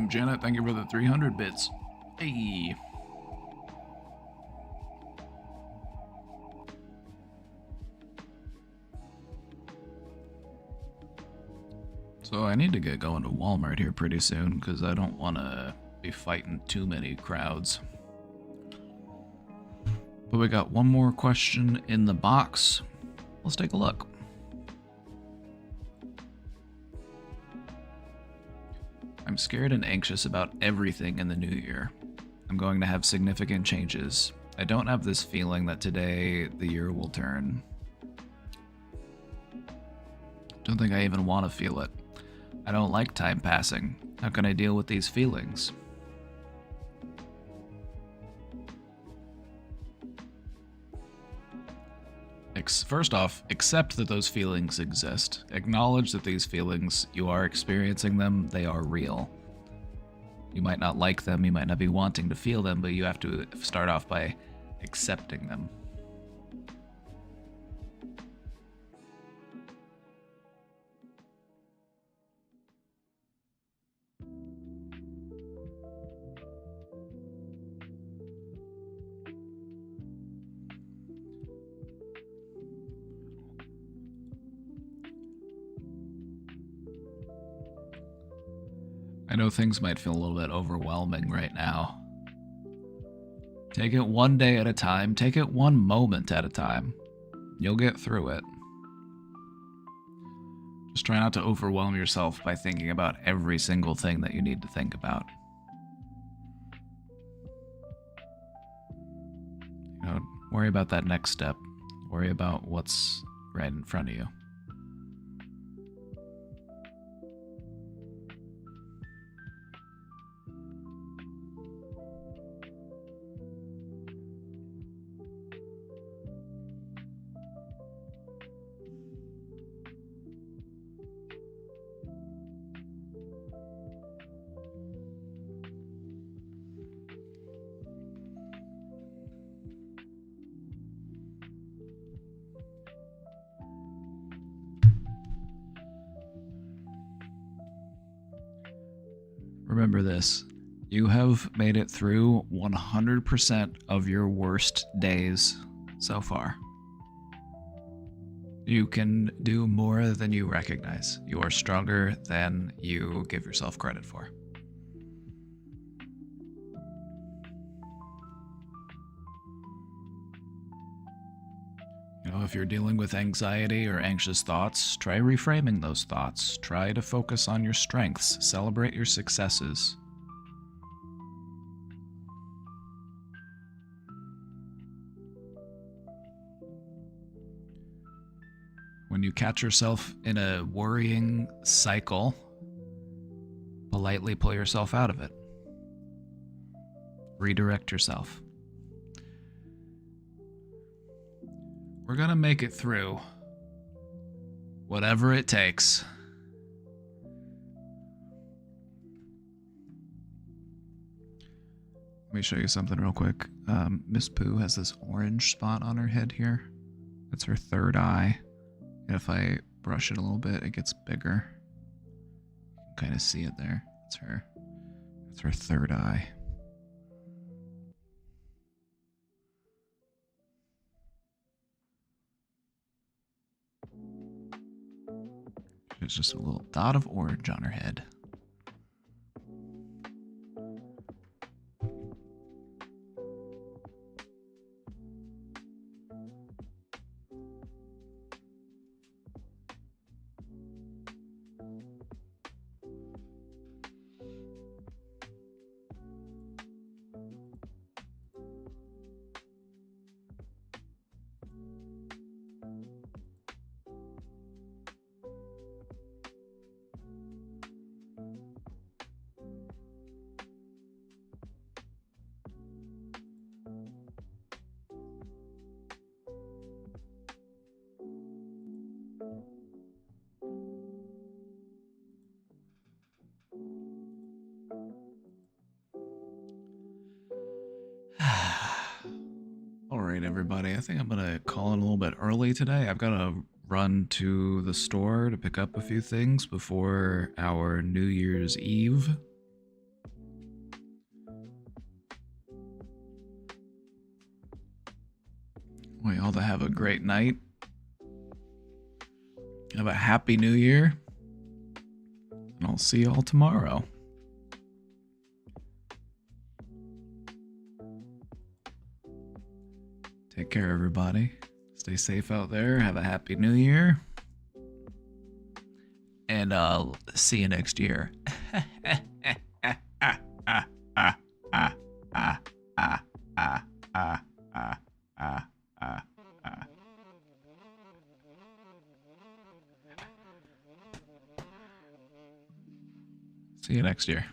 Janet, thank you for the 300 bits. Hey. So I need to get going to Walmart here pretty soon because I don't want to be fighting too many crowds. But we got one more question in the box. Let's take a look. I'm scared and anxious about everything in the new year. I'm going to have significant changes. I don't have this feeling that today the year will turn. Don't think I even want to feel it. I don't like time passing. How can I deal with these feelings? First off, accept that those feelings exist. Acknowledge that these feelings, you are experiencing them, they are real. You might not like them, you might not be wanting to feel them, but you have to start off by accepting them. I know things might feel a little bit overwhelming right now. Take it one day at a time. Take it one moment at a time. You'll get through it. Just try not to overwhelm yourself by thinking about every single thing that you need to think about. You know, worry about that next step. Worry about what's right in front of you. Remember this, you have made it through 100% of your worst days so far. You can do more than you recognize. You are stronger than you give yourself credit for. You know, if you're dealing with anxiety or anxious thoughts, try reframing those thoughts. Try to focus on your strengths. Celebrate your successes. When you catch yourself in a worrying cycle, politely pull yourself out of it. Redirect yourself. We're gonna make it through. Whatever it takes. Let me show you something real quick. Miss Pooh has this orange spot on her head here. That's her third eye. And if I brush it a little bit, it gets bigger. You can kind of see it there. It's her. It's her third eye. There's just a little dot of orange on her head. All right, everybody. I think I'm going to call it a little bit early today. I've got to run to the store to pick up a few things before our New Year's Eve. Want y'all to have a great night. Have a happy New Year. And I'll see y'all tomorrow. Take care, everybody. Stay safe out there. Have a happy New Year. And I'll see you next year. See you next year.